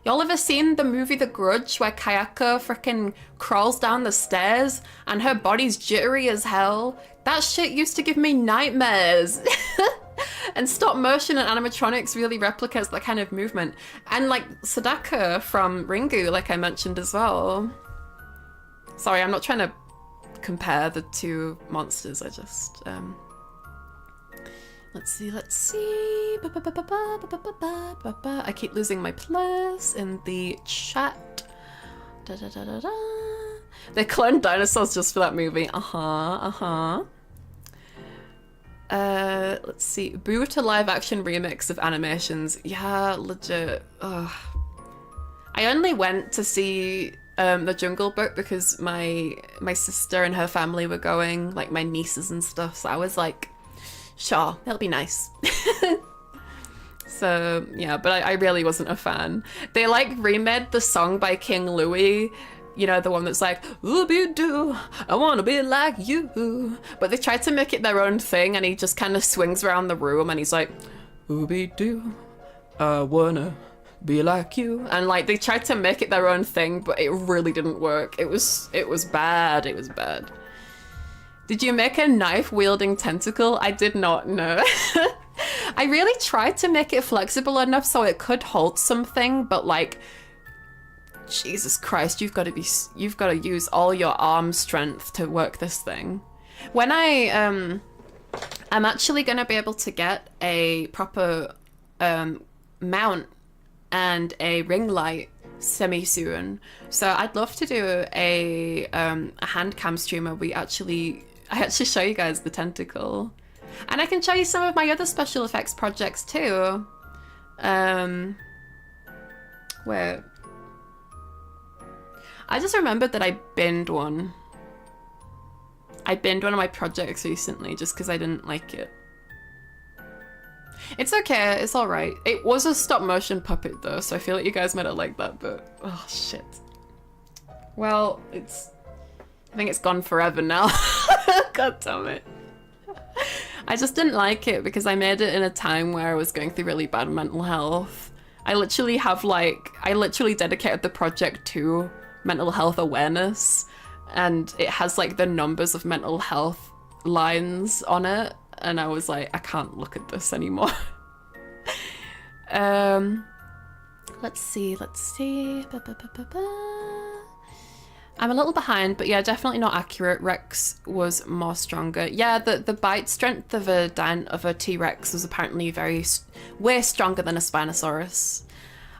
Y'all ever seen the movie The Grudge where Kayako frickin' crawls down the stairs and her body's jittery as hell? That shit used to give me nightmares. And stop motion and animatronics really replicates that kind of movement. And like Sadaka from Ringu, like I mentioned as well. Sorry, I'm not trying to compare the two monsters, I just... Let's see. I keep losing my place in the chat. They cloned dinosaurs just for that movie. Let's see. Boo to live action remix of animations. Yeah, legit. Ugh. I only went to see The Jungle Book because my sister and her family were going, like my nieces and stuff. So I was like, sure, that'll be nice. So yeah, but I really wasn't a fan. They like remade the song by King Louis, you know, the one that's like, ooby-doo, I wanna be like you. But they tried to make it their own thing, and he just kind of swings around the room and he's like, ooby-doo, I wanna be like you. And like they tried to make it their own thing, but it really didn't work. It was bad. It was bad. Did you make a knife-wielding tentacle? I did not, no. I really tried to make it flexible enough so it could hold something, but like, Jesus Christ, you've got to use all your arm strength to work this thing. When I'm actually going to be able to get a proper mount and a ring light semi-soon. So I'd love to do a hand cam stream where I actually show you guys the tentacle. And I can show you some of my other special effects projects too. Where I just remembered that I binned one. I binned one of my projects recently just because I didn't like it. It's okay, it's alright. It was a stop motion puppet though, so I feel like you guys might have liked that, but oh shit. Well, I think it's gone forever now. God damn it. I just didn't like it because I made it in a time where I was going through really bad mental health. I literally dedicated the project to mental health awareness, and it has like the numbers of mental health lines on it, and I was like, I can't look at this anymore. Let's see. I'm a little behind, but yeah, definitely not accurate. Rex was more stronger. Yeah, the bite strength of a T-Rex was apparently way stronger than a Spinosaurus.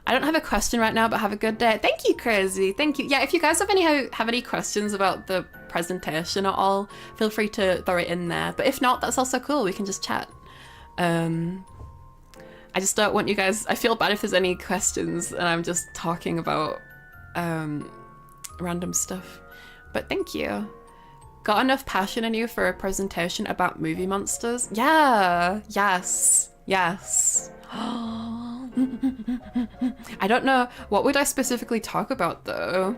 I don't have a question right now, but have a good day. Thank you, Crazy. Thank you. Yeah, if you guys have any questions about the presentation at all, feel free to throw it in there. But if not, that's also cool. We can just chat. I just don't want you guys... I feel bad if there's any questions and I'm just talking about random stuff. But thank you. Got enough passion in you for a presentation about movie monsters? Yeah. Yes. I don't know. What would I specifically talk about though?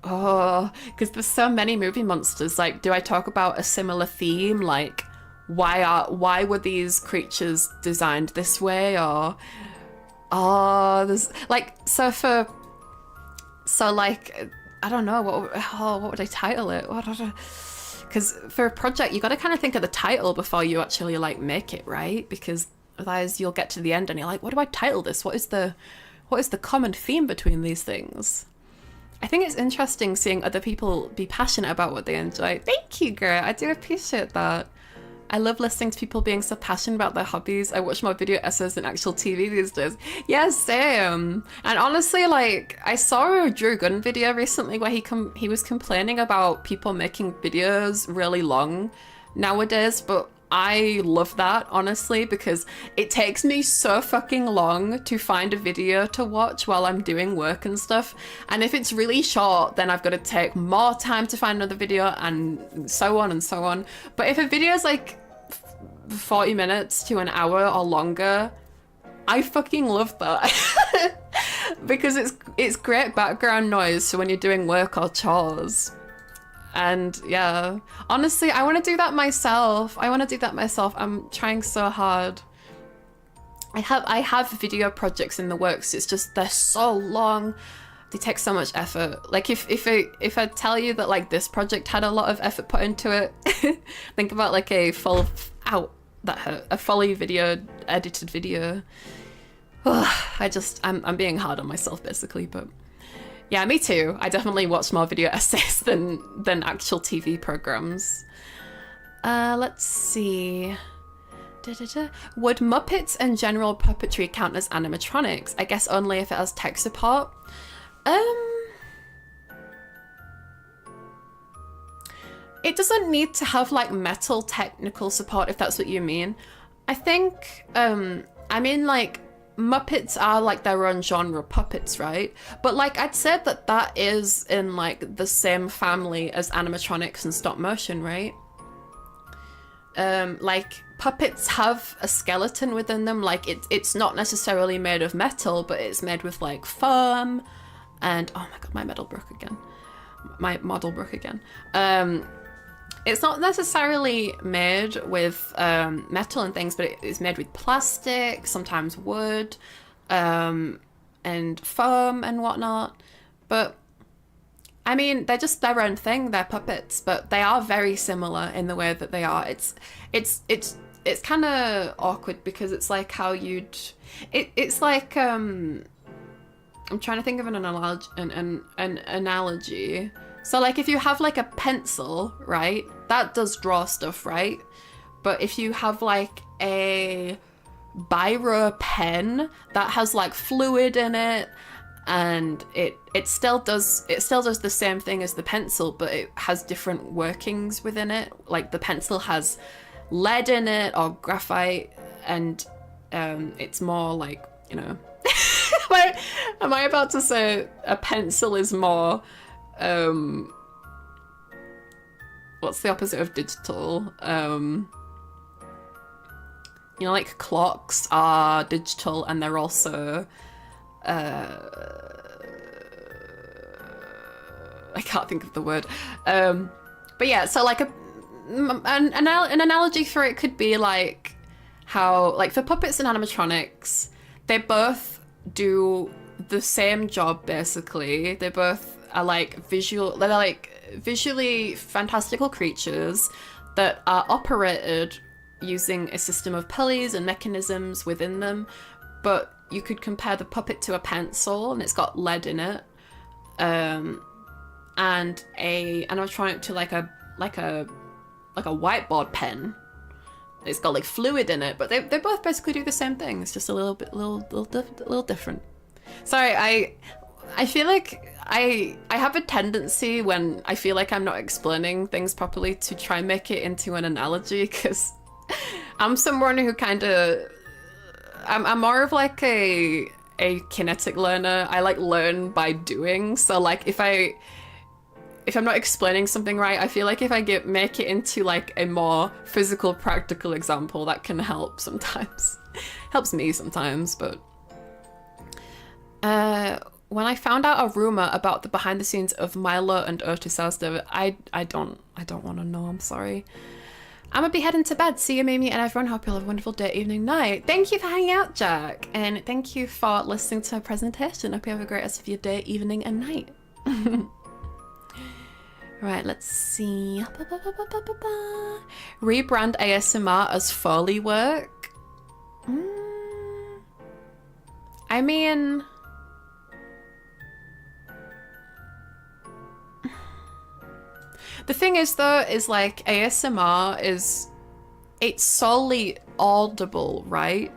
Oh, because there's so many movie monsters. Like, do I talk about a similar theme? Like, why were these creatures designed this way? Or, there's like, I don't know, what would I title it? Because for a project, you got to kind of think of the title before you actually like make it, right? Because otherwise you'll get to the end and you're like, what do I title this? What is the common theme between these things? I think it's interesting seeing other people be passionate about what they enjoy. Thank you, girl. I do appreciate that. I love listening to people being so passionate about their hobbies. I watch more video essays than actual TV these days. Yeah, same. And honestly, like, I saw a Drew Gunn video recently where he was complaining about people making videos really long nowadays, but I love that, honestly, because it takes me so fucking long to find a video to watch while I'm doing work and stuff. And if it's really short, then I've got to take more time to find another video and so on and so on. But if a video is like 40 minutes to an hour or longer, I fucking love that. Because it's great background noise so when you're doing work or chores. And yeah, honestly, I want to do that myself. I'm trying so hard. I have video projects in the works. It's just they're so long. They take so much effort. Like if I tell you that like this project had a lot of effort put into it, think about like a fully video edited video. I'm being hard on myself basically, but. Yeah, me too. I definitely watch more video essays than actual TV programs. Let's see. Would Muppets and general puppetry count as animatronics? I guess only if it has tech support. It doesn't need to have like metal technical support if that's what you mean. I think, I mean like, Muppets are like their own genre puppets, right? But like I'd said that is in like the same family as animatronics and stop motion, right? Like puppets have a skeleton within them. Like it's not necessarily made of metal, but it's made with like foam and oh my god, my model broke again. It's not necessarily made with metal and things, but it's made with plastic, sometimes wood, and foam and whatnot. But I mean, they're just their own thing. They're puppets, but they are very similar in the way that they are. It's kind of awkward because it's like how you'd. It's like I'm trying to think of an analogy. So like if you have like a pencil, right, that does draw stuff, right? But if you have like a biro pen that has like fluid in it and it still does the same thing as the pencil, but it has different workings within it. Like the pencil has lead in it or graphite and it's more like, you know, am I about to say a pencil is more what's the opposite of digital? You know, like clocks are digital and they're also I can't think of the word. But yeah, so like an analogy for it could be like how, like for puppets and animatronics, they both do the same job basically. They both are like they're like visually fantastical creatures that are operated using a system of pulleys and mechanisms within them, but you could compare the puppet to a pencil and it's got lead in it, and a animatronic to like a whiteboard pen. It's got like fluid in it, but they both basically do the same thing. It's just a little different. Sorry, I feel like I have a tendency when I feel like I'm not explaining things properly to try and make it into an analogy, because I'm someone who kind of I'm more of like a kinetic learner. I like learn by doing. So like if I'm not explaining something right, I feel like if I make it into like a more physical, practical example, that can help sometimes. Helps me sometimes, but when I found out a rumor about the behind the scenes of Milo and Otis Asda, I don't want to know. I'm sorry. I'm gonna be heading to bed. See you, Mimi, and everyone. Hope you'll have a wonderful day, evening, night. Thank you for hanging out, Jack, and thank you for listening to my presentation. Hope you have a great rest of your day, evening, and night. Right, let's see. Rebrand ASMR as Foley work. I mean, The thing is though, is like ASMR it's solely audible, right?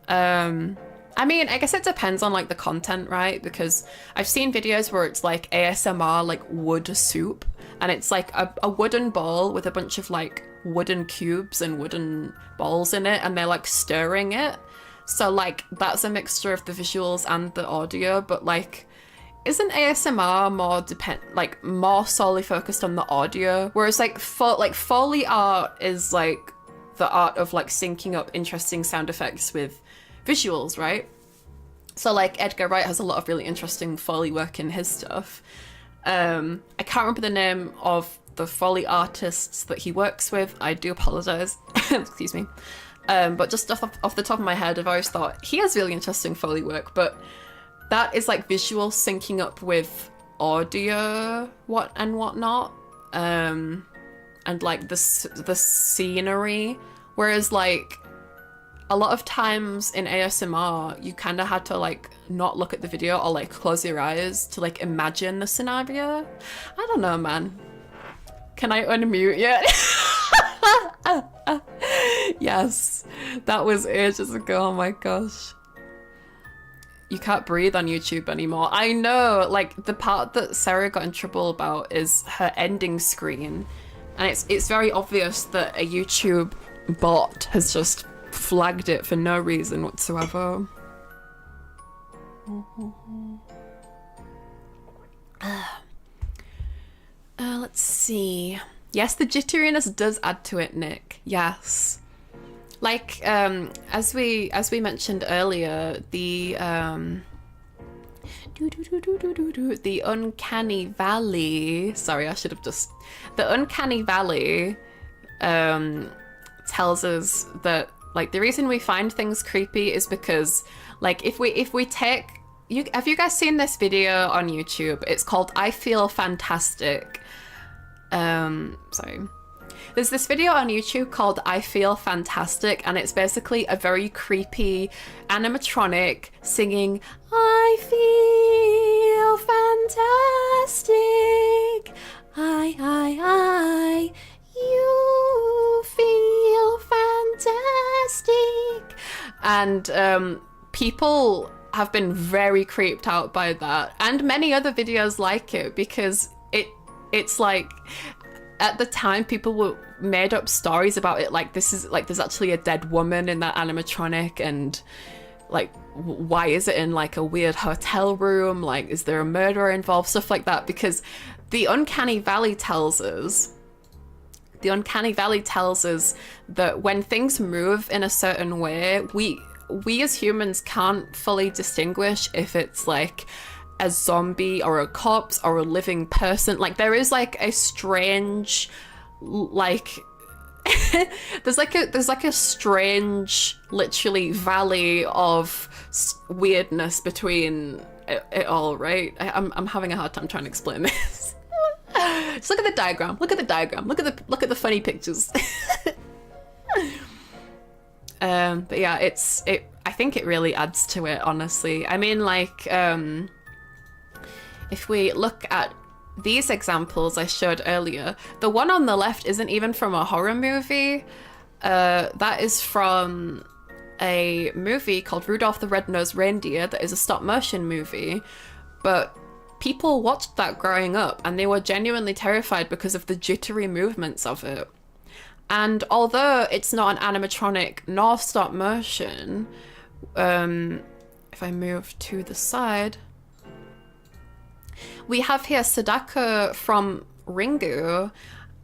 I mean, I guess it depends on like the content, right? Because I've seen videos where it's like ASMR like wood soup, and it's like a wooden bowl with a bunch of like wooden cubes and wooden balls in it, and they're like stirring it. So like that's a mixture of the visuals and the audio, but like isn't ASMR more solely focused on the audio, whereas like Foley art is like the art of like syncing up interesting sound effects with visuals, right? So like Edgar Wright has a lot of really interesting Foley work in his stuff. I can't remember the name of the Foley artists that he works with. I do apologize. Excuse me. But just off the top of my head, I've always thought he has really interesting Foley work, but that is like visual syncing up with audio whatnot, and like the scenery, whereas like a lot of times in ASMR you kind of had to like not look at the video or like close your eyes to like imagine the scenario. I don't know, man. Can I unmute yet? Yes, that was ages ago. Oh my gosh. You can't breathe on YouTube anymore. I know, like the part that Sarah got in trouble about is her ending screen, and it's very obvious that a YouTube bot has just flagged it for no reason whatsoever. Let's see. Yes, the jitteriness does add to it, Nick. Yes. Like, as we mentioned earlier, the uncanny valley. Sorry, I should have just. The uncanny valley tells us that like the reason we find things creepy is because like if we take have you guys seen this video on YouTube? It's called I Feel Fantastic. Sorry. There's this video on YouTube called I Feel Fantastic, and it's basically a very creepy animatronic singing I feel fantastic. I you feel fantastic. And people have been very creeped out by that, and many other videos like it, because it's like at the time people were made up stories about it, like this is like there's actually a dead woman in that animatronic, and like why is it in like a weird hotel room, like is there a murderer involved, stuff like that. Because the uncanny valley tells us that when things move in a certain way, we as humans can't fully distinguish if it's like a zombie or a corpse or a living person. Like there is like a strange like there's like a strange literally valley of weirdness between it all, right? I'm having a hard time trying to explain this. Just look at the diagram. Look at the funny pictures. But yeah, I think it really adds to it, honestly. I mean, like if we look at these examples I showed earlier, the one on the left isn't even from a horror movie. That is from a movie called Rudolph the Red-Nosed Reindeer that is a stop-motion movie. But people watched that growing up and they were genuinely terrified because of the jittery movements of it. And although it's not an animatronic nor stop-motion, if I move to the side, we have here Sadako from Ringu,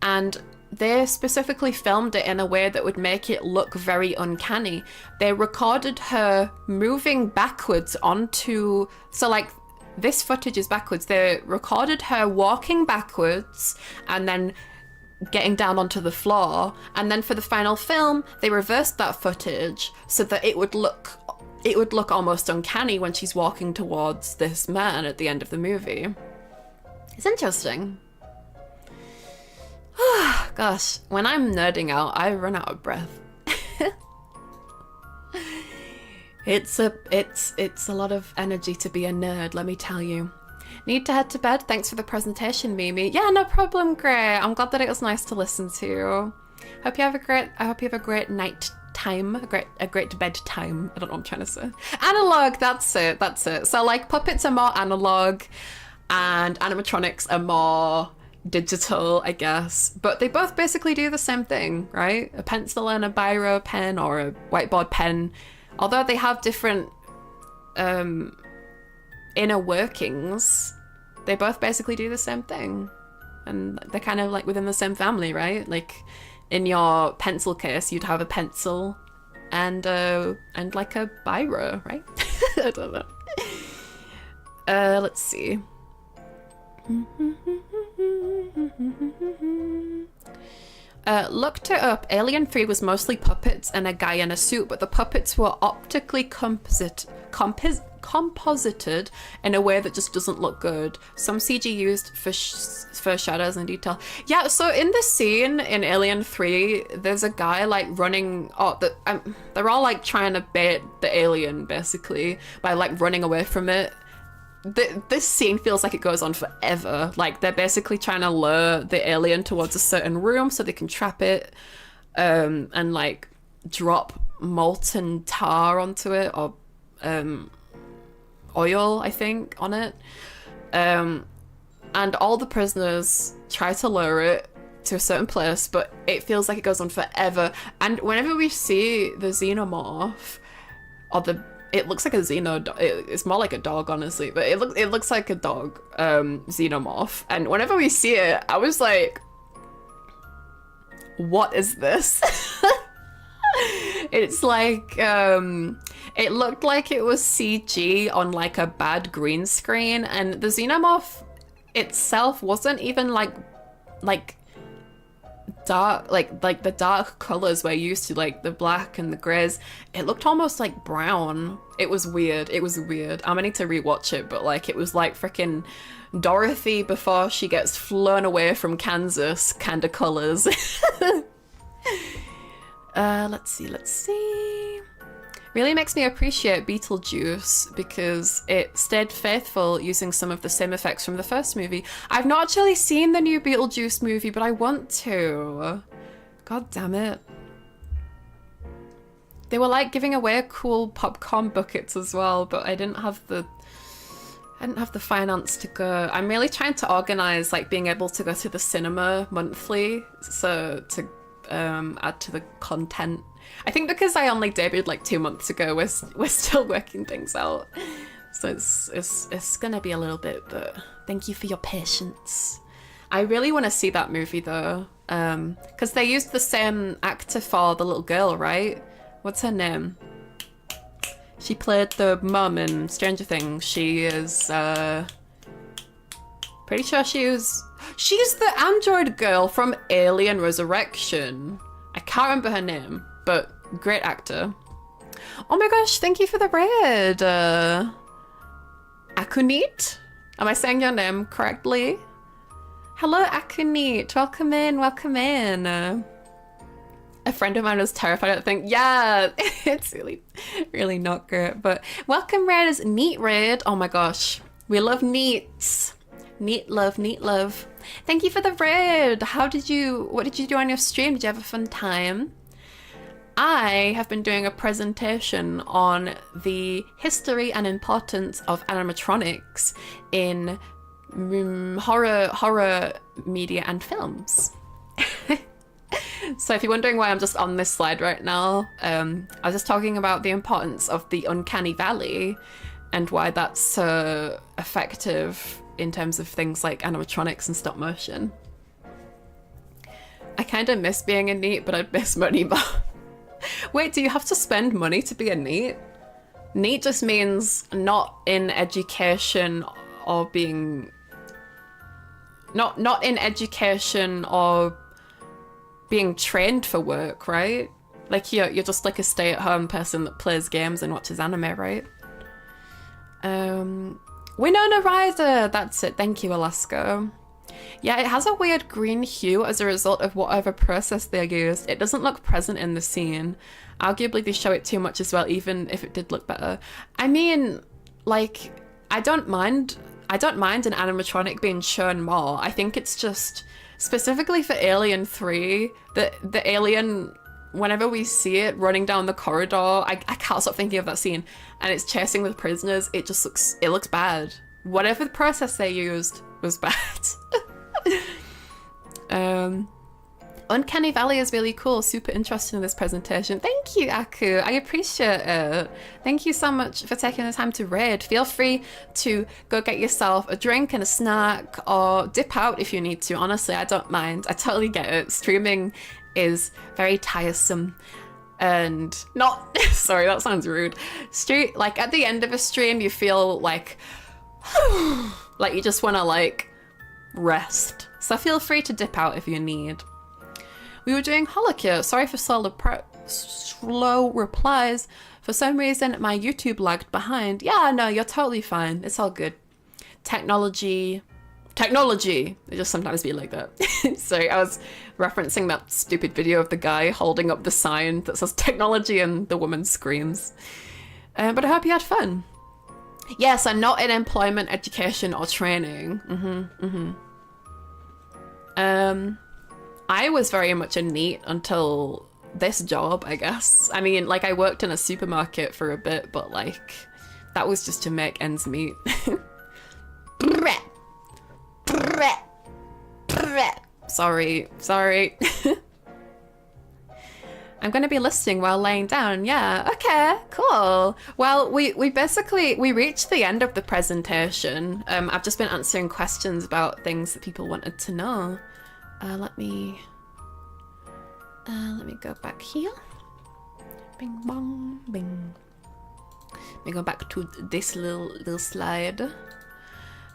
and they specifically filmed it in a way that would make it look very uncanny. They recorded her moving backwards onto, so like this footage is backwards. They recorded her walking backwards and then getting down onto the floor, and then for the final film they reversed that footage so that it would look almost uncanny when she's walking towards this man at the end of the movie. It's interesting. Gosh, when I'm nerding out, I run out of breath. It's a lot of energy to be a nerd, let me tell you. Need to head to bed. Thanks for the presentation, Mimi. Yeah, no problem, Gray. I'm glad that it was nice to listen to. I hope you have a great night time, a great bedtime. I don't know what I'm trying to say. Analog, that's it. So like puppets are more analog and animatronics are more digital, I guess. But they both basically do the same thing, right? A pencil and a biro pen or a whiteboard pen. Although they have different inner workings, they both basically do the same thing. And they're kind of like within the same family, right? Like in your pencil case, you'd have a pencil and like a biro, right? I don't know. Let's see. Looked it up. Alien 3 was mostly puppets and a guy in a suit, but the puppets were optically composited in a way that just doesn't look good. Some CG used for shadows and detail. Yeah, so in this scene in Alien 3, there's a guy like running. They're all like trying to bait the alien basically by like running away from it. This scene feels like it goes on forever. Like they're basically trying to lure the alien towards a certain room so they can trap it, and like drop molten tar onto it or oil, I think, on it. And all the prisoners try to lure it to a certain place, but it feels like it goes on forever. And whenever we see the xenomorph, or it looks like a it's more like a dog, honestly, but it looks like a dog, xenomorph. And whenever we see it, I was like, what is this? It's like, it looked like it was CG on like a bad green screen, and the xenomorph itself wasn't even like dark, like the dark colors we're used to, like the black and the grays. It looked almost like brown. It was weird. I'm gonna need to rewatch it, but like it was like freaking Dorothy before she gets flown away from Kansas kind of colors. Let's see. Really makes me appreciate Beetlejuice because it stayed faithful using some of the same effects from the first movie. I've not actually seen the new Beetlejuice movie, but I want to. God damn it. They were like giving away cool popcorn buckets as well, but I didn't have the finance to go. I'm really trying to organize like being able to go to the cinema monthly, so to add to the content. I think because I only debuted like 2 months ago, we're still working things out. So it's gonna be a little bit, but thank you for your patience. I really want to see that movie though, because they used the same actor for the little girl, right? What's her name? She played the mum in Stranger Things. She is pretty sure she's the android girl from Alien Resurrection. I can't remember her name, but great actor. Oh my gosh, thank you for the raid. Akunit? Am I saying your name correctly? Hello, Akunit. Welcome in. A friend of mine was terrified. I think, yeah, it's really not great. But welcome, raid is Neat Raid. Oh my gosh, we love neats. Neat love. Thank you for the raid. What did you do on your stream? Did you have a fun time? I have been doing a presentation on the history and importance of animatronics in horror media and films. So if you're wondering why I'm just on this slide right now, I was just talking about the importance of the uncanny valley and why that's so effective in terms of things like animatronics and stop motion. I kind of miss being a neat, but I'd miss money more. Wait, do you have to spend money to be a neat? Neat just means not in education or being... Not in education or being trained for work, right? Like you're just like a stay-at-home person that plays games and watches anime, right? Winona Ryder, that's it. Thank you, Alaska. Yeah, it has a weird green hue as a result of whatever process they used. It doesn't look present in the scene. Arguably, they show it too much as well, even if it did look better. I mean, like, I don't mind I don't mind an animatronic being shown more. I think it's just specifically for Alien 3, the alien, whenever we see it running down the corridor, I can't stop thinking of that scene, and it's chasing the prisoners, it looks bad. Whatever the process they used was bad. Uncanny Valley is really cool. Super interested in this presentation. Thank you, Aku. I appreciate it. Thank you so much for taking the time to raid. Feel free to go get yourself a drink and a snack, or dip out if you need to. Honestly, I don't mind. I totally get it. Streaming is very tiresome and not sorry, that sounds rude. Like at the end of a stream you feel like like you just want to like rest. So feel free to dip out if you need. We were doing Holocure. Sorry for slow replies. For some reason, my YouTube lagged behind. Yeah, no, you're totally fine. It's all good. Technology. It just sometimes be like that. Sorry, I was referencing that stupid video of the guy holding up the sign that says technology and the woman screams. But I hope you had fun. Yes, I'm not in employment, education, or training. I was very much a NEET until this job, I guess. I mean, like, I worked in a supermarket for a bit, but, like, that was just to make ends meet. Sorry. I'm going to be listening while laying down. Yeah, okay, cool. Well, we reached the end of the presentation. I've just been answering questions about things that people wanted to know. Let me go back here. Bing bong bing. Let me go back to this little slide.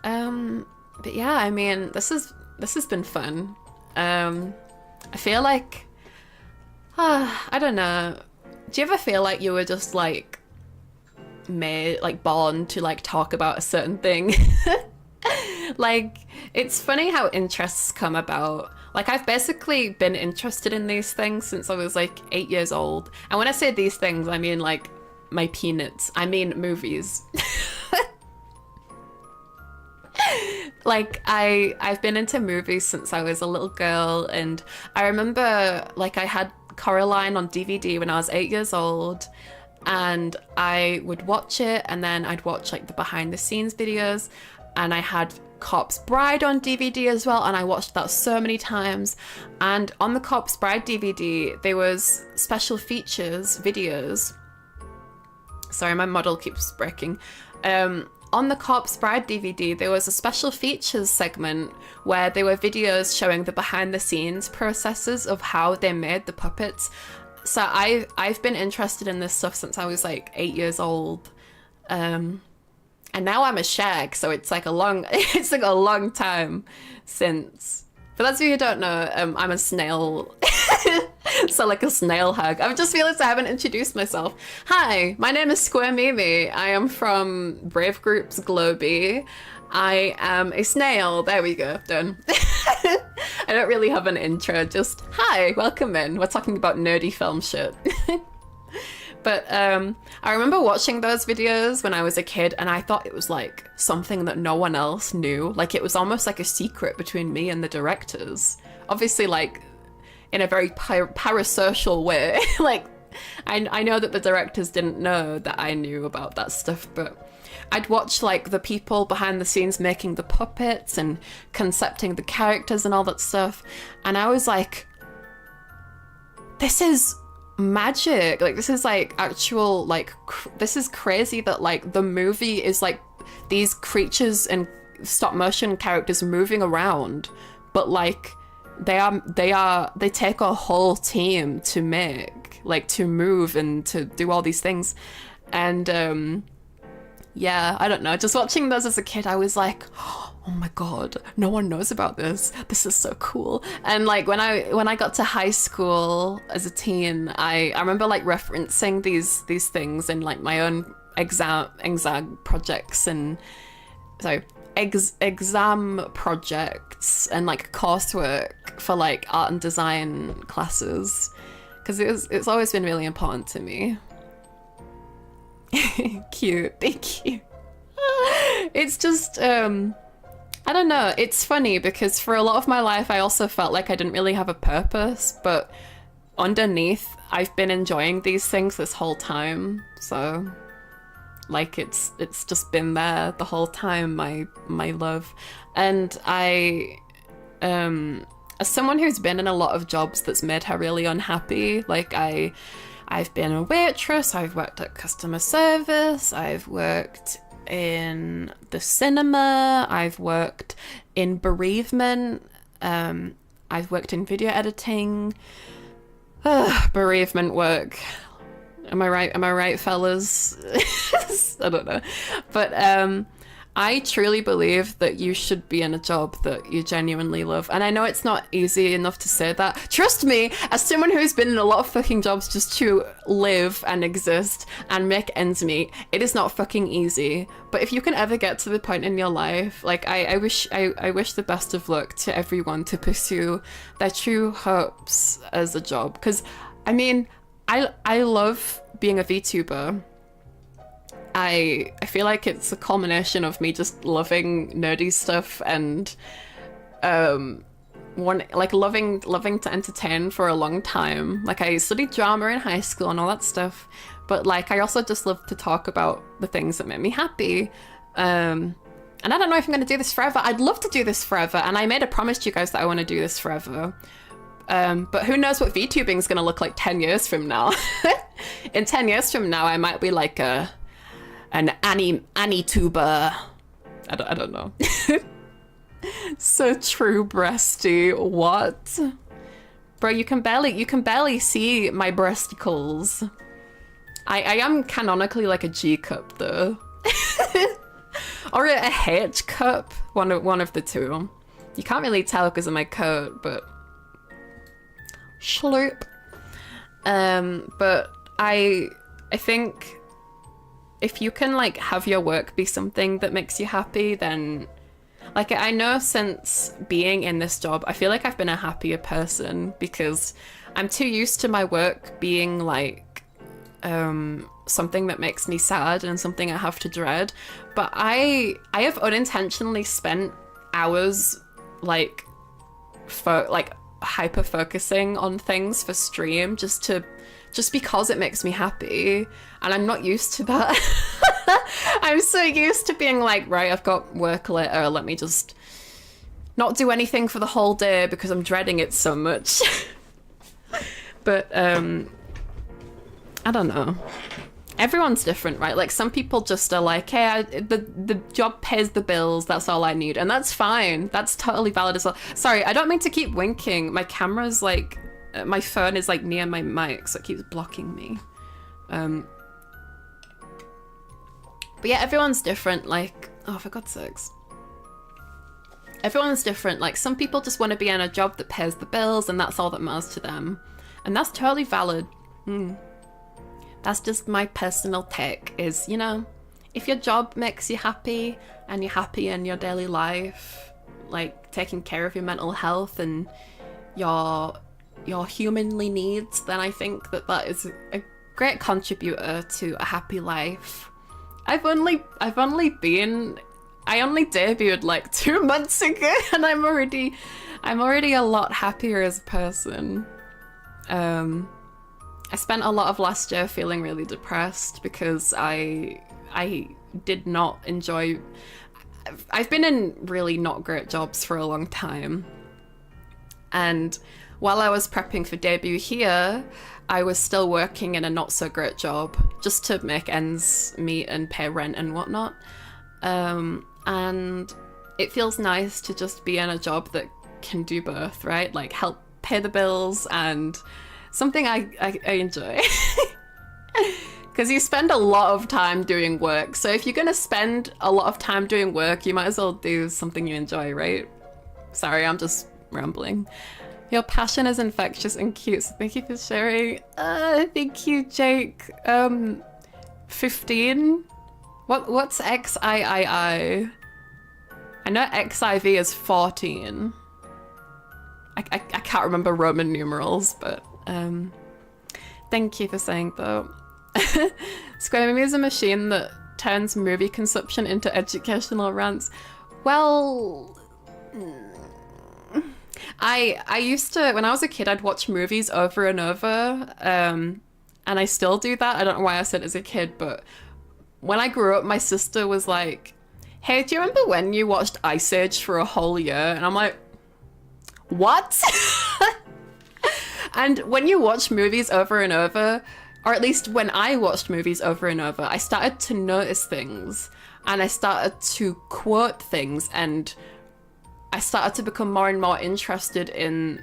But yeah, I mean, this has been fun. I feel like I don't know. Do you ever feel like you were just like born to like talk about a certain thing? Like, it's funny how interests come about. Like, I've basically been interested in these things since I was like 8 years old. And when I say these things, I mean like my peanuts. I mean movies. Like, I've been into movies since I was a little girl, and I remember like I had Coraline on DVD when I was 8 years old, and I would watch it, and then I'd watch like the behind the scenes videos, and I had Corpse Bride on DVD as well, and I watched that so many times. And on the Corpse Bride DVD there was special features videos. Sorry, my model keeps breaking. On the Corpse Bride DVD there was a special features segment where there were videos showing the behind the scenes processes of how they made the puppets. So I've been interested in this stuff since I was like 8 years old. And now I'm a shag, so it's like a long time since. For those of you who don't know, I'm a snail. So like a snail hag. I just realized I haven't introduced myself. Hi, my name is Square Mimi. I am from Brave Group's Globey. I am a snail. There we go, done. I don't really have an intro, just hi, welcome in. We're talking about nerdy film shit. But I remember watching those videos when I was a kid, and I thought it was like something that no one else knew. Like, it was almost like a secret between me and the directors. Obviously, like, in a very parasocial way. Like, I know that the directors didn't know that I knew about that stuff, but I'd watch like the people behind the scenes making the puppets and concepting the characters and all that stuff. And I was like, this is magic. Like, this is like actual, like, this is crazy that like the movie is like these creatures and stop motion characters moving around, but like they take a whole team to make, like, to move and to do all these things. And yeah, I don't know, just watching those as a kid, I was like, oh my god, no one knows about this. This is so cool. And like when I got to high school as a teen, I remember like referencing these things in like my own exam projects and exam projects and like coursework for like art and design classes, because it's always been really important to me. Cute, thank you. It's just, I don't know. It's funny because for a lot of my life, I also felt like I didn't really have a purpose, but underneath, I've been enjoying these things this whole time. So, like, it's just been there the whole time, my love. And as someone who's been in a lot of jobs that's made her really unhappy, like I've been a waitress, I've worked at customer service, I've worked in the cinema, I've worked in bereavement, I've worked in video editing. Bereavement work. Am I right, fellas? I don't know. But I truly believe that you should be in a job that you genuinely love. And I know it's not easy enough to say that. Trust me, as someone who's been in a lot of fucking jobs just to live and exist and make ends meet, it is not fucking easy. But if you can ever get to the point in your life, like I wish the best of luck to everyone to pursue their true hopes as a job. Because, I mean, I love being a VTuber. I feel like it's a culmination of me just loving nerdy stuff and loving to entertain for a long time. Like, I studied drama in high school and all that stuff, but like I also just love to talk about the things that make me happy. And I don't know if I'm going to do this forever. I'd love to do this forever, and I made a promise to you guys that I want to do this forever. But who knows what VTubing is going to look like 10 years from now. In 10 years from now, I might be like an Annie-tuber. I don't know. So true, breasty. What? Bro, you can barely see my breasticles. I am canonically like a G cup though. Or a H cup. One of the two. You can't really tell because of my coat, but Schloop. But I think if you can like have your work be something that makes you happy, then like I know since being in this job, I feel like I've been a happier person because I'm too used to my work being like something that makes me sad and something I have to dread. But I have unintentionally spent hours like hyper focusing on things for stream just because it makes me happy, and I'm not used to that. I'm so used to being like, right, I've got work later, let me just not do anything for the whole day because I'm dreading it so much. But I don't know. Everyone's different, right? Like some people just are like, hey, the job pays the bills, that's all I need, and that's fine. That's totally valid as well. Sorry, I don't mean to keep winking. My camera's like, my phone is like near my mic, so it keeps blocking me. But yeah, everyone's different. Like, oh, for God's sakes. Everyone's different. Like some people just want to be in a job that pays the bills and that's all that matters to them. And that's totally valid. That's just my personal take is, you know, if your job makes you happy and you're happy in your daily life, like taking care of your mental health and your humanly needs, then I think that is a great contributor to a happy life. I only debuted like 2 months ago and I'm already a lot happier as a person. I spent a lot of last year feeling really depressed because I did not enjoy... I've been in really not great jobs for a long time. And while I was prepping for debut here, I was still working in a not so great job just to make ends meet and pay rent and whatnot. And it feels nice to just be in a job that can do both, right? Like help pay the bills and something I enjoy. Because you spend a lot of time doing work. So if you're going to spend a lot of time doing work, you might as well do something you enjoy, right? Sorry, I'm just rambling. Your passion is infectious and cute, so thank you for sharing. Thank you, Jake. 15? What's XIII? I know XIV is 14. I can't remember Roman numerals, but thank you for saying though. Square Meme is a machine that turns movie consumption into educational rants. Well, I used to, when I was a kid, I'd watch movies over and over, and I still do that. I don't know why I said as a kid, but when I grew up, my sister was like, hey, do you remember when you watched Ice Age for a whole year? And I'm like, what? And when you watch movies over and over, or at least when I watched movies over and over, I started to notice things, and I started to quote things, and I started to become more and more interested in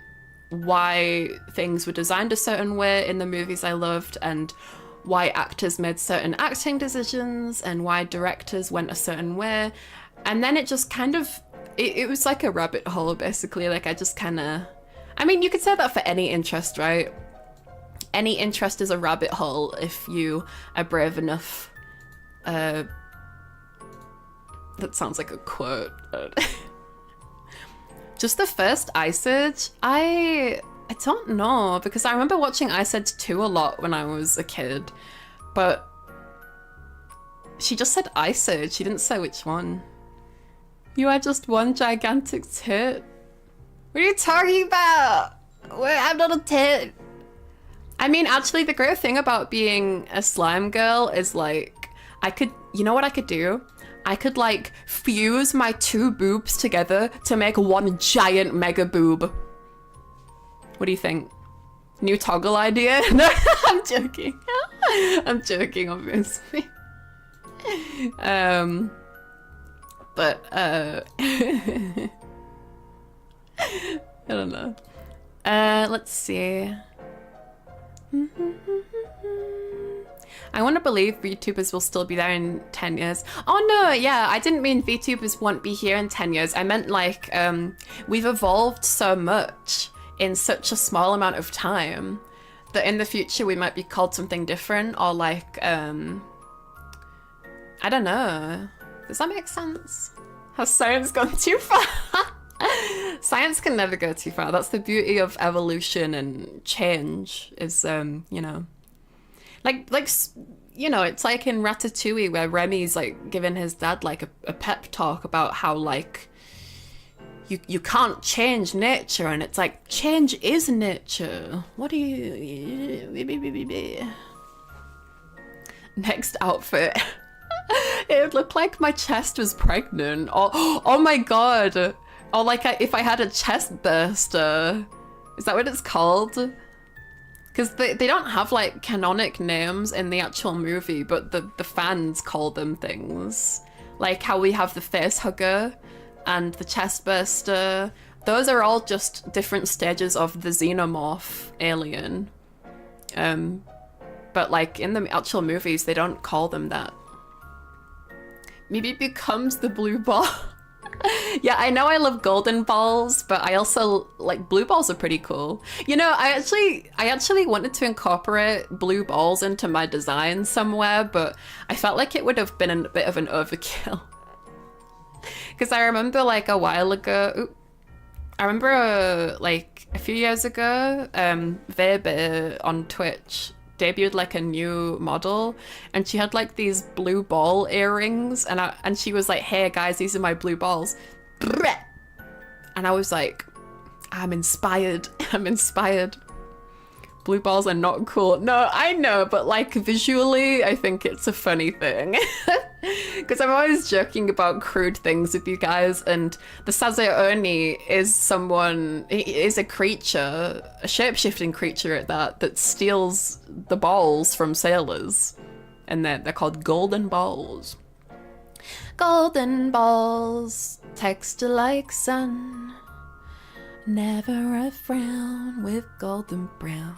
why things were designed a certain way in the movies I loved, and why actors made certain acting decisions, and why directors went a certain way. And then it just kind of, it was like a rabbit hole, basically. Like, I just kind of, I mean, you could say that for any interest, right? Any interest is a rabbit hole if you are brave enough. That sounds like a quote. Just the first Ice Age, I don't know, because I remember watching Ice Age 2 a lot when I was a kid, but she just said Ice Age, she didn't say which one. You are just one gigantic tit. What are you talking about? I'm not a tit. I mean, actually, the great thing about being a slime girl is, like, I could, you know what I could do? I could, like, fuse my two boobs together to make one giant mega boob. What do you think? New toggle idea? No, I'm joking. I'm joking, obviously. But, I don't know. Let's see. I want to believe VTubers will still be there in 10 years. Oh no, yeah, I didn't mean VTubers won't be here in 10 years. I meant, like, we've evolved so much in such a small amount of time that in the future we might be called something different, or like, I don't know. Does that make sense? Has science gone too far? Science can never go too far. That's the beauty of evolution and change, is, you know, like, you know, it's like in Ratatouille where Remy's like giving his dad like a pep talk about how, like, you can't change nature, and it's like, change is nature. What do you... Next outfit. It would look like my chest was pregnant. Oh my god. Or like if I had a chest burster. Is that what it's called? Because they don't have like canonic names in the actual movie, but the fans call them things. Like how we have the face hugger and the chest burster. Those are all just different stages of the xenomorph alien. But like in the actual movies, they don't call them that. Maybe it becomes the blue ball. Yeah, I know I love golden balls, but I also, like, blue balls are pretty cool. You know, I actually wanted to incorporate blue balls into my design somewhere, but I felt like it would have been a bit of an overkill. Because I remember, like, a while ago, like, a few years ago, Vebe on Twitch debuted like a new model, and she had like these blue ball earrings, and she was like, hey guys, these are my blue balls. And I was like, I'm inspired. I'm inspired. Blue balls are not cool. No, I know, but like visually, I think it's a funny thing. Because I'm always joking about crude things with you guys, and the Sazeoni is someone, he is a creature, a shape-shifting creature at that steals the balls from sailors. And they're called golden balls. Golden balls, texture like sun, never a frown with golden brown.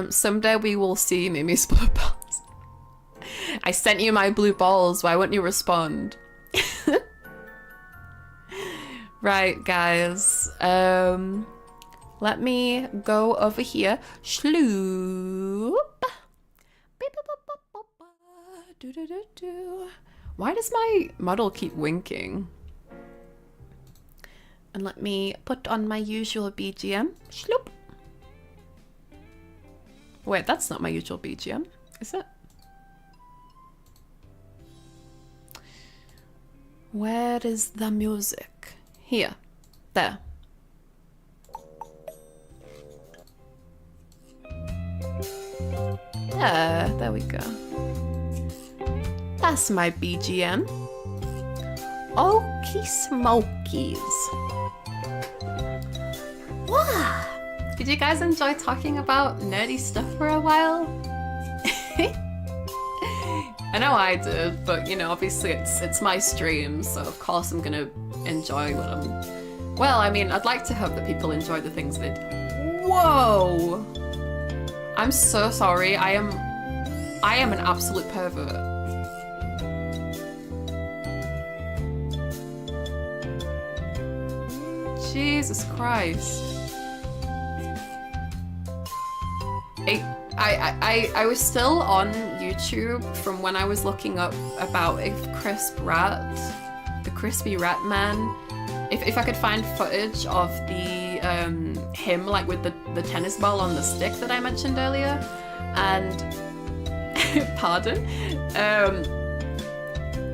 Someday we will see Mimi's blue balls. I sent you my blue balls, why won't you respond? Right, guys. Let me go over here. Shloop. Why does my model keep winking? And let me put on my usual BGM. Shloop. Wait, that's not my usual BGM, is it? Where is the music? Here. There. There we go. That's my BGM. Okie smokies. Wow. Did you guys enjoy talking about nerdy stuff for a while? I know I did, but you know, obviously it's my stream, so of course I'm gonna enjoy what I'm... Well, I mean, I'd like to hope that people enjoy the things they do. Whoa! I'm so sorry, I am an absolute pervert. Jesus Christ. I was still on YouTube from when I was looking up about if Crisp Rat, the Crispy Rat Man, if I could find footage of the him like with the tennis ball on the stick that I mentioned earlier, and pardon,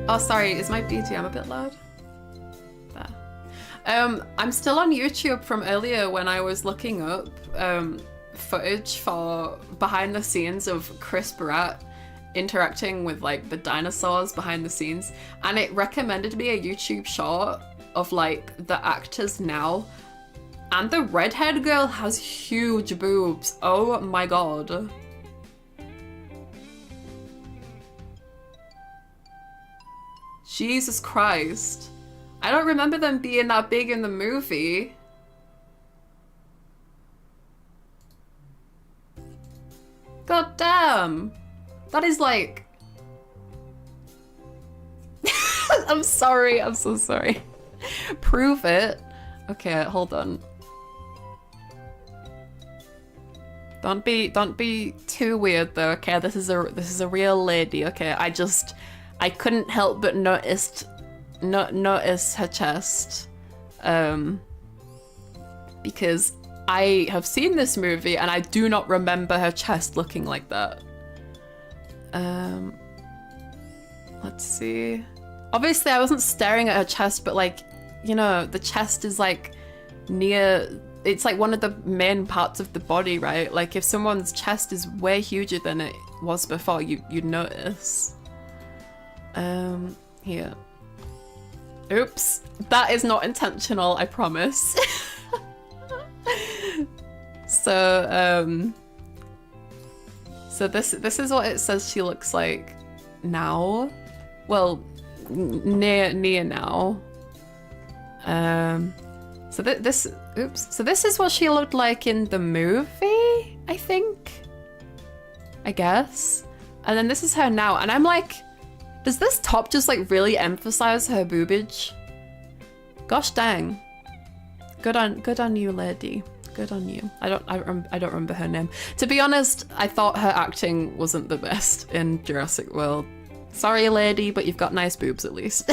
oh sorry, is my BGM a bit loud? There. I'm still on YouTube from earlier when I was looking up footage for behind the scenes of Crisp Rat interacting with like the dinosaurs behind the scenes, and it recommended me a YouTube short of like the actors now, and the redhead girl has huge boobs. Oh my god. Jesus Christ. I don't remember them being that big in the movie. God damn. That is like... I'm sorry, I'm so sorry. Prove it. Okay, hold on. Don't be too weird though, okay? This is a real lady, okay? I couldn't help but notice her chest. Because I have seen this movie and I do not remember her chest looking like that. Let's see. Obviously I wasn't staring at her chest, but like, you know, the chest is like near, it's like one of the main parts of the body, right? Like if someone's chest is way huger than it was before, you'd notice. Here. Oops, that is not intentional, I promise. So this is what it says she looks like now. Well, near now. So this is what she looked like in the movie, I think. I guess. And then this is her now, and I'm like, does this top just like really emphasize her boobage? Gosh dang. Good on you, lady. Good on you. I don't remember her name. To be honest, I thought her acting wasn't the best in Jurassic World. Sorry, lady, but you've got nice boobs at least.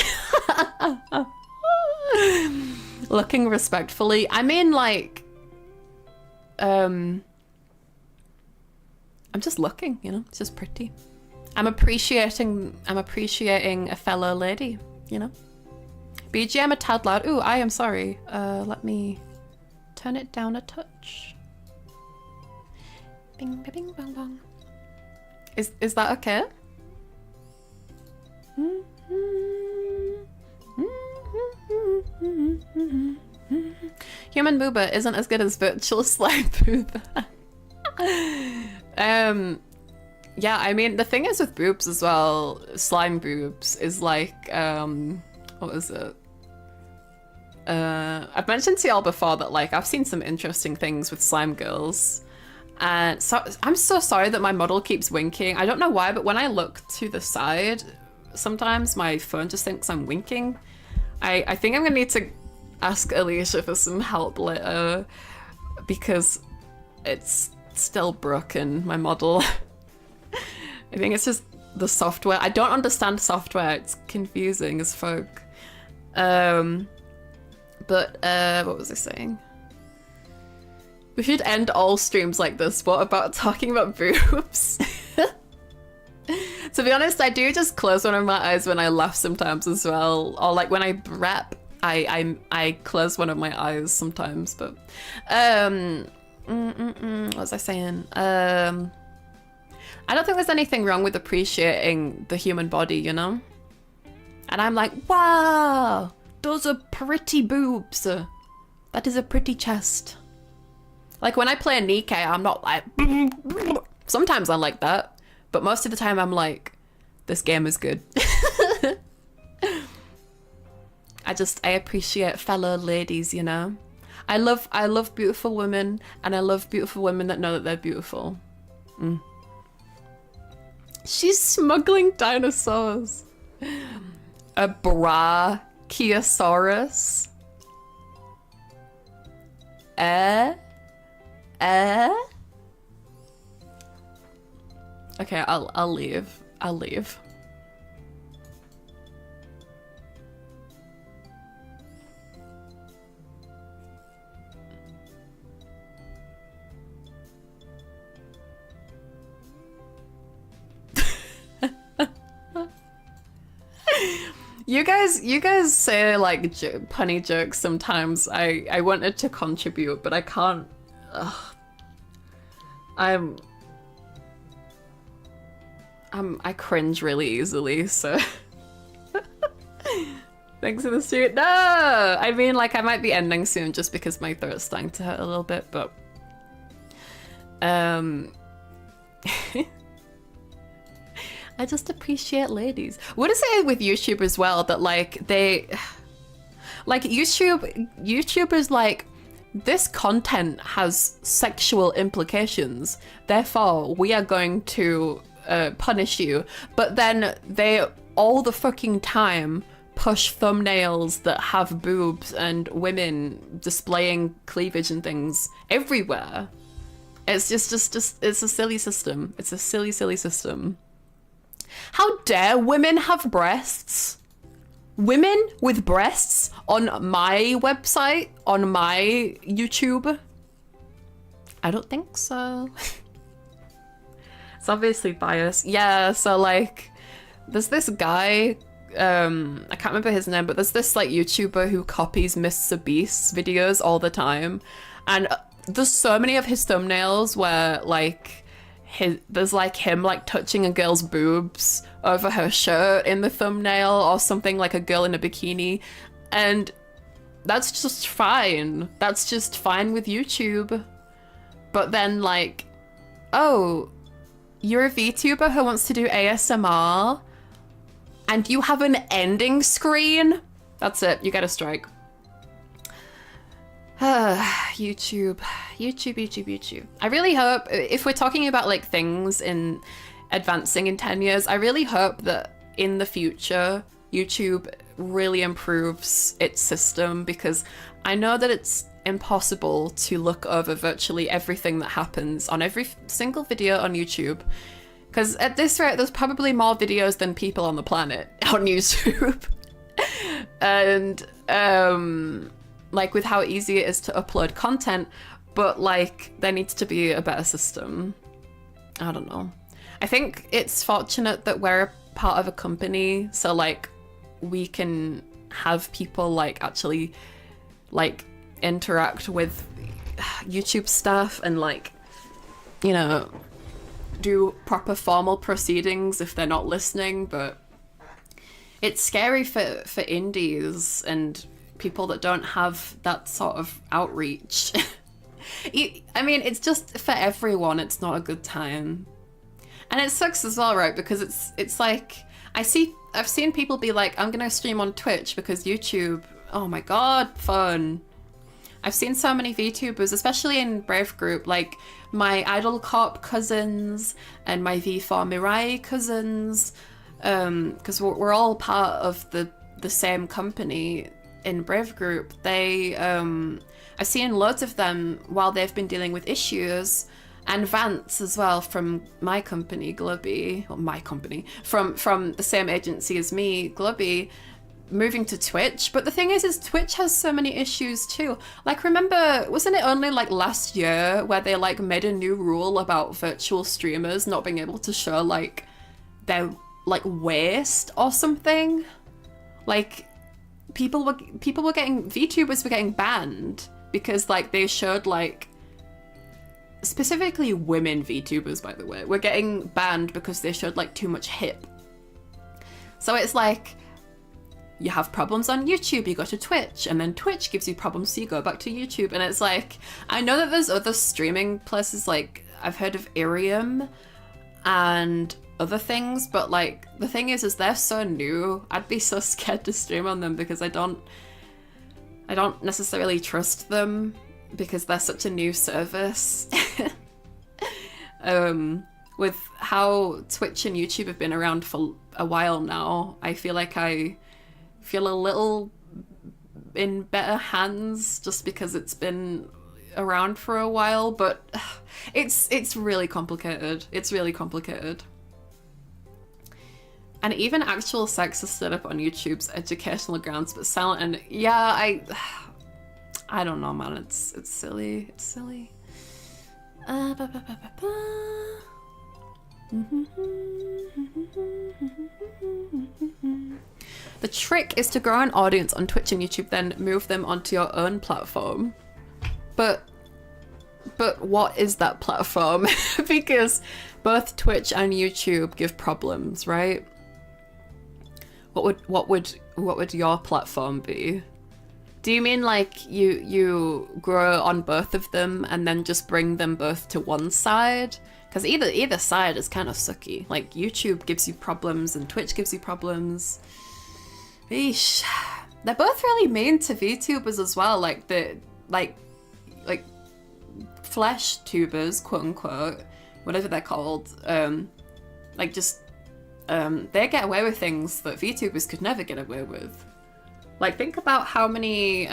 Looking respectfully. I mean, like, I'm just looking, you know. It's just pretty. I'm appreciating a fellow lady, you know. BGM a tad loud. Ooh, I am sorry. Let me turn it down a touch. Bing, bing, bang, bang. Is that okay? Human booba isn't as good as virtual slime booba. Yeah, I mean, the thing is with boobs as well, slime boobs, is like, what is it? I've mentioned to y'all before that, like, I've seen some interesting things with slime girls. And so I'm so sorry that my model keeps winking. I don't know why, but when I look to the side, sometimes my phone just thinks I'm winking. I think I'm gonna need to ask Alicia for some help later, because it's still broken, my model. I think it's just the software. I don't understand software. It's confusing as fuck. But what was I saying? We should end all streams like this. What about talking about boobs? To be honest, I do just close one of my eyes when I laugh sometimes as well. Or like when I rap, I close one of my eyes sometimes. But what was I saying? I don't think there's anything wrong with appreciating the human body, you know? And I'm like, wow, those are pretty boobs. That is a pretty chest. Like when I play Nikkei, I'm not like, sometimes I'm like that. But most of the time I'm like, this game is good. I appreciate fellow ladies, you know? I love beautiful women, and I love beautiful women that know that they're beautiful. She's smuggling dinosaurs. A Brachiosaurus. Okay, I'll leave. I'll leave. You guys say like punny jokes sometimes. I wanted to contribute, but I can't. Ugh. I cringe really easily, so. Thanks for the street. No! I mean, like, I might be ending soon just because my throat's starting to hurt a little bit, but. I just appreciate ladies. What is it with YouTube as well that, like, YouTube is like, this content has sexual implications, therefore we are going to punish you. But then they all the fucking time push thumbnails that have boobs and women displaying cleavage and things everywhere. It's just it's a silly system. It's a silly system. How dare women have breasts? Women with breasts on my website, on my YouTube? I don't think so. It's obviously biased. Yeah, so like, there's this guy, I can't remember his name, but there's this like YouTuber who copies Mr. Beast's videos all the time. And there's so many of his thumbnails where like, there's like him like touching a girl's boobs over her shirt in the thumbnail, or something like a girl in a bikini, and that's just fine. That's just fine with YouTube. But then like, oh, you're a VTuber who wants to do ASMR and you have an ending screen? That's it, you get a strike. YouTube. I really hope, if we're talking about like things in advancing in 10 years, I really hope that in the future YouTube really improves its system, because I know that it's impossible to look over virtually everything that happens on every single video on YouTube, because at this rate there's probably more videos than people on the planet on YouTube. And like with how easy it is to upload content, but like there needs to be a better system. I don't know. I think it's fortunate that we're a part of a company, so like we can have people like actually like interact with YouTube staff and like, you know, do proper formal proceedings if they're not listening. But it's scary for indies and people that don't have that sort of outreach. I mean, it's just for everyone, it's not a good time. And it sucks as well, right? Because it's like, I've seen people be like, I'm gonna stream on Twitch because YouTube, oh my god, fun. I've seen so many VTubers, especially in Brave Group, like my Idol Corp cousins and my V4 Mirai cousins, because we're all part of the same company in Brave Group. I've seen loads of them while they've been dealing with issues, and Vance as well from my company, Glubby, or my company, from the same agency as me, Glubby, moving to Twitch. But the thing is Twitch has so many issues too. Like, remember, wasn't it only like last year where they like made a new rule about virtual streamers not being able to show like their like waist or something. Like people were getting, VTubers were getting banned because like they showed like, specifically women VTubers, by the way, were getting banned because they showed like too much hip. So it's like, you have problems on YouTube, you go to Twitch, and then Twitch gives you problems, so you go back to YouTube. And it's like, I know that there's other streaming places, like I've heard of Irium and other things, but like the thing is they're so new. I'd be so scared to stream on them because I don't necessarily trust them because they're such a new service. With how Twitch and YouTube have been around for a while now, I feel like I feel a little in better hands just because it's been around for a while, but it's really complicated. It's really complicated. And even actual sex is set up on YouTube's educational grounds, but silent. And yeah, I don't know, man. It's silly. It's silly. The trick is to grow an audience on Twitch and YouTube, then move them onto your own platform. But what is that platform? Because both Twitch and YouTube give problems, right? What would your platform be? Do you mean like you grow on both of them and then just bring them both to one side? Because either side is kind of sucky. Like YouTube gives you problems and Twitch gives you problems. Eesh. They're both really mean to VTubers as well. Like the like flesh tubers, quote unquote, whatever they're called. Like just they get away with things that VTubers could never get away with. Like think about how many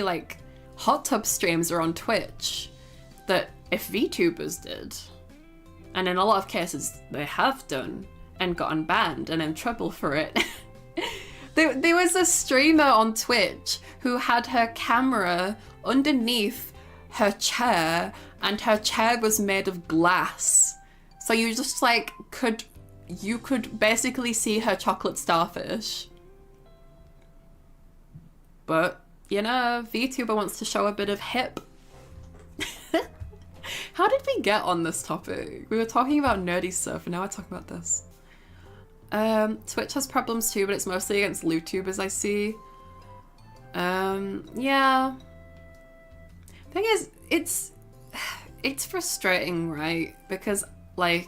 like hot tub streams are on Twitch that if VTubers did, and in a lot of cases they have done and gotten banned and in trouble for it. There was a streamer on Twitch who had her camera underneath her chair and her chair was made of glass. So you just like could basically see her chocolate starfish. But, you know, VTuber wants to show a bit of hip. How did we get on this topic? We were talking about nerdy stuff and now we're talking about this. Twitch has problems too, but it's mostly against LootTubers I see. Yeah. Thing is, it's frustrating, right? Because, like,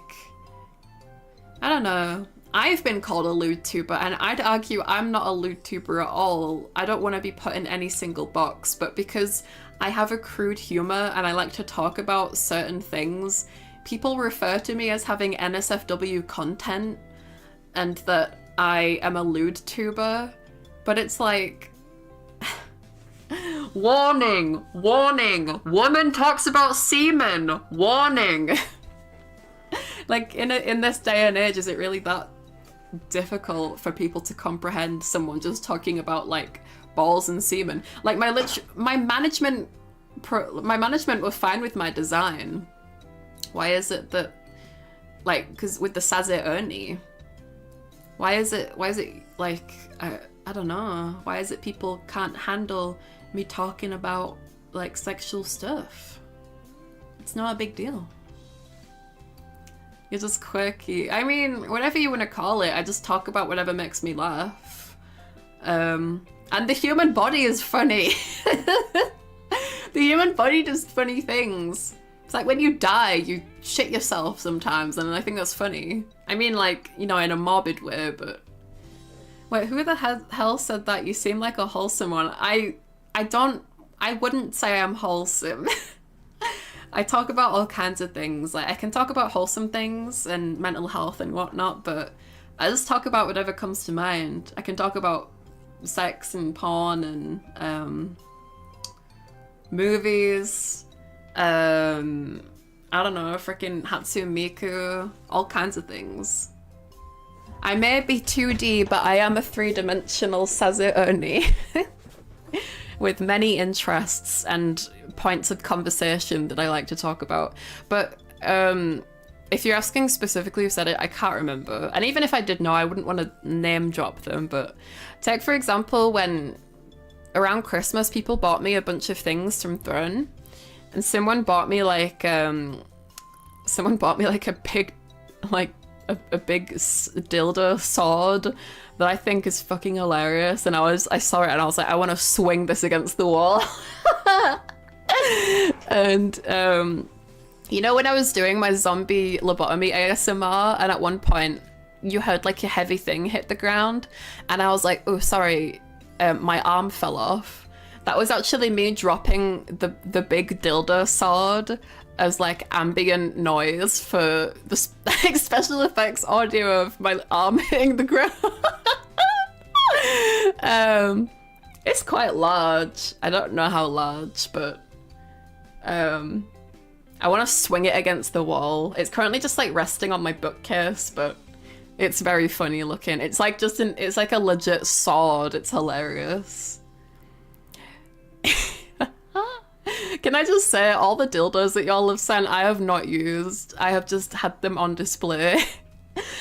I don't know. I've been called a LootTuber, and I'd argue I'm not a LootTuber at all. I don't want to be put in any single box, but because I have a crude humor and I like to talk about certain things, people refer to me as having NSFW content and that I am a LootTuber, but it's like... Warning! Warning! Woman talks about semen! Warning! Like, in this day and age, is it really that difficult for people to comprehend someone just talking about, like, balls and semen? Like, my management were fine with my design. Why is it that, like, because with the Saze Oni, why is it, like, I don't know, why is it people can't handle me talking about, like, sexual stuff? It's not a big deal. You're just quirky. I mean, whatever you want to call it, I just talk about whatever makes me laugh. And the human body is funny. The human body does funny things. It's like when you die, you shit yourself sometimes, and I think that's funny. I mean, like, you know, in a morbid way, but... Wait, who the hell said that? You seem like a wholesome one. I wouldn't say I'm wholesome. I talk about all kinds of things. Like, I can talk about wholesome things and mental health and whatnot, but I just talk about whatever comes to mind. I can talk about sex and porn and movies. I don't know, freaking Hatsune Miku, all kinds of things. I may be 2D, but I am a 3-dimensional Saze Oni. With many interests and points of conversation that I like to talk about. But if you're asking specifically who said it, I can't remember. And even if I did know, I wouldn't want to name drop them. But take, for example, when around Christmas, people bought me a bunch of things from Throne. And someone bought me like a big, like a big dildo sword that I think is fucking hilarious. And I saw it and I was like, I want to swing this against the wall. And you know, when I was doing my zombie lobotomy ASMR, and at one point you heard like a heavy thing hit the ground, and I was like, oh sorry, my arm fell off. That was actually me dropping the big dildo sword as like ambient noise for the special effects audio of my arm hitting the ground. It's quite large. I don't know how large, but I want to swing it against the wall. It's currently just like resting on my bookcase, but it's very funny looking. It's like it's like a legit sword. It's hilarious. Can I just say, all the dildos that y'all have sent, I have not used. I have just had them on display.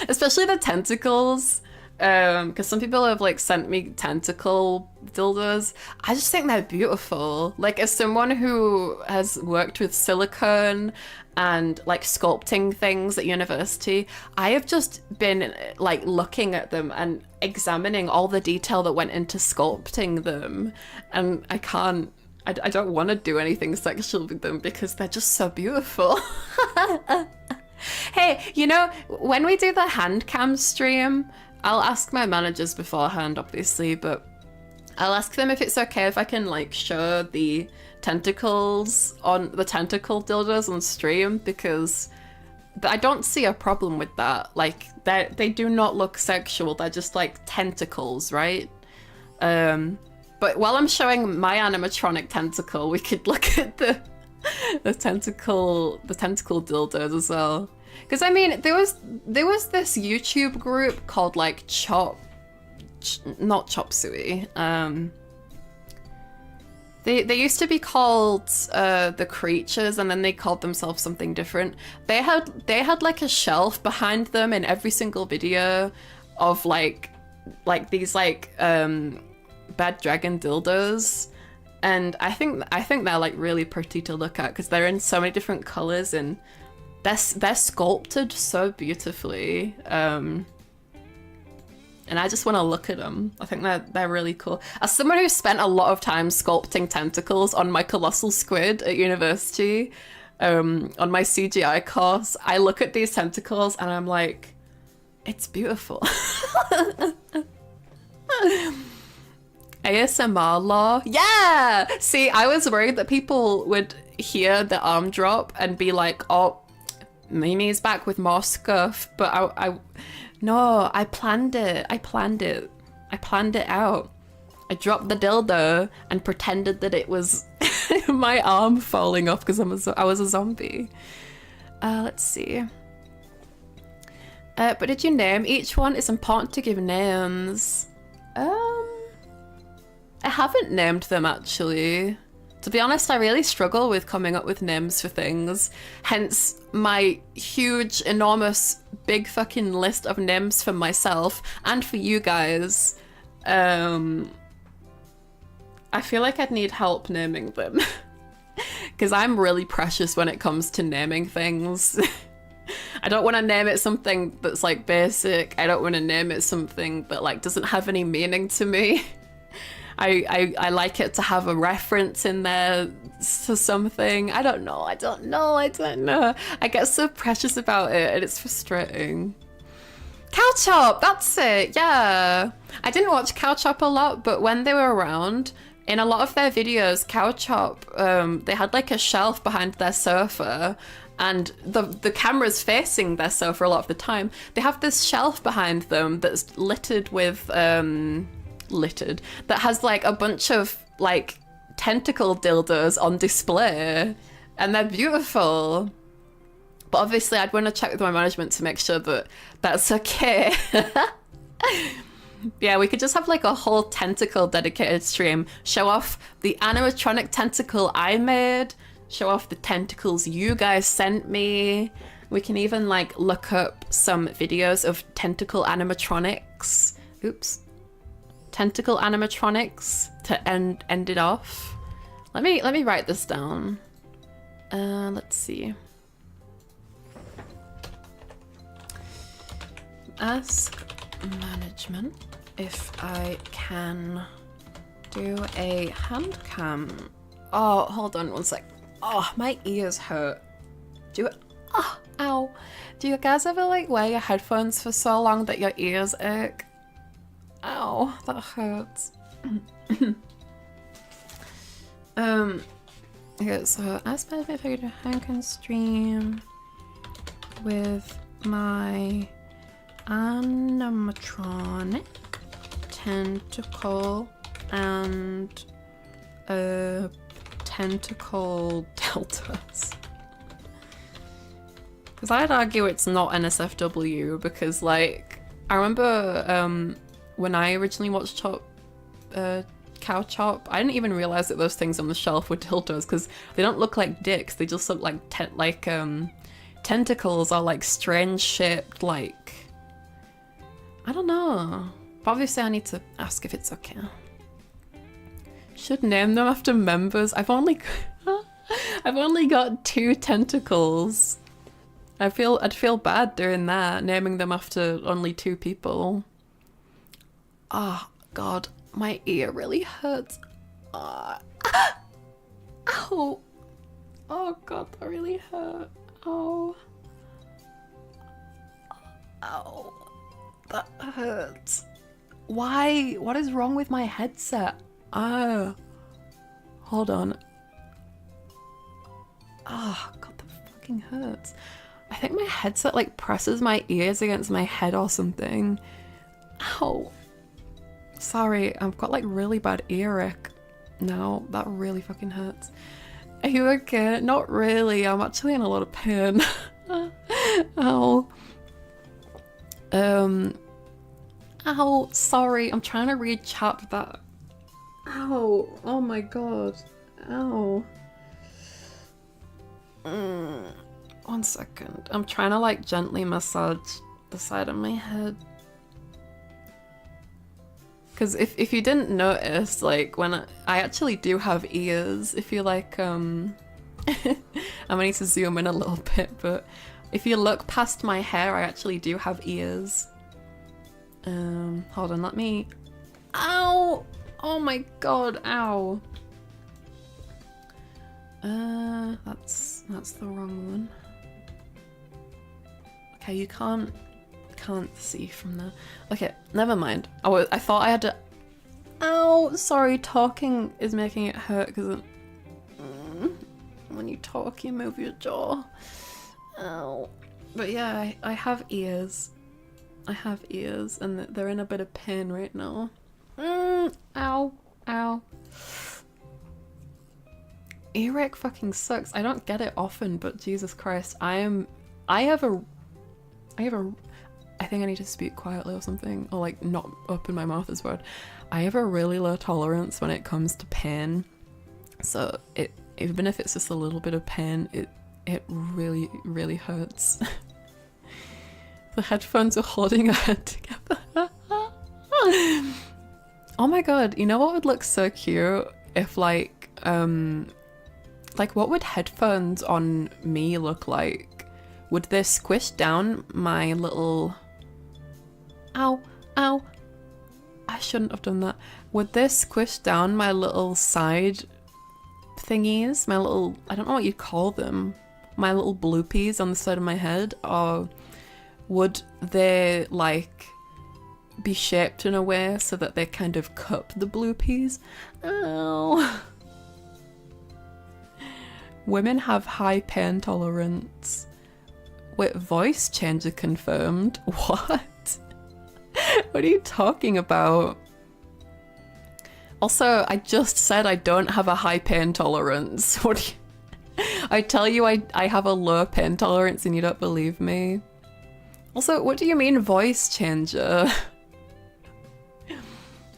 Especially the tentacles. Because some people have like sent me tentacle dildos. I just think they're beautiful. Like, as someone who has worked with silicone and like sculpting things at university, I have just been like looking at them and examining all the detail that went into sculpting them, and I don't want to do anything sexual with them because they're just so beautiful. Hey, you know, when we do the hand cam stream, I'll ask my managers beforehand, obviously, but I'll ask them if it's okay if I can like show the tentacles on the tentacle dildos on stream, because I don't see a problem with that. Like, they do not look sexual. They're just like tentacles, right? But while I'm showing my animatronic tentacle, we could look at the tentacle dildos as well. Because I mean, there was this YouTube group called like not Chop Suey. They used to be called the Creatures, and then they called themselves something different. They had like a shelf behind them in every single video of like these like bad dragon dildos, and I think they're like really pretty to look at because they're in so many different colors and they're sculpted so beautifully, and I just want to look at them. I think they're really cool. As someone who spent a lot of time sculpting tentacles on my colossal squid at university, on my CGI course, I look at these tentacles and I'm like, it's beautiful. ASMR law. Yeah! See, I was worried that people would hear the arm drop and be like, oh, Mimi's back with more scuff. But no, I planned it. I planned it out. I dropped the dildo and pretended that it was my arm falling off because I was a zombie. Let's see. But did you name each one? It's important to give names. I haven't named them, actually. To be honest, I really struggle with coming up with names for things. Hence my huge, enormous, big fucking list of names for myself and for you guys. I feel like I'd need help naming them. Because I'm really precious when it comes to naming things. I don't want to name it something that's like basic. I don't want to name it something that like doesn't have any meaning to me. I like it to have a reference in there to something. I don't know. I get so precious about it and it's frustrating. Cow Chop, that's it, yeah. I didn't watch Cow Chop a lot, but when they were around, in a lot of their videos, Cow Chop, they had like a shelf behind their sofa, and the camera's facing their sofa a lot of the time. They have this shelf behind them that's littered with, that has like a bunch of like tentacle dildos on display, and they're beautiful. But obviously I'd want to check with my management to make sure that that's okay. Yeah, we could just have like a whole tentacle dedicated stream. Show off the animatronic tentacle I made, show off the tentacles you guys sent me, We can even like look up some videos of tentacle animatronics. Oops. Tentacle animatronics to end it off. Let me write this down. Let's see. Ask management if I can do a hand cam. Oh, hold on one sec. Oh, my ears hurt. Ow. Do you guys ever like wear your headphones for so long that your ears ache? Ow, that hurts. Okay, so ask management if I can do a hand cam stream with my animatronic tentacle and tentacle deltas. Because I'd argue it's not NSFW because, like, I remember when I originally watched Cow Chop, I didn't even realize that those things on the shelf were dildos because they don't look like dicks. They just look like tentacles or like strange shaped, like, I don't know. But obviously I need to ask if it's okay. Should name them after members. I've only got 2 tentacles. I'd feel bad doing that, naming them after only 2 people. Oh god, my ear really hurts. Ow. Oh god, that really hurt. Oh. Ow. That hurts. Why? What is wrong with my headset? Oh. Hold on. Oh god, that fucking hurts. I think my headset like presses my ears against my head or something. Ow. Sorry, I've got like really bad earache now. That really fucking hurts. Are you okay? Not really. I'm actually in a lot of pain. Ow. Ow. Sorry. I'm trying to read chat that. Ow. Oh my god. Ow. 1 second. I'm trying to like gently massage the side of my head. Because if you didn't notice, like when I actually do have ears, if you like, I'm gonna need to zoom in a little bit, but if you look past my hair, I actually do have ears. Hold on, let me, ow! Oh my god, ow. That's the wrong one. Okay, you can't see from there. Okay, never mind. I thought I had to. Ow! Sorry, talking is making it hurt because when you talk, you move your jaw. Ow! But yeah, I have ears. I have ears, and they're in a bit of pain right now. Ow! Ow! Earache fucking sucks. I don't get it often, but Jesus Christ, I think I need to speak quietly or something, or like not open my mouth as word. I have a really low tolerance when it comes to pain, so even if it's just a little bit of pain, it really hurts. The headphones are holding her head together. Oh my god, you know what would look so cute if like what would headphones on me look like? Would they squish down my little... Ow, ow. I shouldn't have done that. Would they squish down my little side thingies? My little... I don't know what you call them. My little bloopies on the side of my head? Or would they, like, be shaped in a way so that they kind of cup the bloopies? Ow. Women have high pain tolerance. Wait, voice changer confirmed? What? What are you talking about? Also, I just said I don't have a high pain tolerance. What do you... I tell you I have a low pain tolerance and you don't believe me? Also, what do you mean voice changer?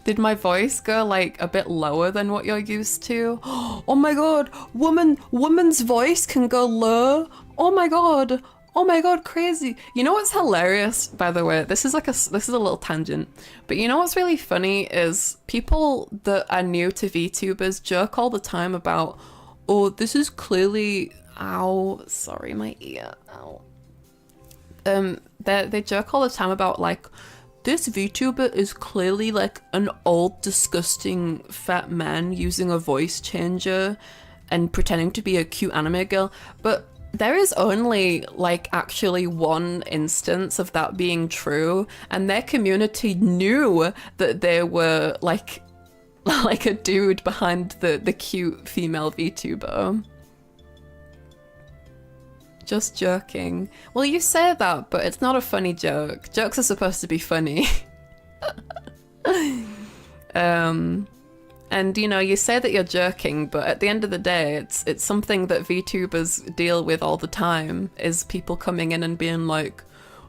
Did my voice go like a bit lower than what you're used to? Oh my god, woman's voice can go low. Oh my god. Oh my god, crazy. You know what's hilarious, by the way? This is a little tangent. But you know what's really funny is people that are new to VTubers joke all the time about, oh, this is clearly, ow, sorry, my ear, ow. They joke all the time about like, this VTuber is clearly like an old, disgusting fat man using a voice changer and pretending to be a cute anime girl. But there is only like actually one instance of that being true, and their community knew that they were like a dude behind the cute female VTuber. Just joking. Well, you say that, but it's not a funny joke. Jokes are supposed to be funny. And you know, you say that you're joking, but at the end of the day, it's something that VTubers deal with all the time, is people coming in and being like,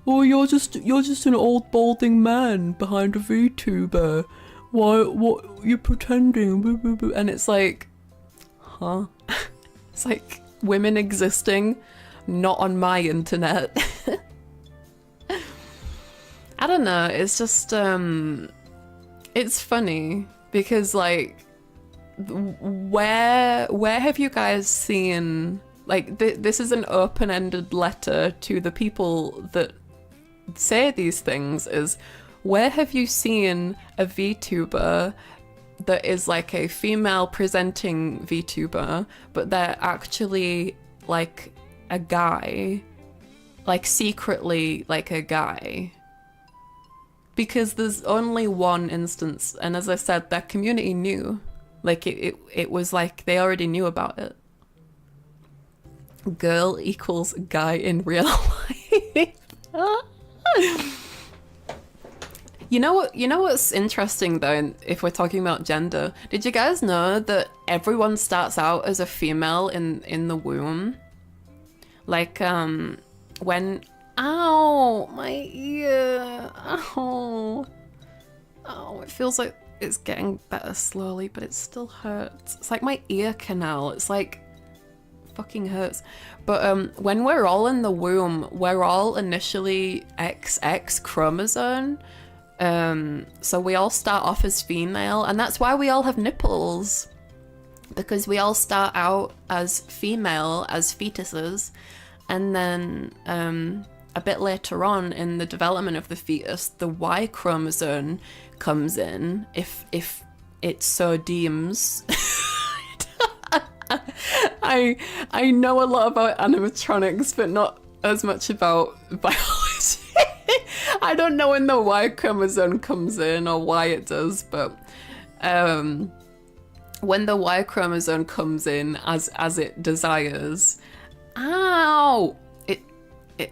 oh, you're just an old balding man behind a VTuber. What, you're pretending, and it's like, huh? It's like women existing, not on my internet. I don't know, it's just, it's funny. Because like, where have you guys seen, like, this is an open-ended letter to the people that say these things, is where have you seen a VTuber that is like a female presenting VTuber, but they're actually like a guy, like secretly like a guy? Because there's only one instance, and as I said, that community knew. Like, it was like they already knew about it. Girl equals guy in real life. You know what's interesting though, if we're talking about gender? Did you guys know that everyone starts out as a female in the womb? Like, when... Ow, my ear. Ow. Oh, it feels like it's getting better slowly, but it still hurts. It's like my ear canal. It's like fucking hurts. But when we're all in the womb, we're all initially XX chromosome. So we all start off as female, and that's why we all have nipples. Because we all start out as female, as fetuses, and then a bit later on in the development of the fetus, the Y chromosome comes in, if it so deems. I know a lot about animatronics, but not as much about biology. I don't know when the Y chromosome comes in or why it does, but when the Y chromosome comes in as it desires, ow!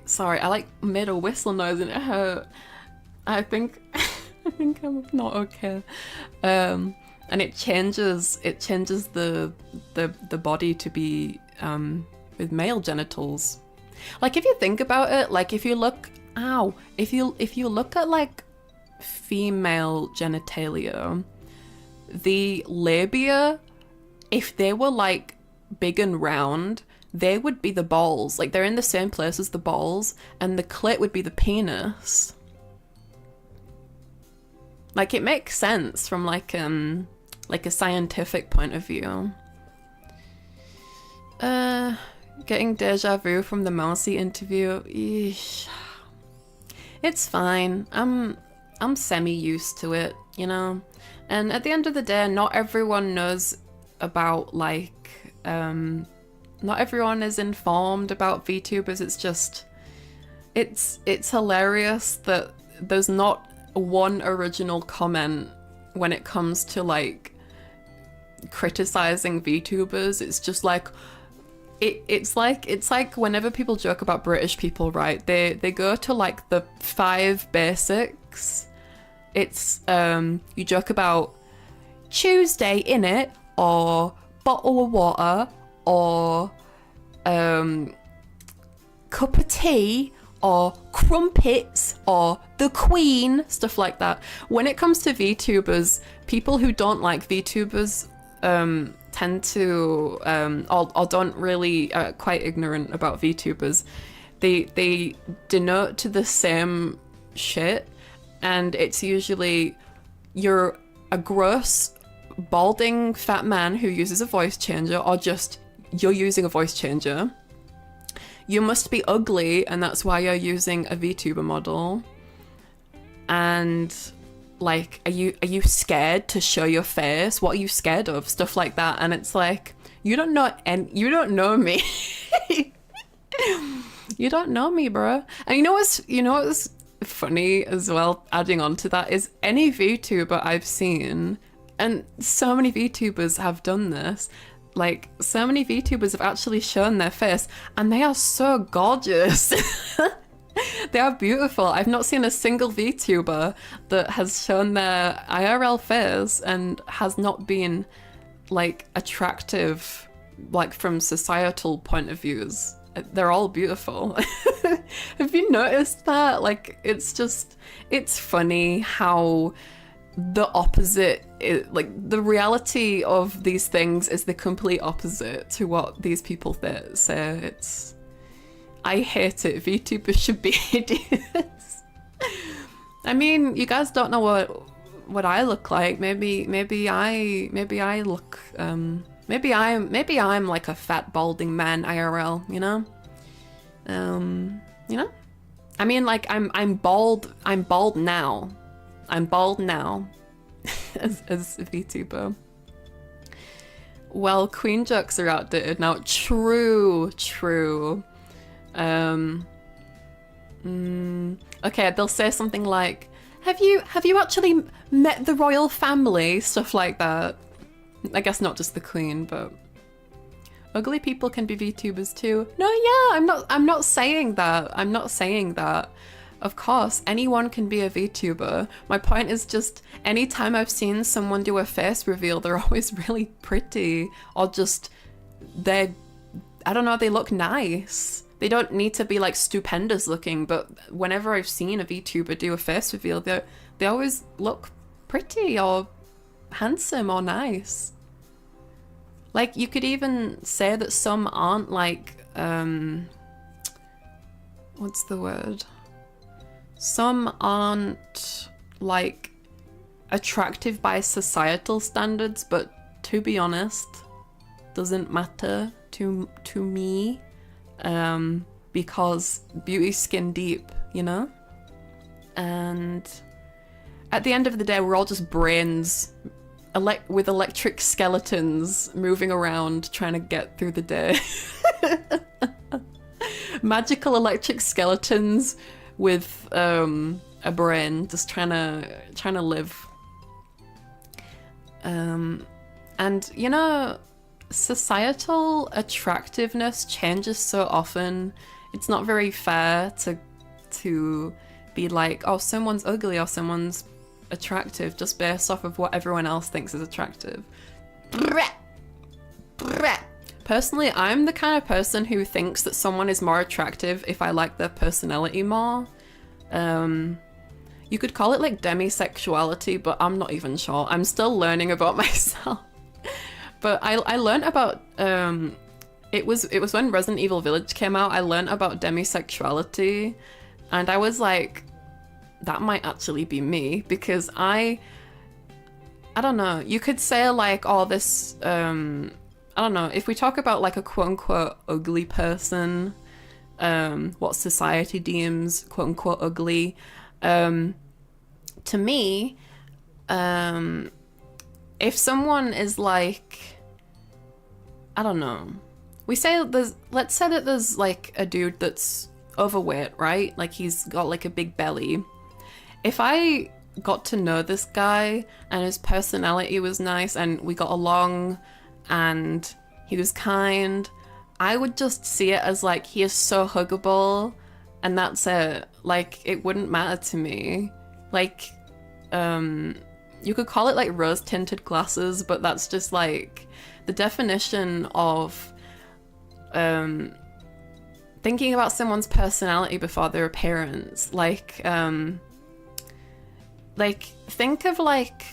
Sorry, I like made a whistle noise and it hurt. I think I'm not okay. And it changes the body to be with male genitals. Like, if you think about it, like if you look at like female genitalia, the labia, if they were like big and round, they would be the balls. Like, they're in the same place as the balls, and the clit would be the penis. Like, it makes sense from like a scientific point of view. Getting deja vu from the Mousy interview. Eesh. It's fine. I'm semi-used to it, you know? And at the end of the day, not everyone knows about like not everyone is informed about VTubers. It's just, it's hilarious that there's not one original comment when it comes to like criticizing VTubers. It's just like, it's like whenever people joke about British people, right? They go to like the 5 basics. It's you joke about Tuesday innit, or bottle of water, or cup of tea, or crumpets, or the Queen, stuff like that. When it comes to VTubers, people who don't like VTubers tend to, or don't really, quite ignorant about VTubers, they denote to the same shit, and it's usually you're a gross, balding fat man who uses a voice changer, or just you're using a voice changer. You must be ugly, and that's why you're using a VTuber model. And like, are you scared to show your face? What are you scared of? Stuff like that. And it's like, you don't know me. You don't know me, bro. And you know what's funny as well, adding on to that, is any VTuber I've seen, and so many VTubers have done this, like so many VTubers have actually shown their face, and they are so gorgeous. They are beautiful. I've not seen a single VTuber that has shown their IRL face and has not been like attractive, like from societal point of views. They're all beautiful. Have you noticed that? Like, it's funny how the opposite is, like, the reality of these things is the complete opposite to what these people say. I hate it. VTubers should be idiots. I mean, you guys don't know what I look like. Maybe I look maybe I'm like a fat balding man IRL, you know? You know? I mean, like, I'm bald now. I'm bald now as a VTuber. Well, queen jokes are outdated now. True. Okay, they'll say something like, have you actually met the royal family? Stuff like that. I guess not just the queen, but ugly people can be VTubers too. No, yeah, I'm not saying that. I'm not saying that. Of course, anyone can be a VTuber. My point is just, anytime I've seen someone do a face reveal, they're always really pretty, or just, I don't know, they look nice. They don't need to be like stupendous looking, but whenever I've seen a VTuber do a face reveal, they always look pretty or handsome or nice. Like, you could even say that some aren't like, what's the word? Some aren't like attractive by societal standards, but to be honest, doesn't matter to me, because beauty's skin deep, you know? And at the end of the day, we're all just brains with electric skeletons moving around trying to get through the day. Magical electric skeletons with a brain, just trying to live. And you know, societal attractiveness changes so often. It's not very fair to be like, oh, someone's ugly or someone's attractive just based off of what everyone else thinks is attractive. Personally, I'm the kind of person who thinks that someone is more attractive if I like their personality more. You could call it like demisexuality, but I'm not even sure. I'm still learning about myself. But I learned about, it was when Resident Evil Village came out, I learned about demisexuality, and I was like, that might actually be me, because I don't know, you could say like, oh, this, I don't know, if we talk about like a quote-unquote ugly person, what society deems quote-unquote ugly, to me, if someone is like, I don't know, let's say that there's like a dude that's overweight, right? Like, he's got like a big belly. If I got to know this guy and his personality was nice and we got along and he was kind, I would just see it as like, he is so huggable, and that's it. Like, it wouldn't matter to me. Like, you could call it like rose-tinted glasses, but that's just like the definition of thinking about someone's personality before their appearance. Like think of like,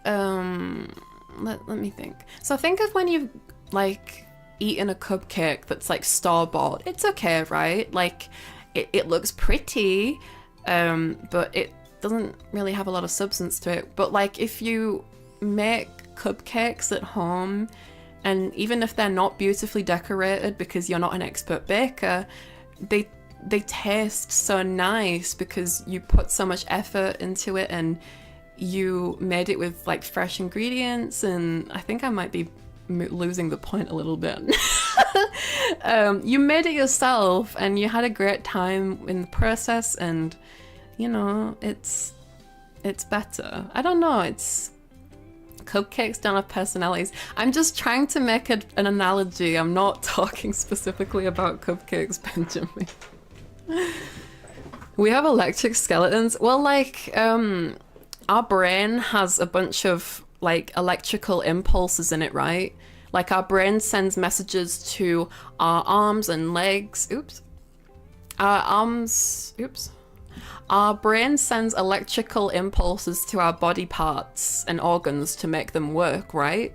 let me think. So think of when you've like eaten a cupcake that's like store-bought. It's okay, right? Like, it looks pretty, but it doesn't really have a lot of substance to it. But like if you make cupcakes at home, and even if they're not beautifully decorated because you're not an expert baker, they taste so nice because you put so much effort into it and you made it with like fresh ingredients. And I think I might be losing the point a little bit. You made it yourself and you had a great time in the process, and you know, it's better. I don't know, it's cupcakes don't have personalities. I'm just trying to make an analogy. I'm not talking specifically about cupcakes, Benjamin. We have electric skeletons. Well, like, our brain has a bunch of like electrical impulses in it, right? Like our brain sends messages to our arms and legs. Our brain sends electrical impulses to our body parts and organs to make them work, right?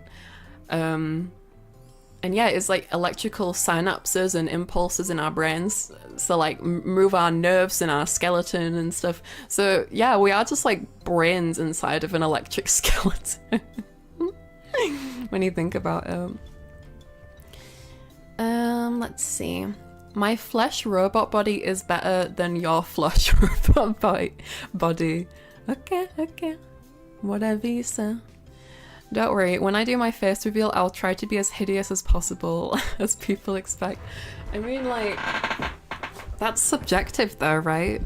And yeah, it's like electrical synapses and impulses in our brains. So like move our nerves and our skeleton and stuff. So yeah, we are just like brains inside of an electric skeleton. When you think about it. Let's see. My flesh robot body is better than your flesh robot body. Okay. Whatever you say. Don't worry, when I do my face reveal, I'll try to be as hideous as possible, as people expect. I mean, like, that's subjective though, right?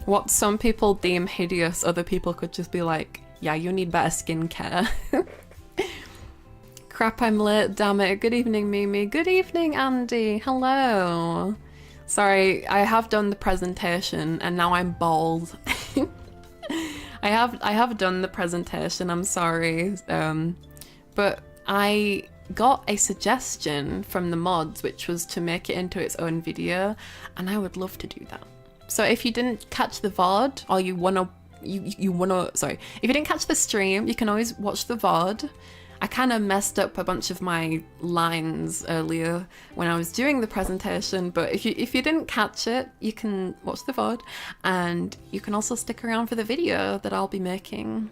What some people deem hideous, other people could just be like, yeah, you need better skincare. Crap, I'm late, damn it. Good evening, Mimi. Good evening, Andy. Hello. Sorry, I have done the presentation and now I'm bald. I have done the presentation, I'm sorry. But I got a suggestion from the mods, which was to make it into its own video, and I would love to do that. So if you didn't catch the VOD, or if you didn't catch the stream, you can always watch the VOD. I kind of messed up a bunch of my lines earlier when I was doing the presentation, but if you didn't catch it, you can watch the VOD, and you can also stick around for the video that I'll be making.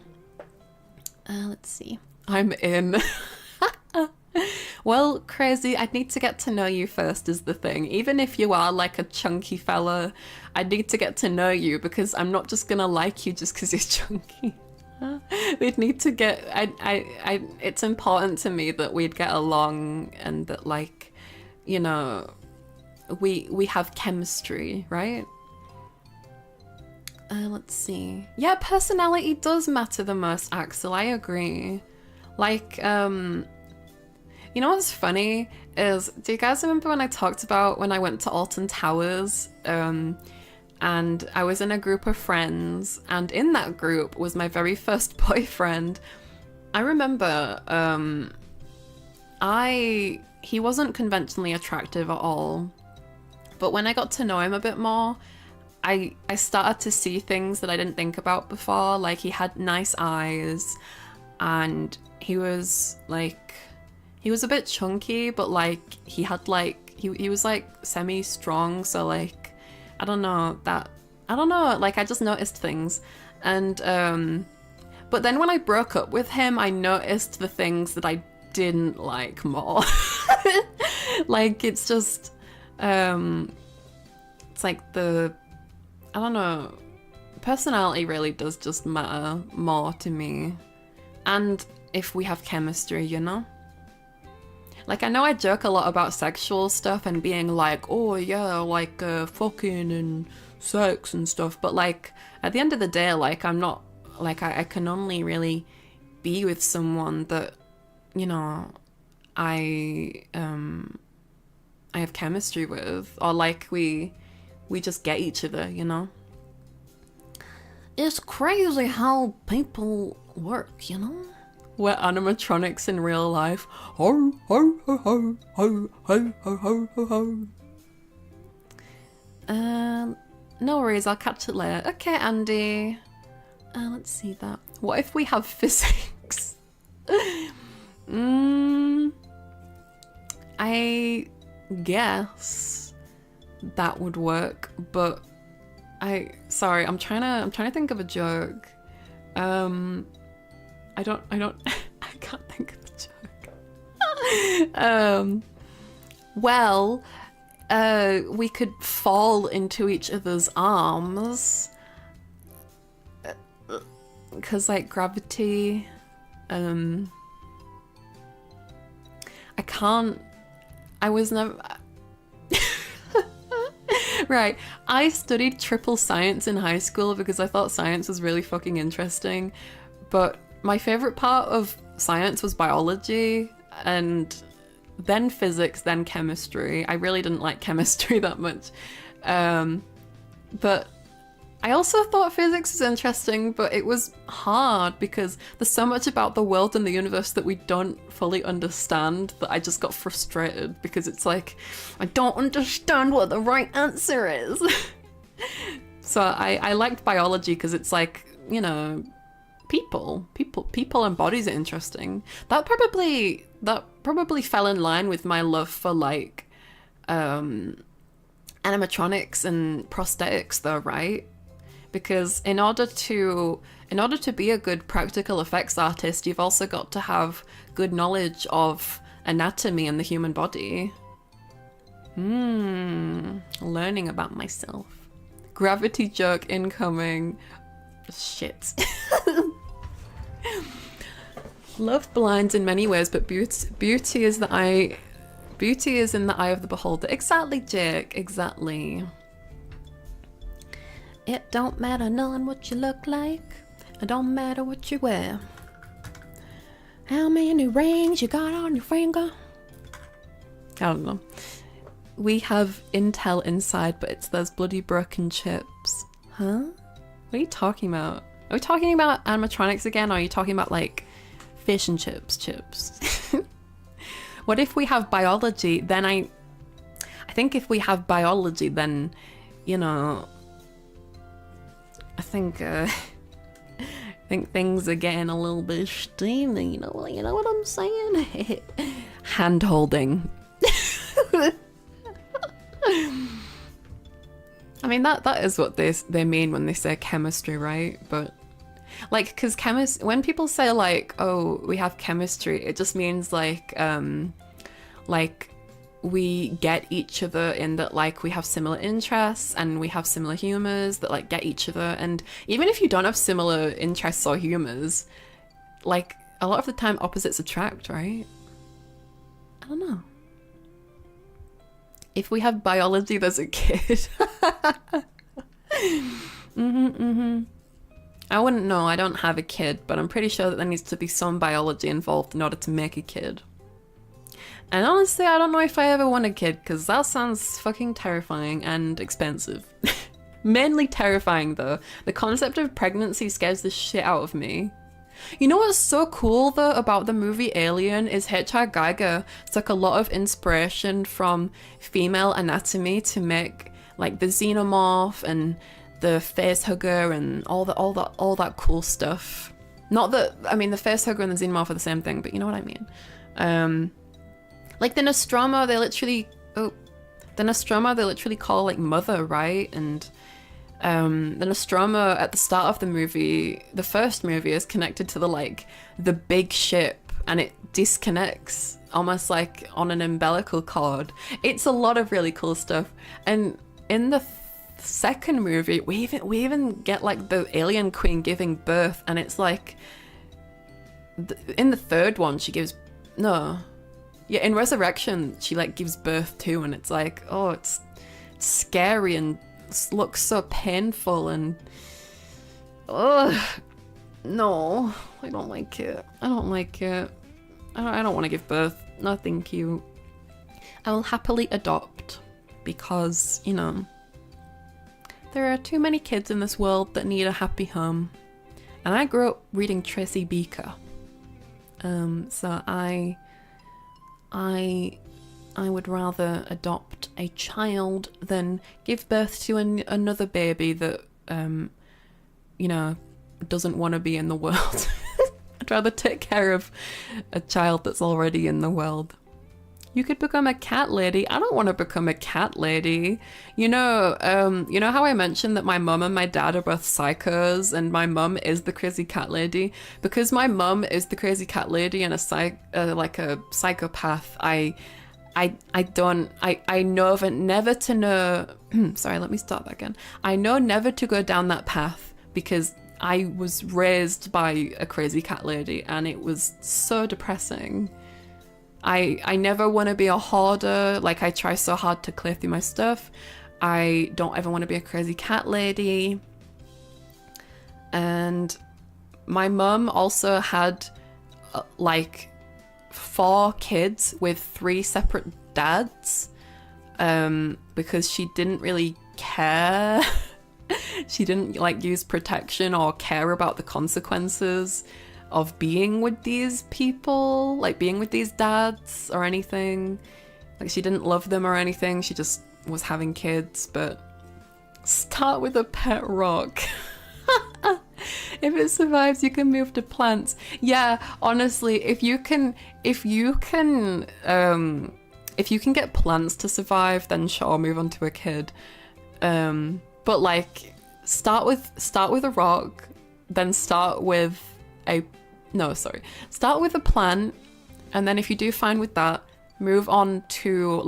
Let's see. I'm in. Well, Crazy, I'd need to get to know you first is the thing. Even if you are like a chunky fella, I need to get to know you because I'm not just gonna like you just because you're chunky. We'd need to get it's important to me that we'd get along and that, like, you know, we have chemistry, right? Let's see. Yeah, personality does matter the most, Axel. I agree. Like, you know what's funny is, do you guys remember when I talked about when I went to Alton Towers? And I was in a group of friends, and in that group was my very first boyfriend. I remember he wasn't conventionally attractive at all, but when I got to know him a bit more, I started to see things that I didn't think about before. Like, he had nice eyes, and he was a bit chunky, but like he had like he was like semi-strong, so like I don't know, like I just noticed things. And but then when I broke up with him, I noticed the things that I didn't like more. Like, it's just it's like I don't know, personality really does just matter more to me, and if we have chemistry, you know. Like, I know I joke a lot about sexual stuff and being like, oh yeah, like fucking and sex and stuff, but like at the end of the day, like I'm not, like I can only really be with someone that, you know, I have chemistry with, or like we just get each other, you know. It's crazy how people work, you know. We're animatronics in real life. Ho, ho, ho, ho, ho, ho, ho, ho, ho, ho. No worries, I'll catch it later. Okay, Andy. Let's see that. What if we have physics? I guess. that would work, but I'm trying to think of a joke. I don't I can't think of a joke. Well, we could fall into each other's arms. Because, like, gravity, I was never... Right, I studied triple science in high school because I thought science was really fucking interesting, but my favorite part of science was biology, and then physics, then chemistry. I really didn't like chemistry that much, but I also thought physics was interesting, but it was hard because there's so much about the world and the universe that we don't fully understand that I just got frustrated because it's like, I don't understand what the right answer is. So I liked biology because it's like, you know, people and bodies are interesting. That probably fell in line with my love for like animatronics and prosthetics though, right? Because in order to be a good practical effects artist, you've also got to have good knowledge of anatomy and the human body. Learning about myself. Gravity joke incoming. Shit. Love blinds in many ways, but beauty is in the eye of the beholder. Exactly, Jake. Exactly. It don't matter none what you look like. It don't matter what you wear. How many rings you got on your finger? I don't know. We have intel inside, but it's those bloody broken chips. Huh? What are you talking about? Are we talking about animatronics again, or are you talking about like fish and chips? What if we have biology? Then I think if we have biology, then, you know, I think things are getting a little bit steamy. You know what I'm saying? Hand holding. I mean that is what they mean when they say chemistry, right? But like, because when people say like, oh, we have chemistry, it just means like we get each other in that, like, we have similar interests and we have similar humors that like get each other. And even if you don't have similar interests or humors, like a lot of the time opposites attract, right? I don't know. If we have biology, there's a kid. I wouldn't know, I don't have a kid, but I'm pretty sure that there needs to be some biology involved in order to make a kid. And honestly, I don't know if I ever want a kid, because that sounds fucking terrifying and expensive. Mainly terrifying though. The concept of pregnancy scares the shit out of me. You know what's so cool though about the movie Alien is H.R. Geiger took a lot of inspiration from female anatomy to make like the xenomorph and the face hugger and all that cool stuff. Not that, I mean, the face hugger and the xenomorph are the same thing, but you know what I mean. Like the Nostromo, they literally call like mother, right? And the Nostromo at the start of the movie, the first movie, is connected to the big ship, and it disconnects almost like on an umbilical cord. It's a lot of really cool stuff. And in the second movie, we even get like the alien queen giving birth, and it's like in the third one in Resurrection she like gives birth too, and it's like, oh, it's scary and looks so painful, and no, I don't like it. I don't want to give birth. No, thank you. I will happily adopt, because, you know, there are too many kids in this world that need a happy home. And I grew up reading Tracy Beaker. So I would rather adopt a child than give birth to another baby that, you know, doesn't want to be in the world. I'd rather take care of a child that's already in the world. You could become a cat lady. I don't want to become a cat lady. You know how I mentioned that my mum and my dad are both psychos, and my mum is the crazy cat lady? Because my mum is the crazy cat lady and a psychopath. I know never to know. Sorry, let me start that again. I know never to go down that path because I was raised by a crazy cat lady, and it was so depressing. I never want to be a hoarder. Like, I try so hard to clear through my stuff. I don't ever want to be a crazy cat lady. And my mum also had like 4 kids with 3 separate dads, because she didn't really care. She didn't like use protection or care about the consequences of being with these people, like being with these dads or anything. Like, she didn't love them or anything. She just was having kids. But start with a pet rock. If it survives, you can move to plants. Yeah, honestly, if you can get plants to survive, then sure, move on to a kid. But like, start with a rock, then start with a plant, and then if you do fine with that, move on to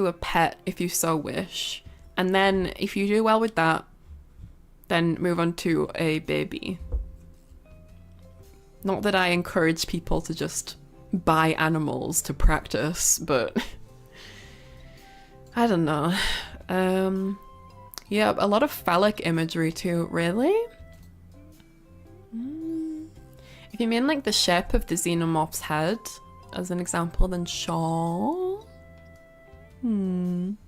a pet if you so wish. And then if you do well with that, then move on to a baby. Not that I encourage people to just buy animals to practice, but I don't know. Yeah, a lot of phallic imagery too, really? If you mean like the shape of the xenomorph's head as an example, then sure. Can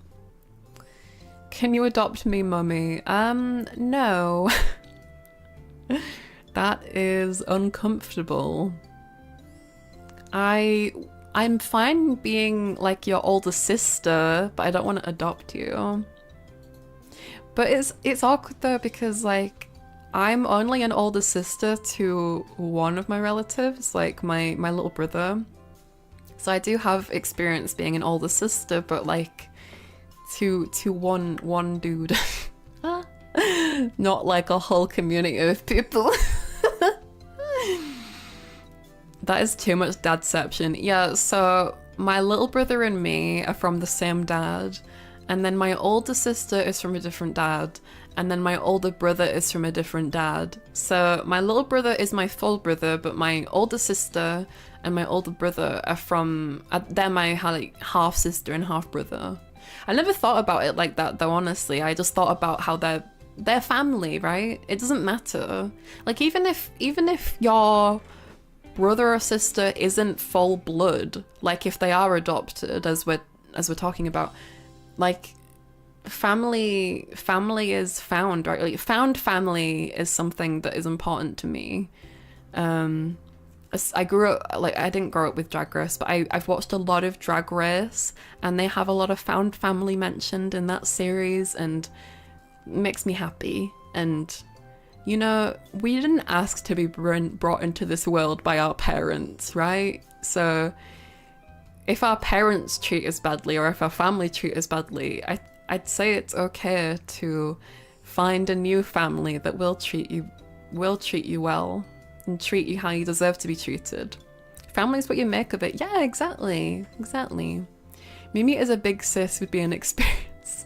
you adopt me, mummy? No. That is uncomfortable. I'm fine being like your older sister, but I don't want to adopt you. But it's awkward though, because like I'm only an older sister to one of my relatives, like my little brother. So I do have experience being an older sister, but like to one dude. Not like a whole community of people. That is too much dadception. Yeah, so my little brother and me are from the same dad, and then my older sister is from a different dad, and then my older brother is from a different dad. So my little brother is my full brother, but my older sister and my older brother are they're my like half sister and half brother. I never thought about it like that though, honestly. I just thought about how they're family, right? It doesn't matter. Like, even if your brother or sister isn't full blood, like if they are adopted, as we're talking about, like family is found, right? Like, found family is something that is important to me. I grew up, like, I didn't grow up with Drag Race, but I've watched a lot of Drag Race, and they have a lot of found family mentioned in that series, and it makes me happy. And you know, we didn't ask to be brought into this world by our parents, right? So if our parents treat us badly, or if our family treat us badly, I'd say it's okay to find a new family that will treat you well and treat you how you deserve to be treated. Family is what you make of it. Yeah, exactly. Mimi as a big sis would be an experience.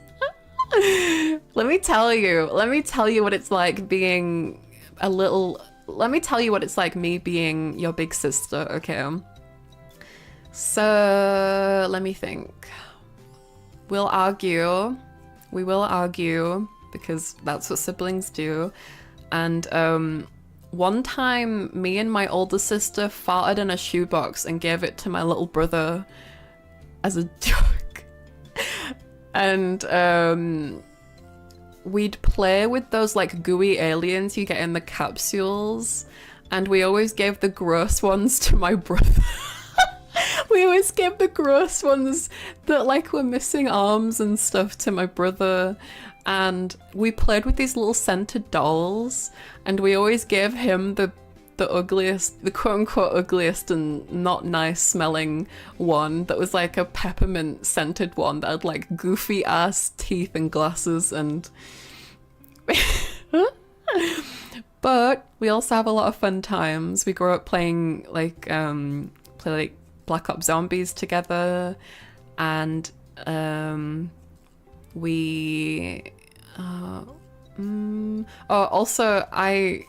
Let me tell you what it's like being me being your big sister, okay? So let me think. We will argue because that's what siblings do. And one time me and my older sister farted in a shoebox and gave it to my little brother as a joke. And we'd play with those like gooey aliens you get in the capsules, and we always gave the gross ones to my brother. We always gave the gross ones that like were missing arms and stuff to my brother. And we played with these little scented dolls, and we always gave him the the ugliest, the quote-unquote ugliest and not nice smelling one that was like a peppermint scented one that had like goofy ass teeth and glasses and but we also have a lot of fun times. We grew up playing like play like Black Ops Zombies together, and also I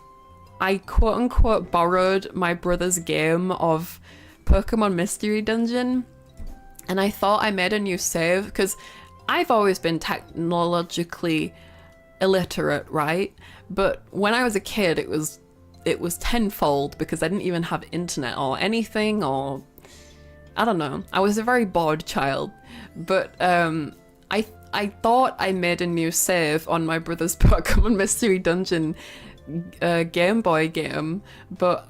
quote unquote borrowed my brother's game of Pokemon Mystery Dungeon, and I thought I made a new save because I've always been technologically illiterate, right? But when I was a kid, it was tenfold because I didn't even have internet or anything, or I don't know. I was a very bored child, but I thought I made a new save on my brother's Pokemon Mystery Dungeon Game Boy game, but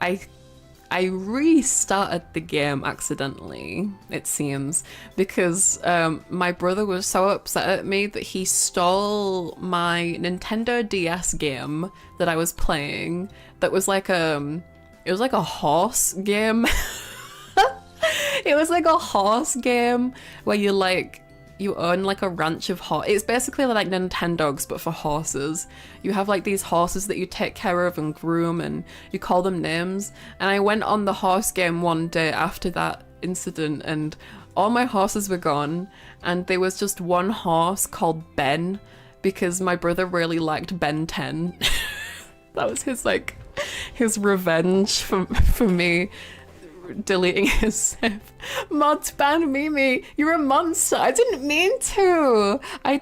I restarted the game accidentally, it seems, because my brother was so upset at me that he stole my Nintendo DS game that I was playing. That was like it was like a horse game. It was like a horse game where you own like a ranch of horses. It's basically like Nintendogs, but for horses. You have like these horses that you take care of and groom, and you call them names. And I went on the horse game one day after that incident, and all my horses were gone, and there was just one horse called Ben, because my brother really liked Ben 10. That was his revenge for me deleting his save. Mods ban Mimi, you're a monster. I didn't mean to. I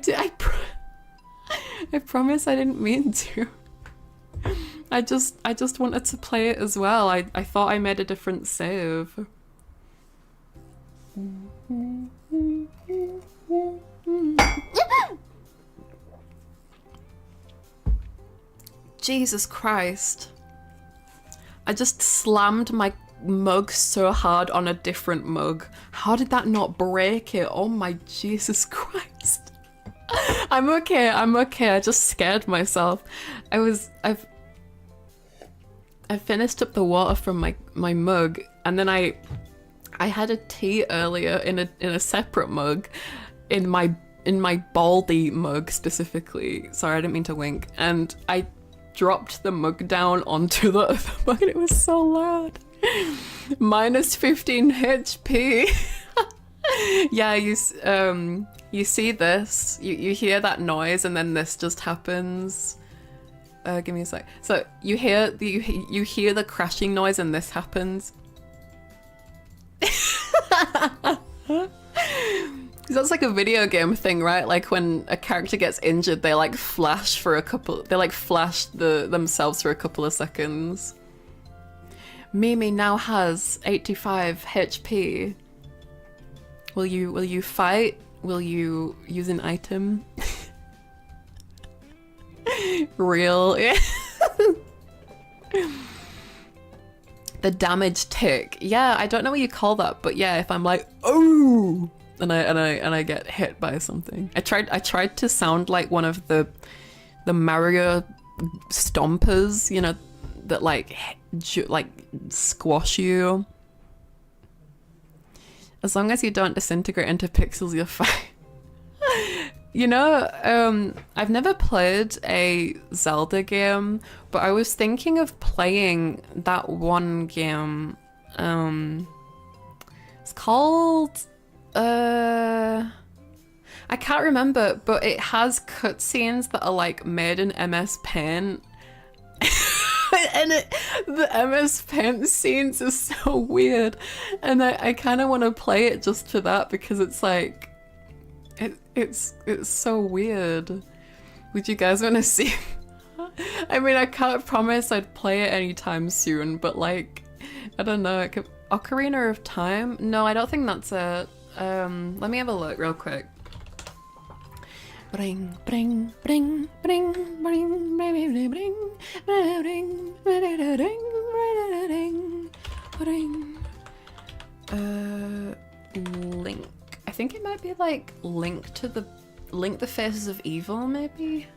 promise I didn't mean to. I just wanted to play it as well. I thought I made a different save. Jesus Christ. I just slammed my mug so hard on a different mug. How did that not break it? Oh my Jesus Christ. I'm okay. I just scared myself. I finished up the water from my mug, and then I had a tea earlier in a separate mug, in my baldy mug specifically. Sorry, I didn't mean to wink. And I dropped the mug down onto the other mug, and it was so loud. Minus 15 HP. Yeah, you see this, you hear that noise, and then this just happens. Give me a sec. So you hear the crashing noise, and this happens. That's like a video game thing, right? Like when a character gets injured, they like flash themselves for a couple of seconds. Mimi now has 85 HP. Will you fight? Will you use an item? Real. Yeah. The damage tick. Yeah, I don't know what you call that, but yeah, if I'm like, oh, and I get hit by something. I tried to sound like one of the Mario stompers, you know, that like squash you. As long as you don't disintegrate into pixels, you're fine. You know, I've never played a Zelda game, but I was thinking of playing that one game. It's called I can't remember, but it has cutscenes that are like made in MS Paint. And the MS Paint scenes are so weird, and I kind of want to play it just for that, because it's like it's so weird. Would you guys want to see? I mean, I can't promise I'd play it anytime soon, but like, I don't know. Ocarina of Time? No, I don't think that's it. Let me have a look real quick. Bring, bring, bring, bring, bring, bring, bring, bring, bring, Link. I think it might be like Link the Faces of Evil, maybe.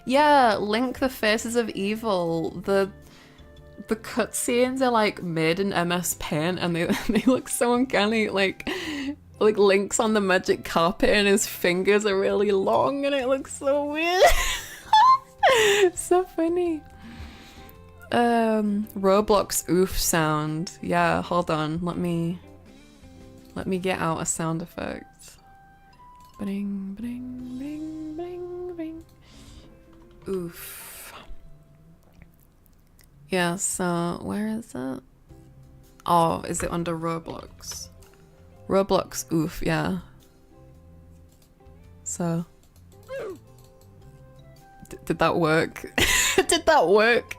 Yeah, Link the Faces of Evil. The cutscenes are like made in MS Paint and they they look so uncanny. Like Link's on the magic carpet and his fingers are really long and it looks so weird. So funny. Roblox oof sound. Yeah, hold on. Let me get out a sound effect. Bing, bing, bing, bing, bing. Oof. Yeah, so where is it? Oh, is it under Roblox? Roblox oof, yeah. So did that work? Did that work?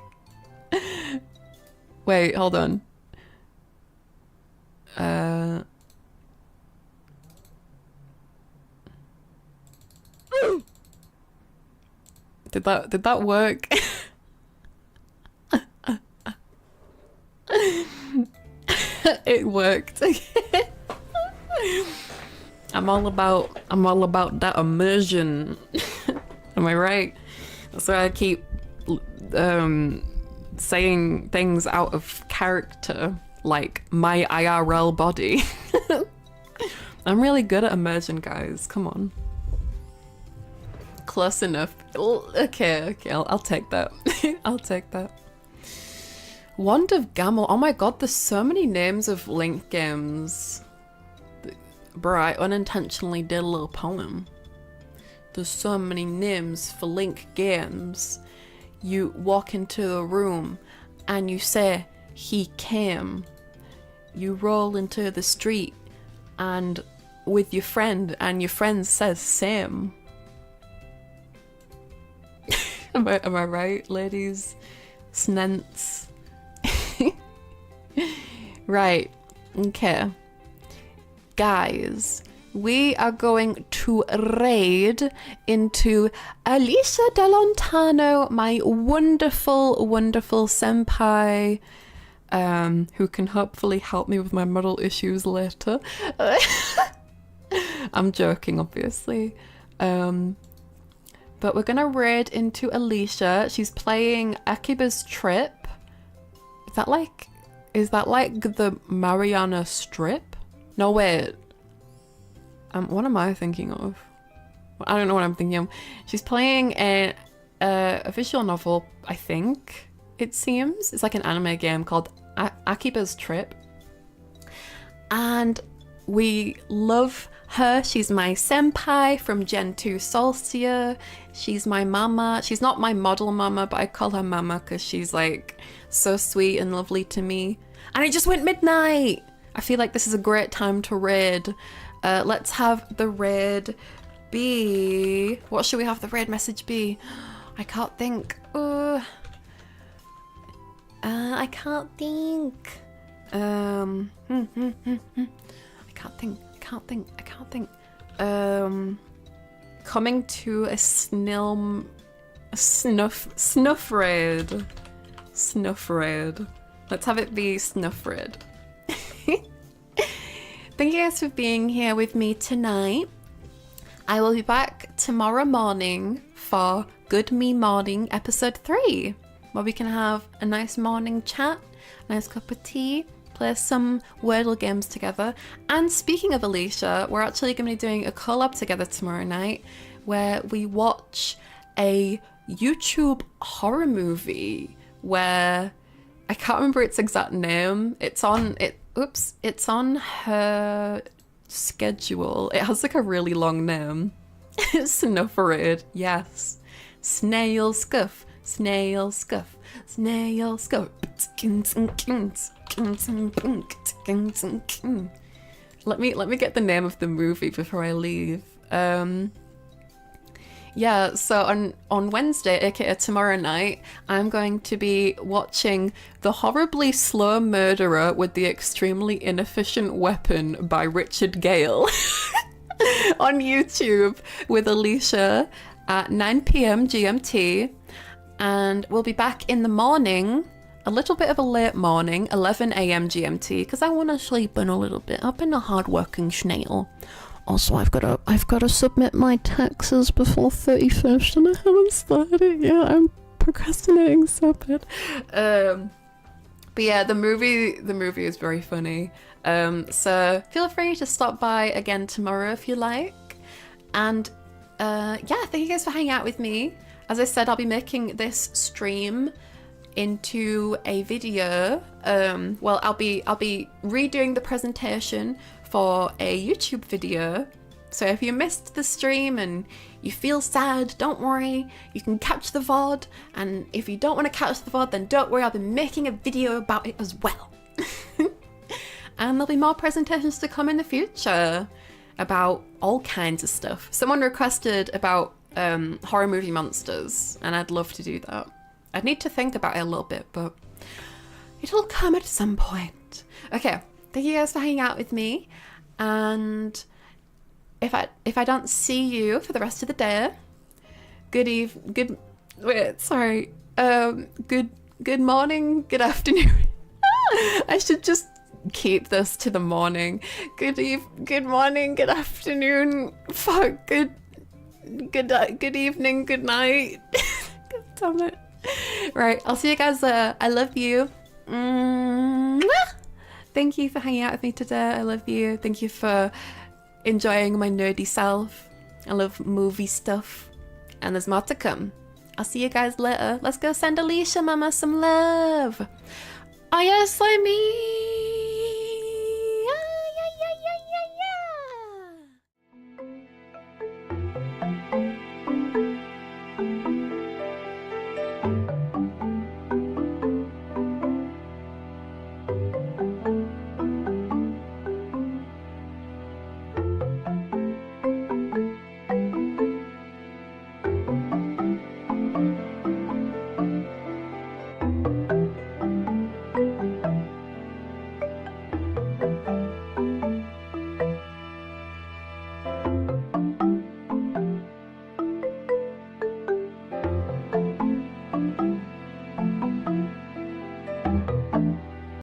Wait, hold on. Did that work? It worked. I'm all about that immersion. Am I right? That's why I keep saying things out of character, like my IRL body. I'm really good at immersion, guys. Come on. Close enough. Okay, I'll take that. I'll take that. Wand of Gammel. Oh my god, there's so many names of Link games. Bro, I unintentionally did a little poem. There's so many names for Link games. You walk into the room and you say, he came. You roll into the street and with your friend and your friend says same. Am I right, ladies? Snents. Right, okay. Guys, we are going to raid into Alicia Delontano, my wonderful, wonderful senpai, who can hopefully help me with my model issues later. I'm joking, obviously. But we're gonna raid into Alicia. She's playing Akiba's Trip. Is that like the Mariana Strip? No, wait. What am I thinking of? I don't know what I'm thinking of. She's playing a visual novel, I think, it seems. It's like an anime game called Akiba's Trip. And we love her. She's my senpai from Gen 2 Solstier. She's my mama. She's not my model mama, but I call her mama because she's like so sweet and lovely to me. And it just went midnight! I feel like this is a great time to raid. Let's have the raid be... What should we have the raid message be? I can't think. I can't think. I can't think. Coming to a snuff raid. Snuff raid. Let's have it be snuff raid. Thank you guys for being here with me tonight. I will be back tomorrow morning for Good Me Morning episode 3, where we can have a nice morning chat, nice cup of tea, play some Wordle games together. And speaking of Alicia, we're actually going to be doing a collab together tomorrow night where we watch a YouTube horror movie where I can't remember its exact name. It's on her schedule. It has like a really long name. Snuffered, yes. Snail scuff, snail scuff, snail scuff. Let me get the name of the movie before I leave. Yeah, so on Wednesday, aka tomorrow night, I'm going to be watching The Horribly Slow Murderer with the Extremely Inefficient Weapon by Richard Gale on YouTube with Alicia at 9 p.m. GMT. And we'll be back in the morning a little bit of a late morning, 11 a.m. GMT, because I want to sleep in a little bit. I've been a hard-working snail. Also, I've got to submit my taxes before 31st, and I haven't started it yet. I'm procrastinating so bad. But yeah, the movie is very funny. So feel free to stop by again tomorrow if you like. And yeah, thank you guys for hanging out with me. As I said, I'll be making this stream into a video. Well, I'll be redoing the presentation for a YouTube video. So if you missed the stream and you feel sad, don't worry, you can catch the VOD. And if you don't want to catch the VOD, then don't worry, I'll be making a video about it as well. And there'll be more presentations to come in the future about all kinds of stuff. Someone requested about horror movie monsters, and I'd love to do that. I'd need to think about it a little bit, but it'll come at some point. Okay, thank you guys for hanging out with me, and if I don't see you for the rest of the day, good morning, good afternoon. I should just keep this to the morning. Good morning, good afternoon. Fuck, good evening, good night. God damn it. Right, I'll see you guys later. I love you. Thank you for hanging out with me today. I love you. Thank you for enjoying my nerdy self. I love movie stuff. And there's more to come. I'll see you guys later. Let's go send Alicia Mama some love. Oh yes, I mean.